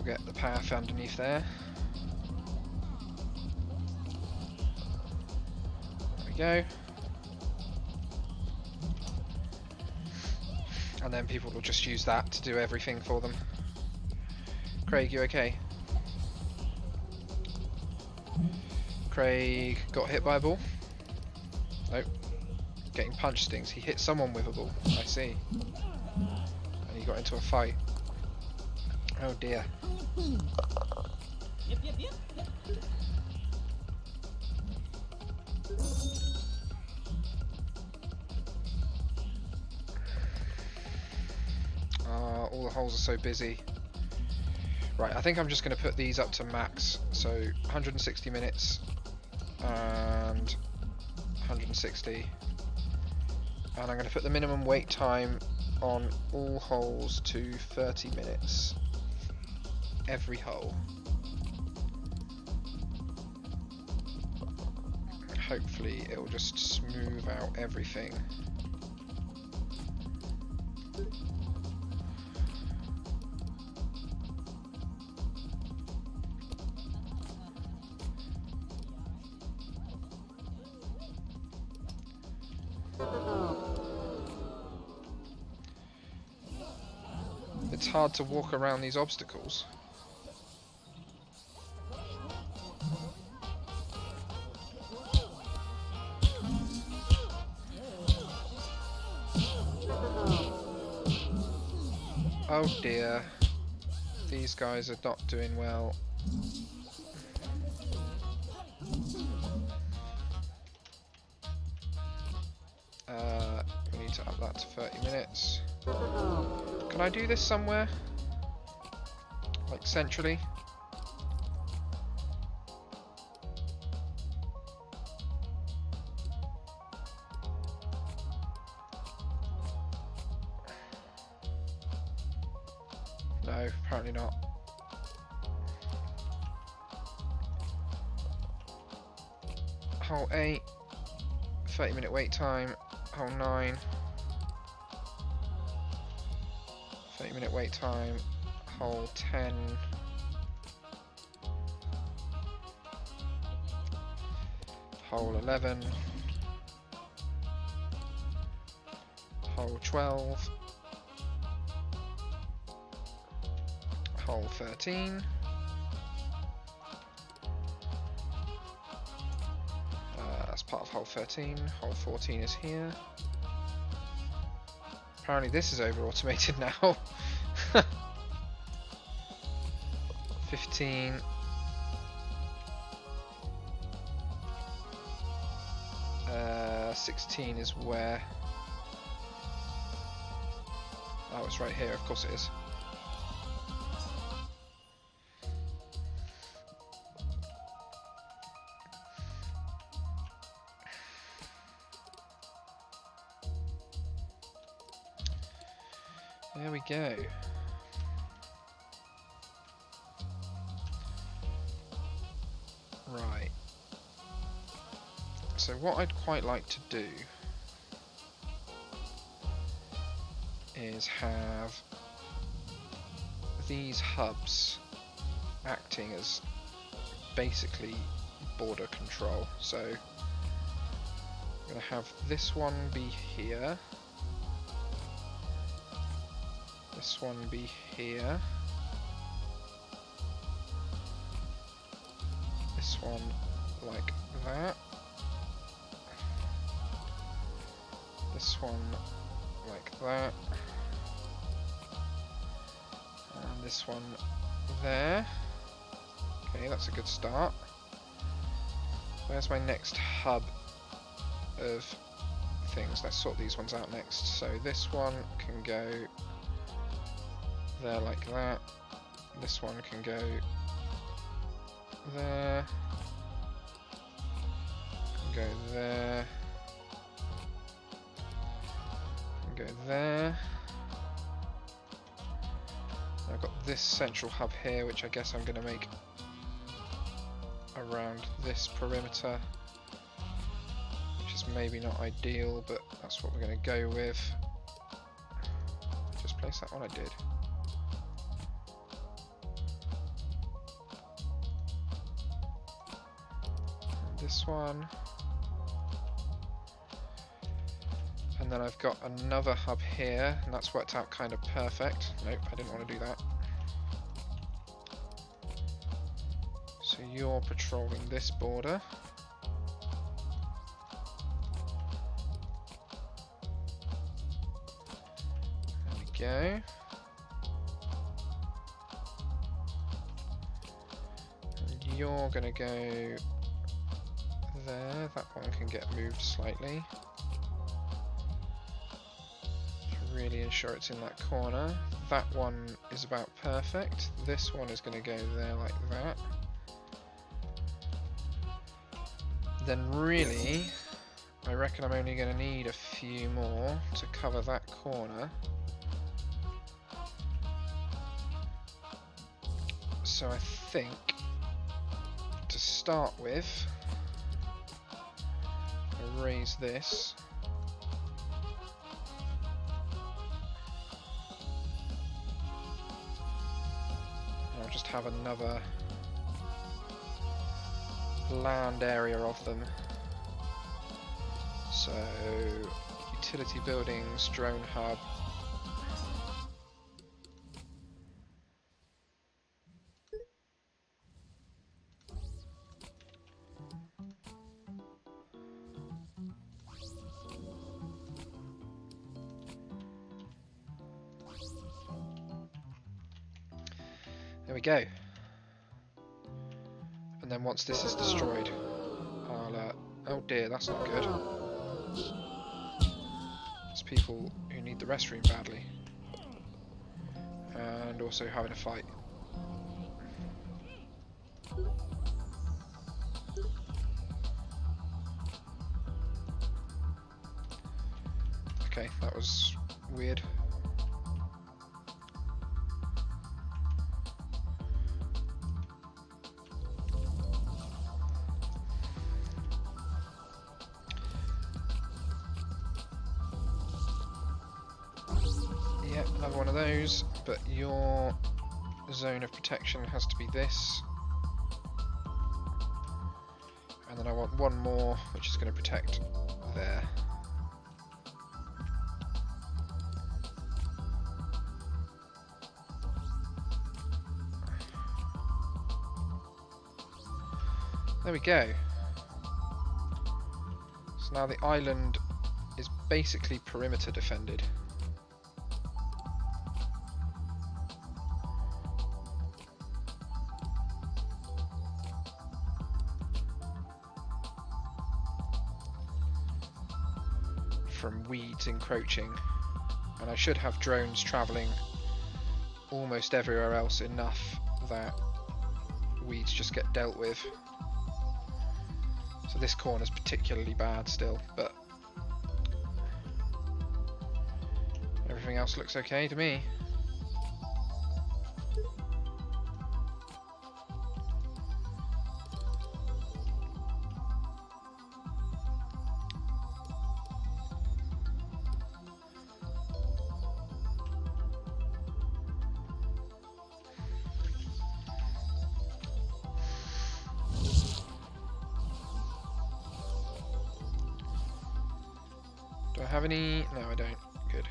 get the path underneath there. There we go. And then people will just use that to do everything for them. Craig, you okay? Craig got hit by a ball? Nope. Getting punch stings. He hit someone with a ball. I see. And he got into a fight. Oh dear. Yep, yep, yep. All the holes are so busy. Right, I think I'm just going to put these up to max. So 160 minutes and 160. And I'm going to put the minimum wait time on all holes to 30 minutes. Every hole. Hopefully it will just smooth out everything. It's hard to walk around these obstacles. Oh dear, these guys are not doing well. We need to up that to 30 minutes. Can I do this somewhere? Like centrally? No, apparently not. Hole 8, 30-minute wait time. Hole 9, 30-minute wait time. Hole 10. Hole 11. Hole 12. Hole 13. That's part of hole 13. Hole 14 is here. Apparently this is over automated now. 15. Uh, 16 is where? Oh, it's right here. Of course it is. There we go. Right. So what I'd quite like to do is have these hubs acting as basically border control. So I'm going to have this one be here. This one be here. This one like that. This one like that. And this one there. Okay, that's a good start. Where's my next hub of things? Let's sort these ones out next. So this one can go there like that. This one can go there. Can go there. Can go there. I've got this central hub here, which I guess I'm going to make around this perimeter, which is maybe not ideal, but that's what we're going to go with. Just place that one. I did. this one. And then I've got another hub here, and that's worked out kind of perfect. Nope, I didn't want to do that. So you're patrolling this border. There we go. And you're going to go there. That one can get moved slightly. Really ensure it's in that corner. That one is about perfect. This one is going to go there like that. Then really, I reckon I'm only going to need a few more to cover that corner. So I think, to start with, I'll raise this. I'll just have another land area of them. So, utility buildings, drone hub. There we go. And then once this is destroyed, I'll... oh dear, that's not good. There's people who need the restroom badly. And also having a fight. Okay, that was weird. Another one of those, but your zone of protection has to be this. And then I want one more, which is going to protect there. There we go. So now the island is basically perimeter defended. From weeds encroaching, and I should have drones travelling almost everywhere else enough that weeds just get dealt with. So this corner's particularly bad still, but everything else looks okay to me. Do I have any? No, I don't. Good.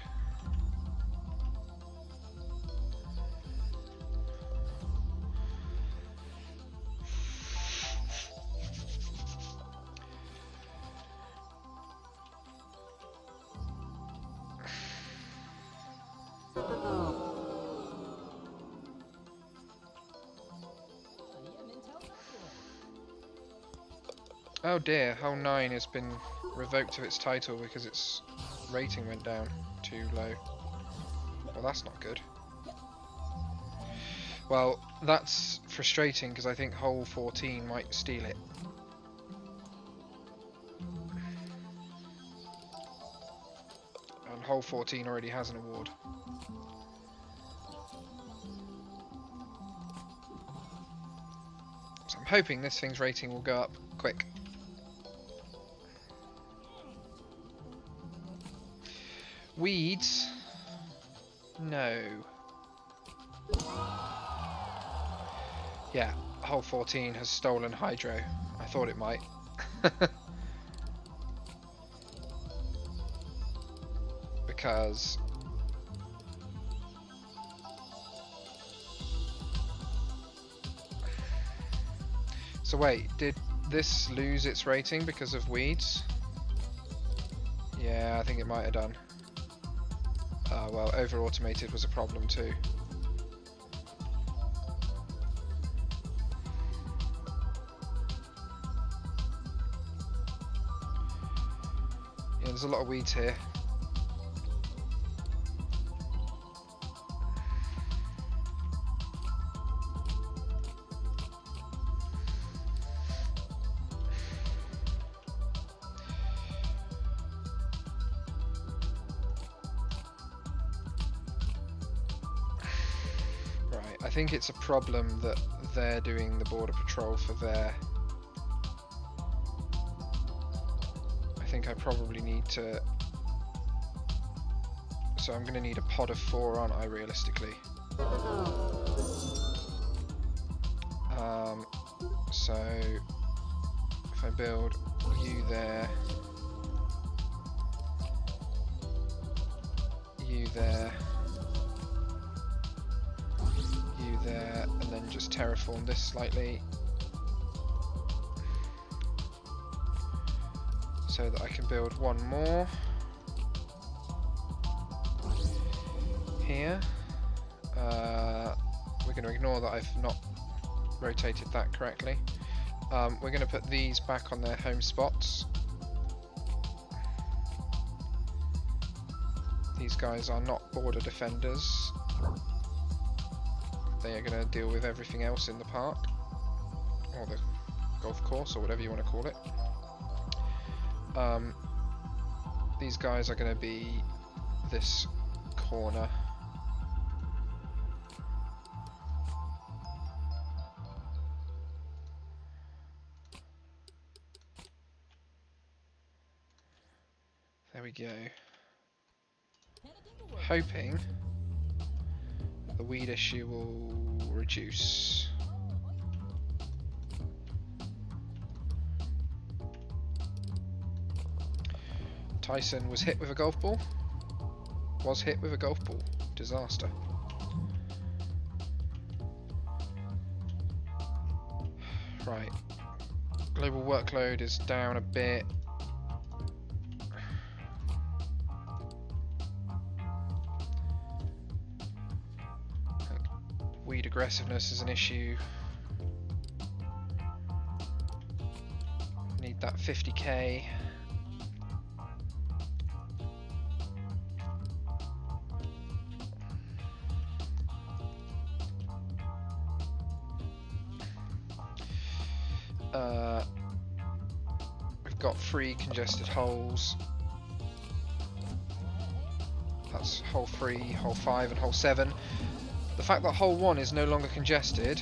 Oh dear, Hull 9 has been revoked of its title because its rating went down too low. Well, that's not good. Well, that's frustrating because I think Hull 14 might steal it. And Hull 14 already has an award. So I'm hoping this thing's rating will go up quick. Weeds? No. Yeah, Hull 14 has stolen Hydro. I thought it might. Because so wait, did this lose its rating because of weeds? Yeah, I think it might have done. Well, over automated was a problem too. Yeah, there's a lot of weeds here. I think it's a problem that they're doing the border patrol for their... I think I probably need to... So I'm going to need a pod of 4, aren't I, realistically? So if I build you there, you there, you there, and then just terraform this slightly so that I can build one more here. We're going to ignore that I've not rotated that correctly. We're going to put these back on their home spots. These guys are not border defenders. They are going to deal with everything else in the park, or the golf course, or whatever you want to call it. These guys are going to be this corner. There we go. Hoping the weed issue will reduce. Tyson was hit with a golf ball. Was hit with a golf ball. Disaster. Right. Global workload is down a bit. Weed aggressiveness is an issue. Need that 50k. We've got 3 congested holes. That's hole 3, hole 5 and hole 7. The fact that hole 1 is no longer congested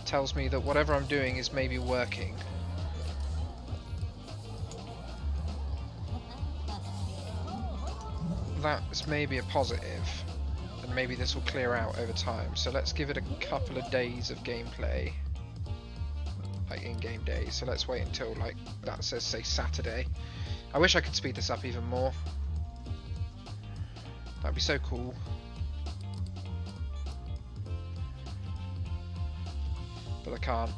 tells me that whatever I'm doing is maybe working. That's maybe a positive, and maybe this will clear out over time. So let's give it a couple of days of gameplay, like in-game days. So let's wait until, like, that says, say, Saturday. I wish I could speed this up even more. That'd be so cool. But I can't.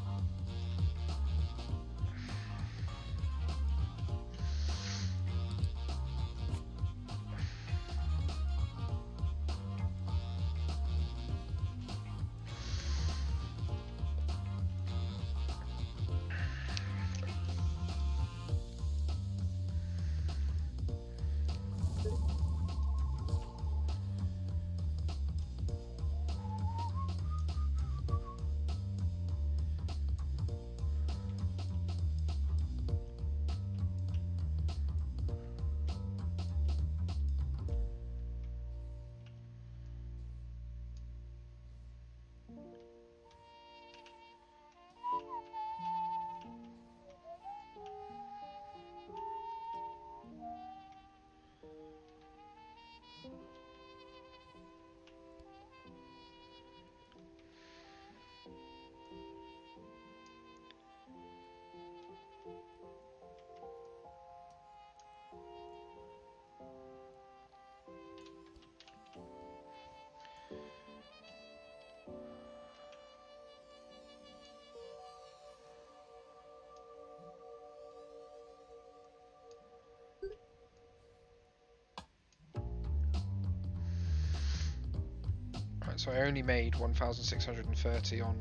So I only made 1,630 on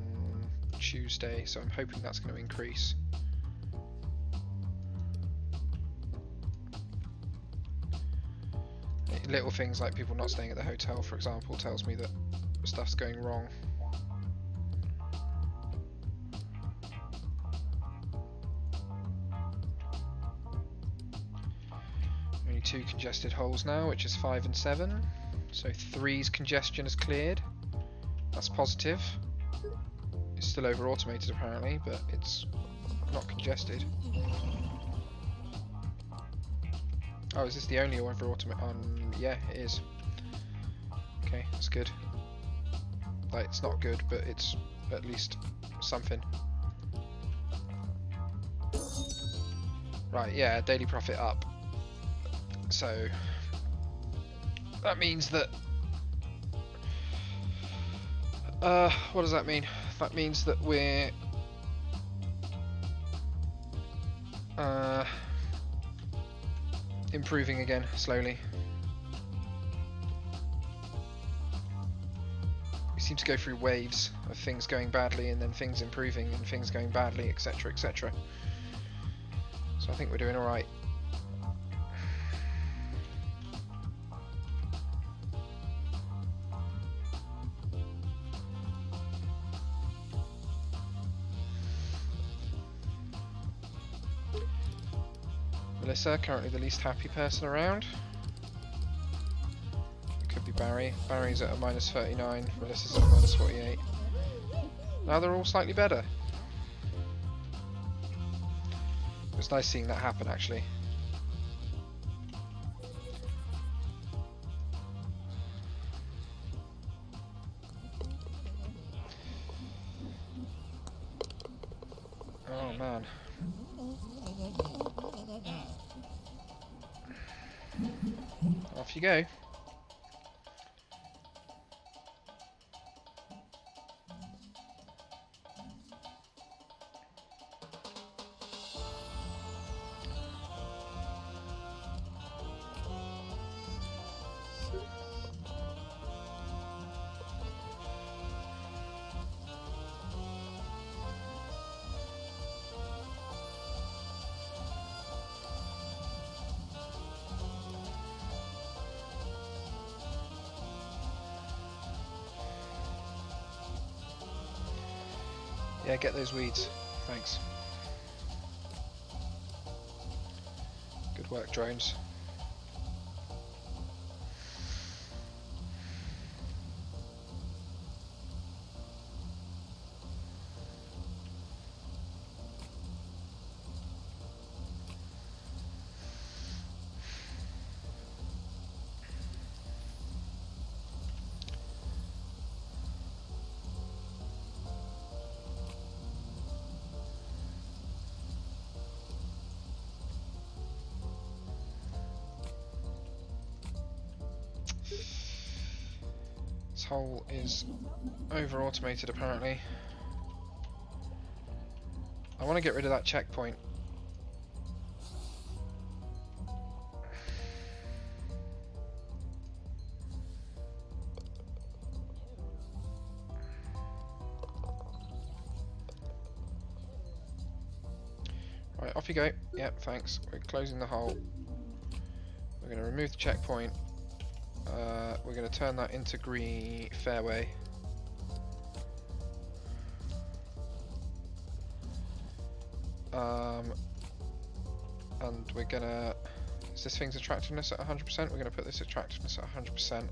Tuesday, so I'm hoping that's going to increase. Little things like people not staying at the hotel, for example, tells me that stuff's going wrong. Only 2 congested holes now, which is 5 and 7. So 3's congestion is cleared. That's positive. It's still over automated apparently, but it's not congested. Oh, is this the only over automated? Yeah, it is. Okay, that's good. Like, it's not good, but it's at least something. Right, yeah, daily profit up. So that means that what does that mean? That means that we're improving again slowly. We seem to go through waves of things going badly and then things improving and things going badly, etc, etc. So I think we're doing alright. Melissa, currently the least happy person around. It could be Barry. Barry's at a minus 39, Melissa's at a minus 48. Now they're all slightly better. It was nice seeing that happen, actually. Oh man. Off you go. Yeah, get those weeds. Thanks. Good work, drones. This hole is over automated apparently. I want to get rid of that checkpoint. Right, off you go. Yep, thanks. We're closing the hole. We're going to remove the checkpoint. We're going to turn that into green fairway. And we're going to... Is this thing's attractiveness at 100%? We're going to put this attractiveness at 100%.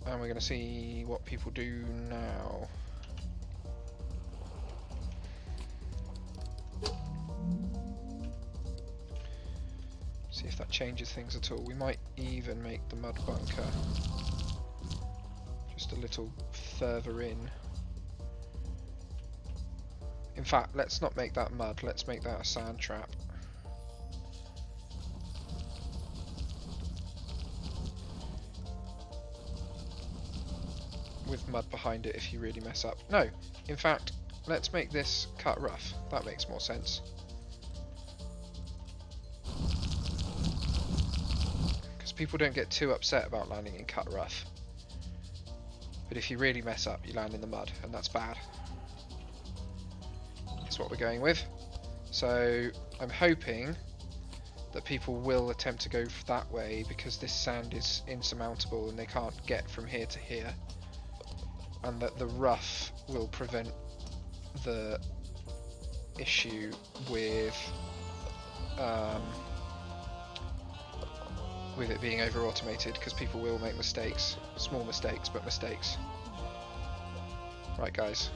And we're going to see what people do now. See if that changes things at all. We might even make the mud bunker just a little further in. In fact, let's not make that mud, let's make that a sand trap. With mud behind it if you really mess up. No, in fact, let's make this cut rough. That makes more sense. people don't get too upset about landing in cut rough. But if you really mess up, you land in the mud, and that's bad. That's what we're going with. So I'm hoping that people will attempt to go that way because this sand is insurmountable and they can't get from here to here, and that the rough will prevent the issue with it being over automated, because people will make mistakes, small mistakes, but mistakes. Right, guys.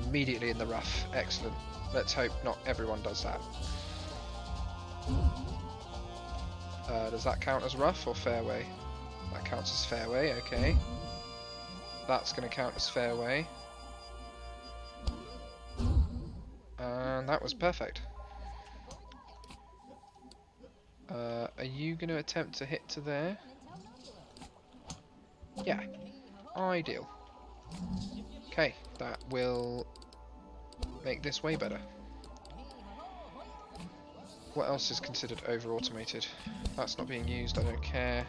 Immediately in the rough. Excellent. Let's hope not everyone does that. Does that count as rough or fairway? That counts as fairway, okay. That's going to count as fairway. And that was perfect. Are you going to attempt to hit to there? Yeah. Ideal. Okay, that will make this way better. What else is considered over-automated? That's not being used, I don't care.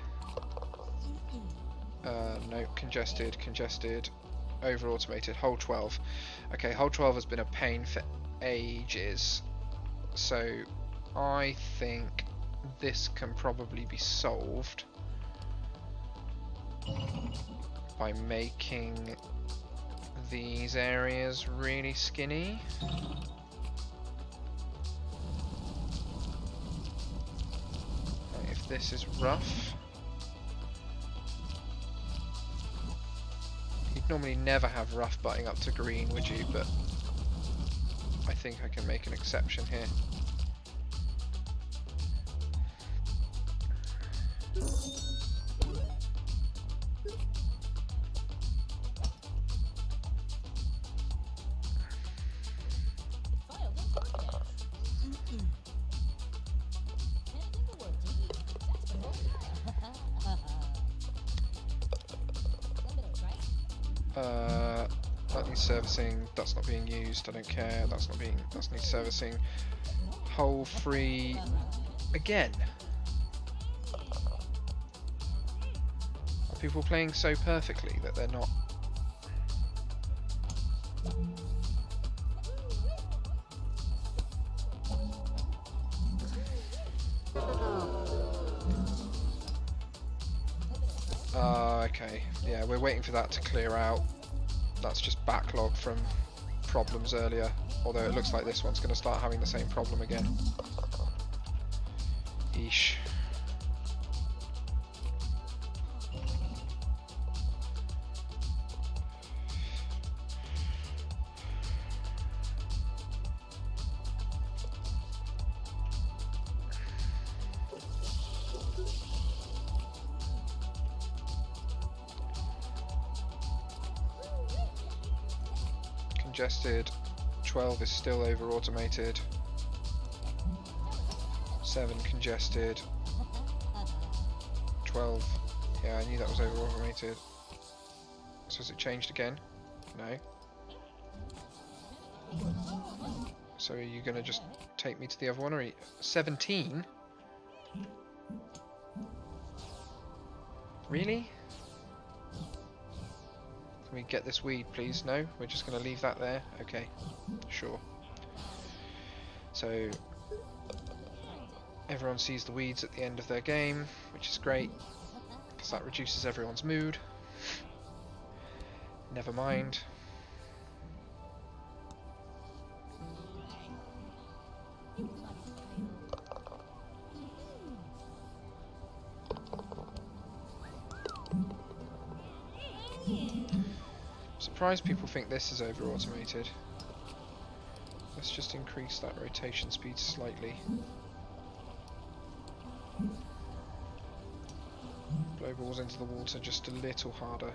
No, congested, over-automated, hole 12. Okay, hole 12 has been a pain for ages. So, I think this can probably be solved by making these areas really skinny. If this is rough, you'd normally never have rough butting up to green, would you? But I think I can make an exception here. That needs servicing. That's not being used. I don't care. That needs servicing. Hole 3 again. Are people playing so perfectly that they're not? Okay. Yeah, we're waiting for that to clear out. That's just backlog from problems earlier, although it looks like this one's going to start having the same problem again. Eesh. Congested, 12 is still over automated, 7 congested, 12, yeah, I knew that was over automated. So has it changed again? No. So are you going to just take me to the other one, or 17? Really? Can we get this weed, please? No? We're just going to leave that there? Okay. Sure. So, everyone sees the weeds at the end of their game, which is great, because that reduces everyone's mood. Never mind. Surprised people think this is over automated. Let's just increase that rotation speed slightly. Blow balls into the water just a little harder.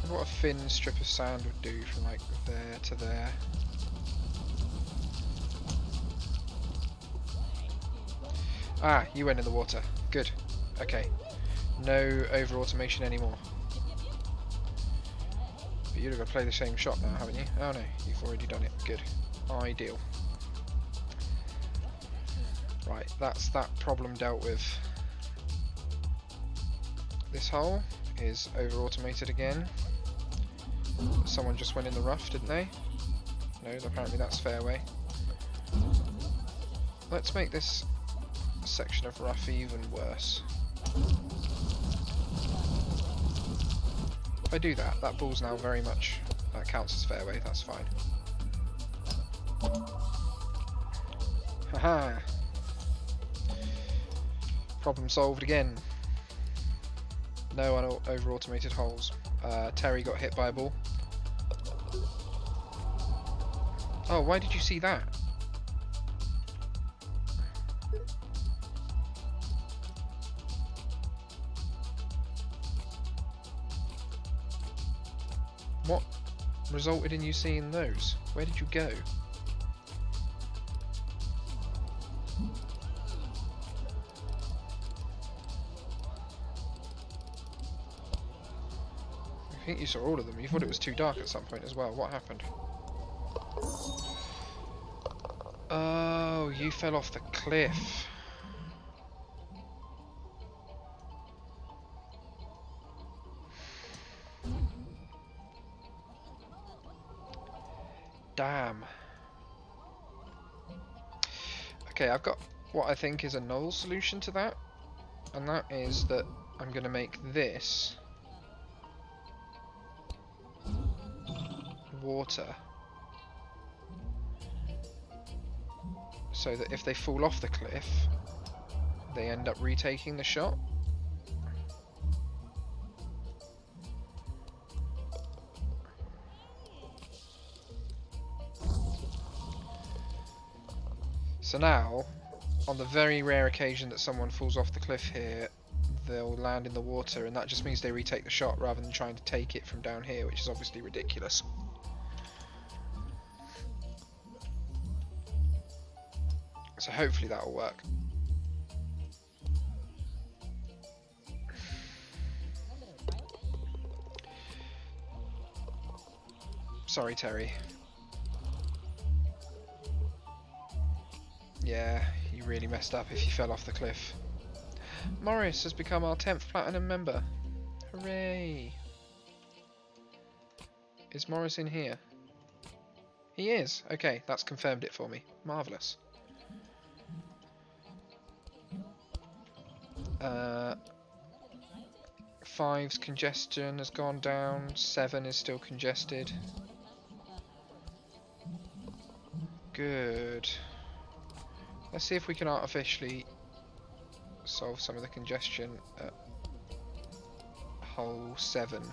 what a thin strip of sand would do from like there to there. Ah, you went in the water. Good. Okay. No over automation anymore. But you've got to play the same shot now, haven't you? Oh no, you've already done it. Good. Ideal. Right, that's that problem dealt with. This hole is over automated again. Someone just went in the rough, didn't they? No, apparently that's fairway. Let's make this section of rough even worse. If I do that, that ball's now very much, that counts as fairway, that's fine. Haha! Problem solved again. No over automated holes. Terry got hit by a ball. Oh, why did you see that? What resulted in you seeing those? Where did you go? I think you saw all of them. You thought it was too dark at some point as well. What happened? Oh, you fell off the cliff. Damn. Okay, I've got what I think is a novel solution to that, and that is that I'm going to make this water, so that if they fall off the cliff, they end up retaking the shot. So now, on the very rare occasion that someone falls off the cliff here, they'll land in the water, and that just means they retake the shot rather than trying to take it from down here, which is obviously ridiculous. So hopefully that will work. Sorry, Terry. Yeah, you really messed up if you fell off the cliff. Morris has become our 10th Platinum member. Hooray! Is Morris in here? He is! Okay, that's confirmed it for me. Marvellous. 5's congestion has gone down, 7 is still congested. Good. Let's see if we can artificially solve some of the congestion at hole 7.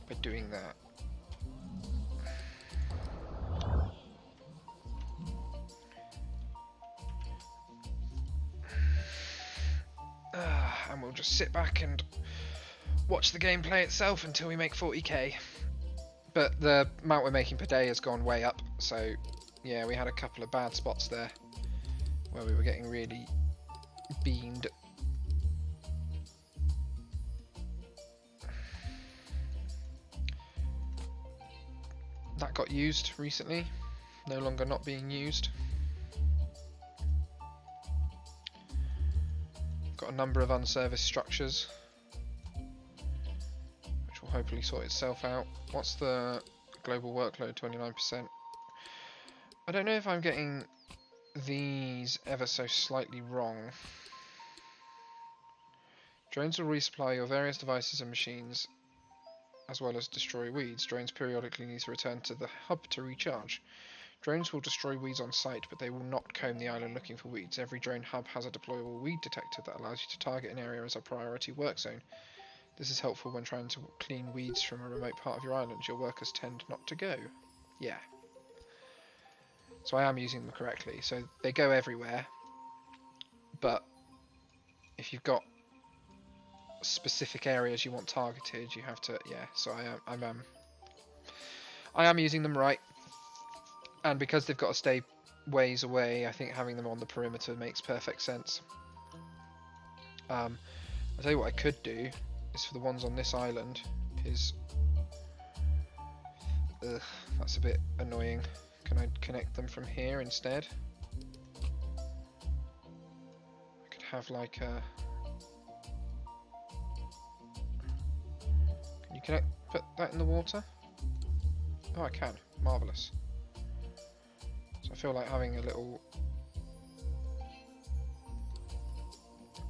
By doing that. And we'll just sit back and watch the gameplay itself until we make 40k. But the amount we're making per day has gone way up, so yeah, we had a couple of bad spots there where we were getting really beamed. That got used recently, no longer not being used. Got a number of unserviced structures, which will hopefully sort itself out. What's the global workload? 29%. I don't know if I'm getting these ever so slightly wrong. Drones will resupply your various devices and machines, as well as destroy weeds. Drones periodically need to return to the hub to recharge. Drones will destroy weeds on sight, but they will not comb the island looking for weeds. Every drone hub has a deployable weed detector that allows you to target an area as a priority work zone. This is helpful when trying to clean weeds from a remote part of your island. Your workers tend not to go. Yeah. So I am using them correctly. So they go everywhere, but if you've got specific areas you want targeted, you have to, yeah, so I am using them right. And because they've got to stay ways away, I think having them on the perimeter makes perfect sense. I'll tell you what I could do is for the ones on this island is... Ugh, that's a bit annoying. Can I connect them from here instead? I could have like a... Can you put that in the water? Oh, I can. Marvellous. So I feel like having a little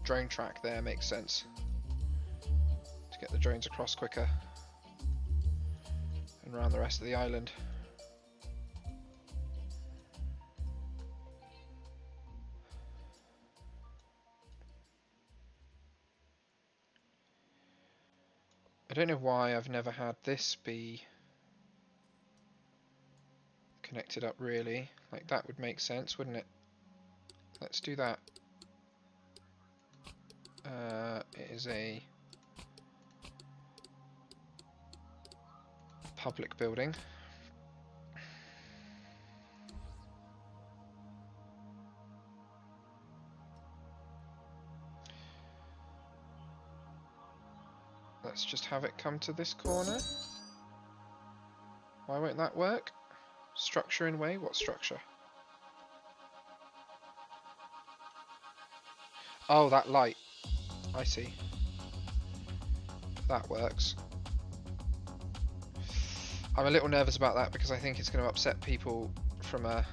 drone track there makes sense to get the drones across quicker and around the rest of the island. I don't know why I've never had this be connected up really. Like that would make sense, wouldn't it? Let's do that. It is a public building. Let's just have it come to this corner. Why won't that work? Structure in way? What structure? Oh, that light. I see. That works. I'm a little nervous about that because I think it's going to upset people from a...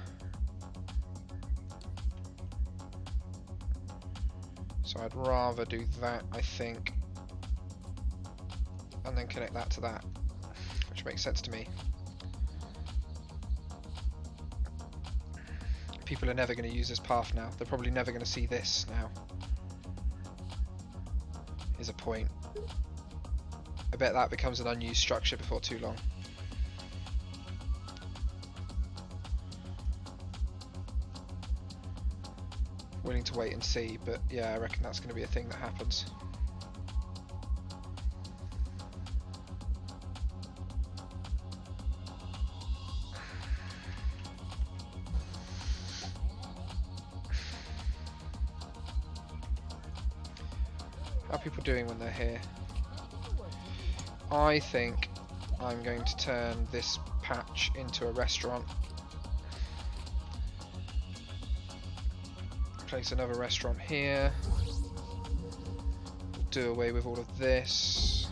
So I'd rather do that, I think. And then connect that to that, which makes sense to me. People are never going to use this path now. They're probably never going to see this now. Is a point. I bet that becomes an unused structure before too long. Willing to wait and see, but yeah, I reckon that's going to be a thing that happens. How are people doing when they're here? I think I'm going to turn this patch into a restaurant. Place another restaurant here. Do away with all of this.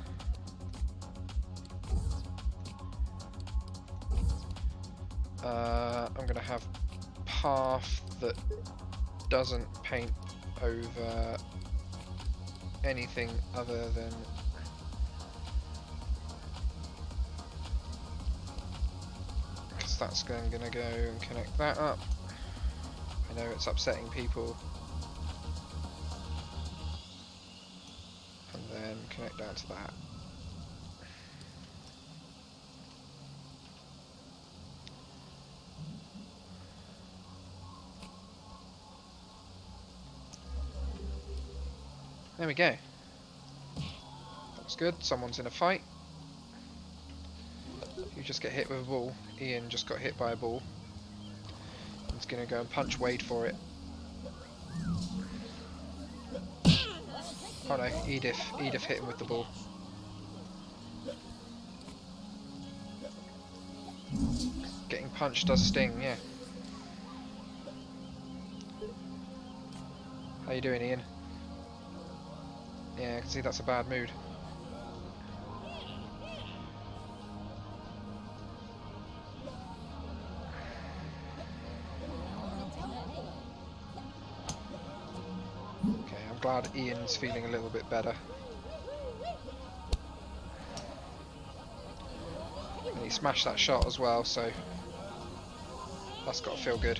I'm going to have path that doesn't paint over anything other than because that's going to go and connect that up. I know it's upsetting people. And then connect down to that. There we go. That's good. Someone's in a fight. You just get hit with a ball. Ian just got hit by a ball. He's going to go and punch Wade for it. Oh no, Edith. Edith hit him with the ball. Getting punched does sting, yeah. How you doing, Ian? Yeah, I can see that's a bad mood. Okay, I'm glad Ian's feeling a little bit better. And he smashed that shot as well, so... That's got to feel good.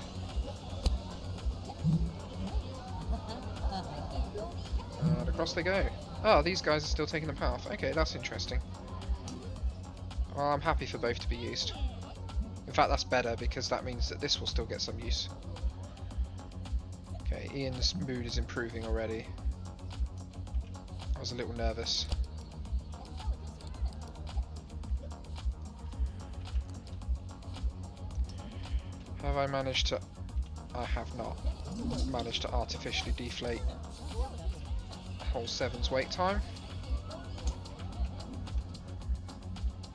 And across they go. Oh, these guys are still taking the path. Okay, that's interesting. Well, I'm happy for both to be used. In fact, that's better because that means that this will still get some use. Okay, Ian's mood is improving already. I was a little nervous. Have I managed to... I have not managed to artificially deflate hole 7's wait time.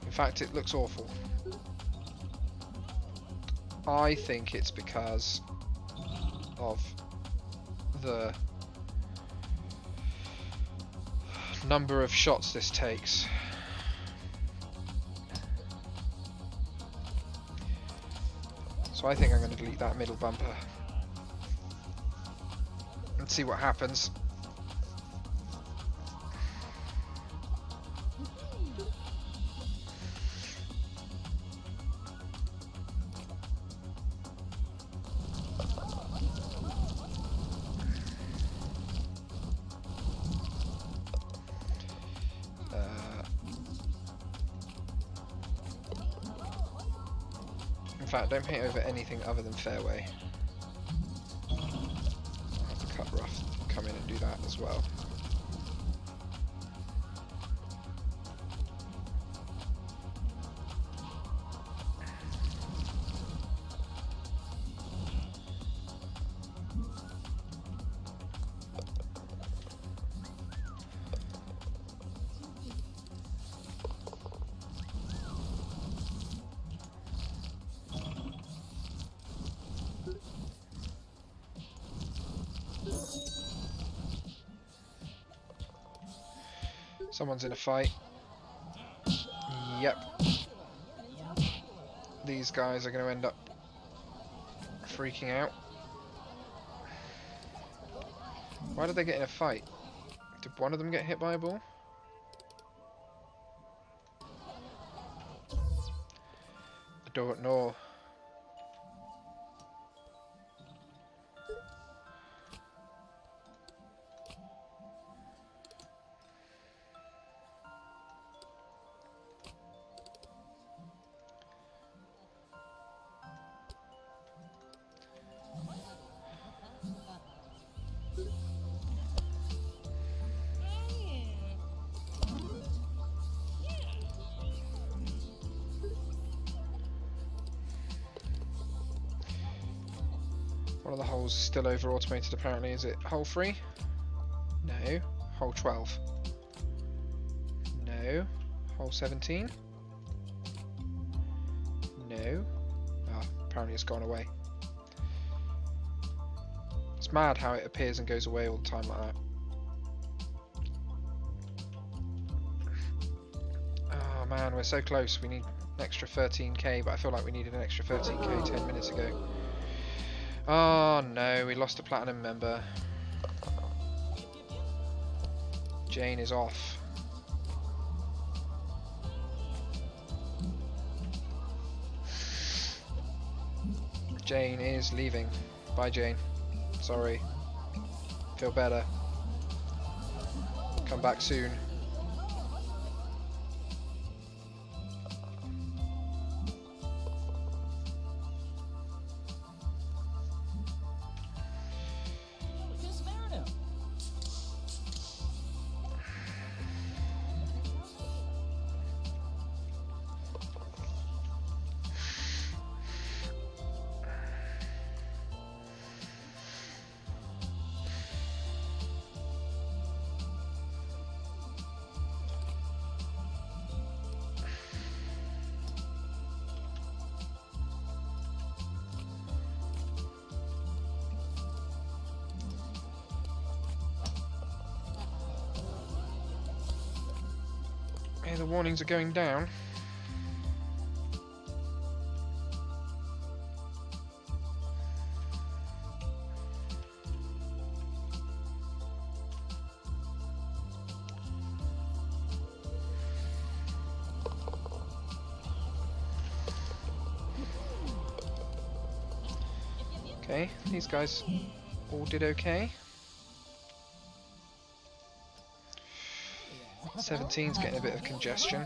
In fact, it looks awful. I think it's because of the number of shots this takes. So I think I'm going to delete that middle bumper and see what happens. In fact, don't paint over anything other than fairway. I'll have to cut rough, come in and do that as well. Someone's in a fight. Yep. These guys are going to end up freaking out. Why did they get in a fight? Did one of them get hit by a ball? I don't know. One of the holes is still over automated apparently. Is it hole 3? No. Hole 12? No. Hole 17? No. Ah, apparently it's gone away. It's mad how it appears and goes away all the time like that. Oh man, we're so close. We need an extra 13k, but I feel like we needed an extra 13k 10 minutes ago. Oh no, we lost a platinum member. Jane is off. Jane is leaving. Bye Jane. Sorry. Feel better. Come back soon. Yeah, the warnings are going down. Okay, these guys all did okay. 17's getting a bit of congestion.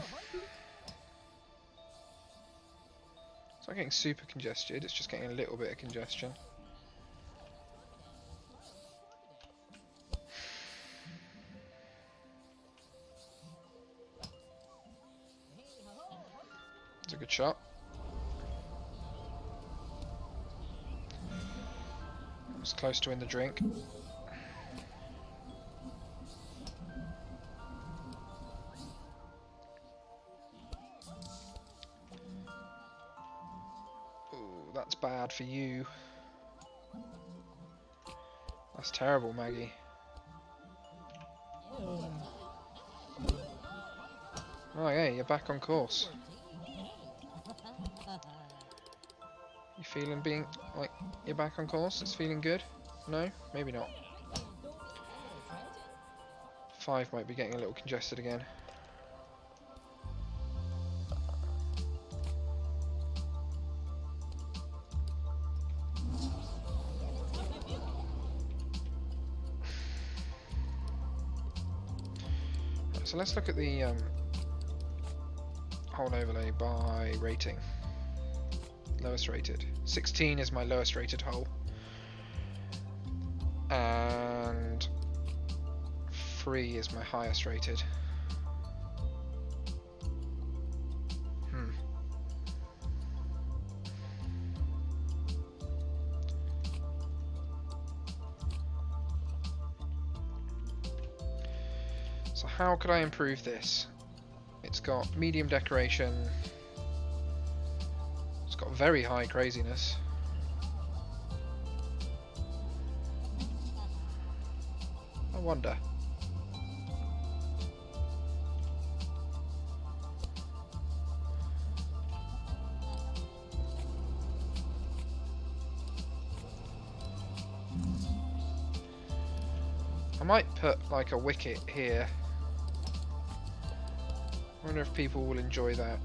It's not getting super congested, it's just getting a little bit of congestion. It's a good shot. It's close to win the drink. Ooh, that's bad for you. That's terrible, Maggie. Oh yeah, you're back on course. You feeling being like you're back on course? It's feeling good? No? Maybe not. 5 might be getting a little congested again. So let's look at the hole overlay by rating. Lowest rated. 16 is my lowest rated hole. And 3 is my highest rated. So how could I improve this? It's got medium decoration. It's got very high craziness. I wonder. I might put like a wicket here. I wonder if people will enjoy that.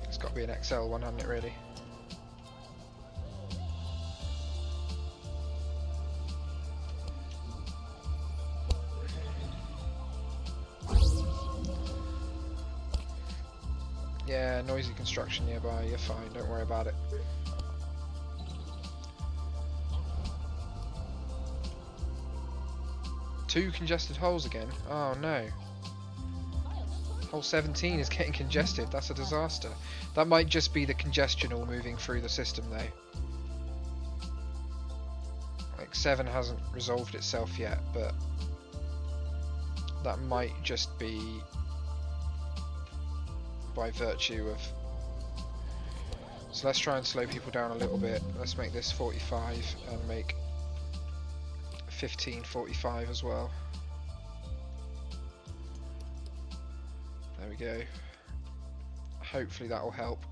It's got to be an XL one, hasn't it, really? Yeah, noisy construction nearby, you're fine, don't worry about it. Two congested holes again? Oh no. Hole 17 is getting congested, that's a disaster. That might just be the congestion all moving through the system though. Like 7 hasn't resolved itself yet, but that might just be by virtue of... So let's try and slow people down a little bit. Let's make this 45 and make 15:45 as well. There we go. Hopefully that will help.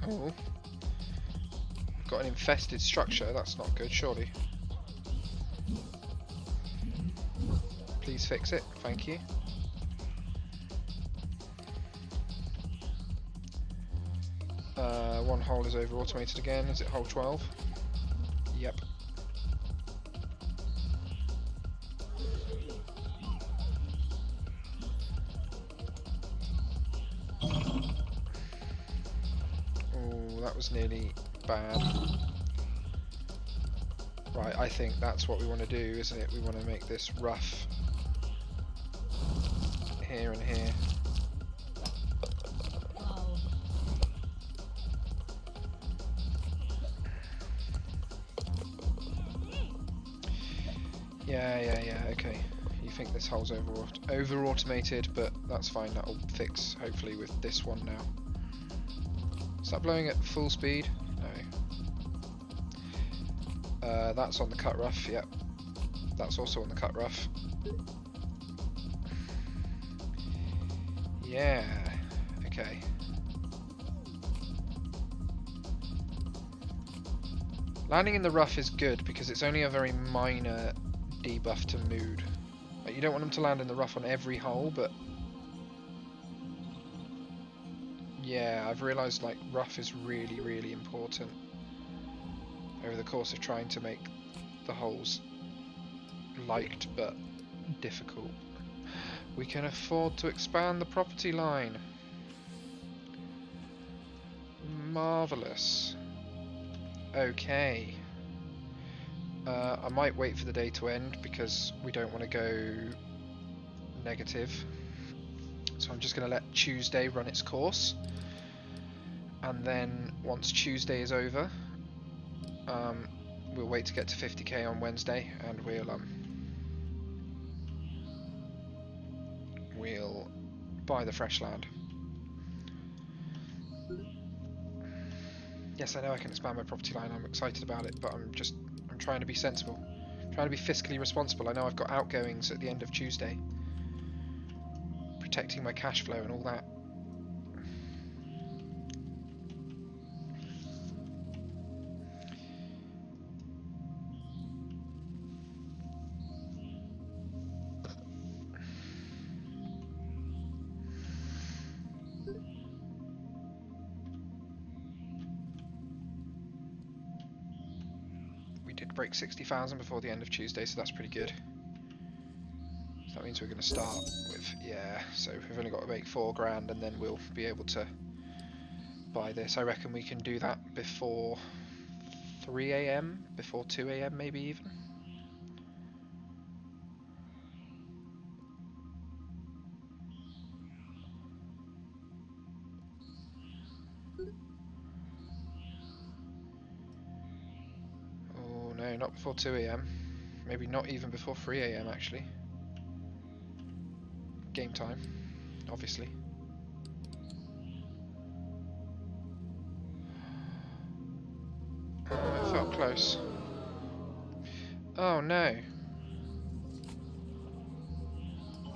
Oh, got an infested structure, that's not good, surely. Please fix it, thank you. One hole is over automated again, is it hole 12? Yep. that was nearly bad. Right, I think that's what we want to do, isn't it? We want to make this rough here and here. Yeah, okay. You think this hole's over-automated, but that's fine, that'll fix, hopefully, with this one now. Is that blowing at full speed? No. That's on the cut rough, yep. That's also on the cut rough. Yeah, okay. Landing in the rough is good because it's only a very minor debuff to mood. Like, you don't want them to land in the rough on every hole, but yeah, I've realised like rough is really, really important over the course of trying to make the holes liked but difficult. We can afford to expand the property line. Marvellous. Okay. I might wait for the day to end because we don't want to go negative. So I'm just going to let Tuesday run its course. And then once Tuesday is over, we'll wait to get to 50k on Wednesday, and we'll buy the fresh land. Yes, I know I can expand my property line, I'm excited about it, but I'm trying to be sensible. I'm trying to be fiscally responsible. I know I've got outgoings at the end of Tuesday. Protecting my cash flow and all that. Break 60,000 before the end of Tuesday, so that's pretty good. So that means we're going to start with, yeah, so we've only got to make 4 grand and then we'll be able to buy this. I reckon we can do that before 3 AM, before 2 AM maybe even. No, not before 2 AM. Maybe not even before 3 AM actually. Game time, obviously. It felt close. Oh no.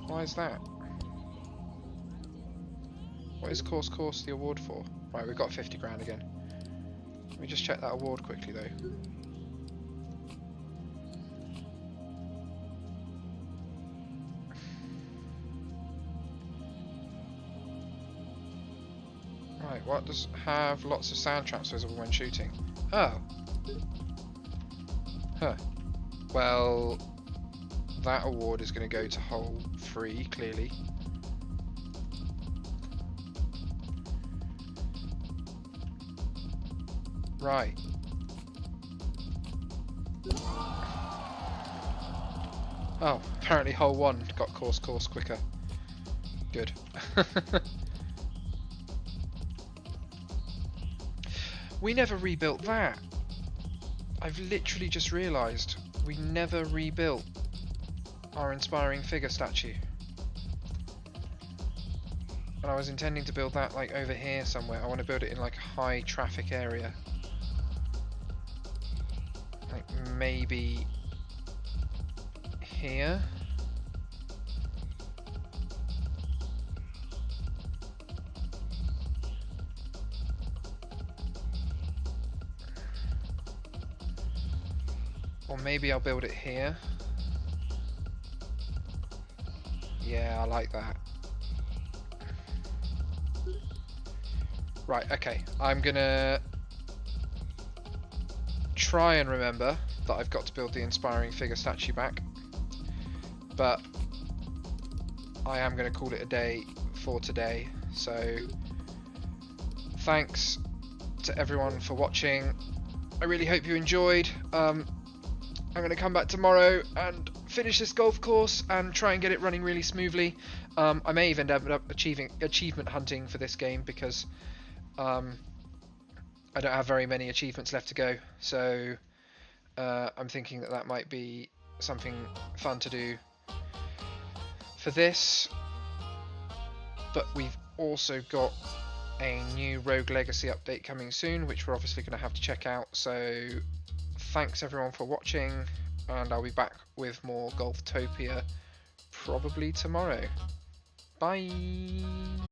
Why is that? What is course the award for? Right, we've got 50 grand again. Let me just check that award quickly though. Right, what does have lots of sand traps visible when shooting? Oh. Huh. Well, that award is going to go to hole 3, clearly. Right. Oh, apparently hole 1 got course quicker. Good. We never rebuilt that. I've literally just realised we never rebuilt our inspiring figure statue. And I was intending to build that like over here somewhere. I want to build it in like a high traffic area. Like maybe here. Or maybe I'll build it here. Yeah, I like that. Right, okay. I'm gonna try and remember that I've got to build the inspiring figure statue back. But I am gonna call it a day for today. So thanks to everyone for watching. I really hope you enjoyed. I'm going to come back tomorrow and finish this golf course and try and get it running really smoothly. I may even end up achievement hunting for this game because I don't have very many achievements left to go. So I'm thinking that might be something fun to do for this. But we've also got a new Rogue Legacy update coming soon, which we're obviously going to have to check out. So thanks everyone for watching, and I'll be back with more Golftopia probably tomorrow. Bye!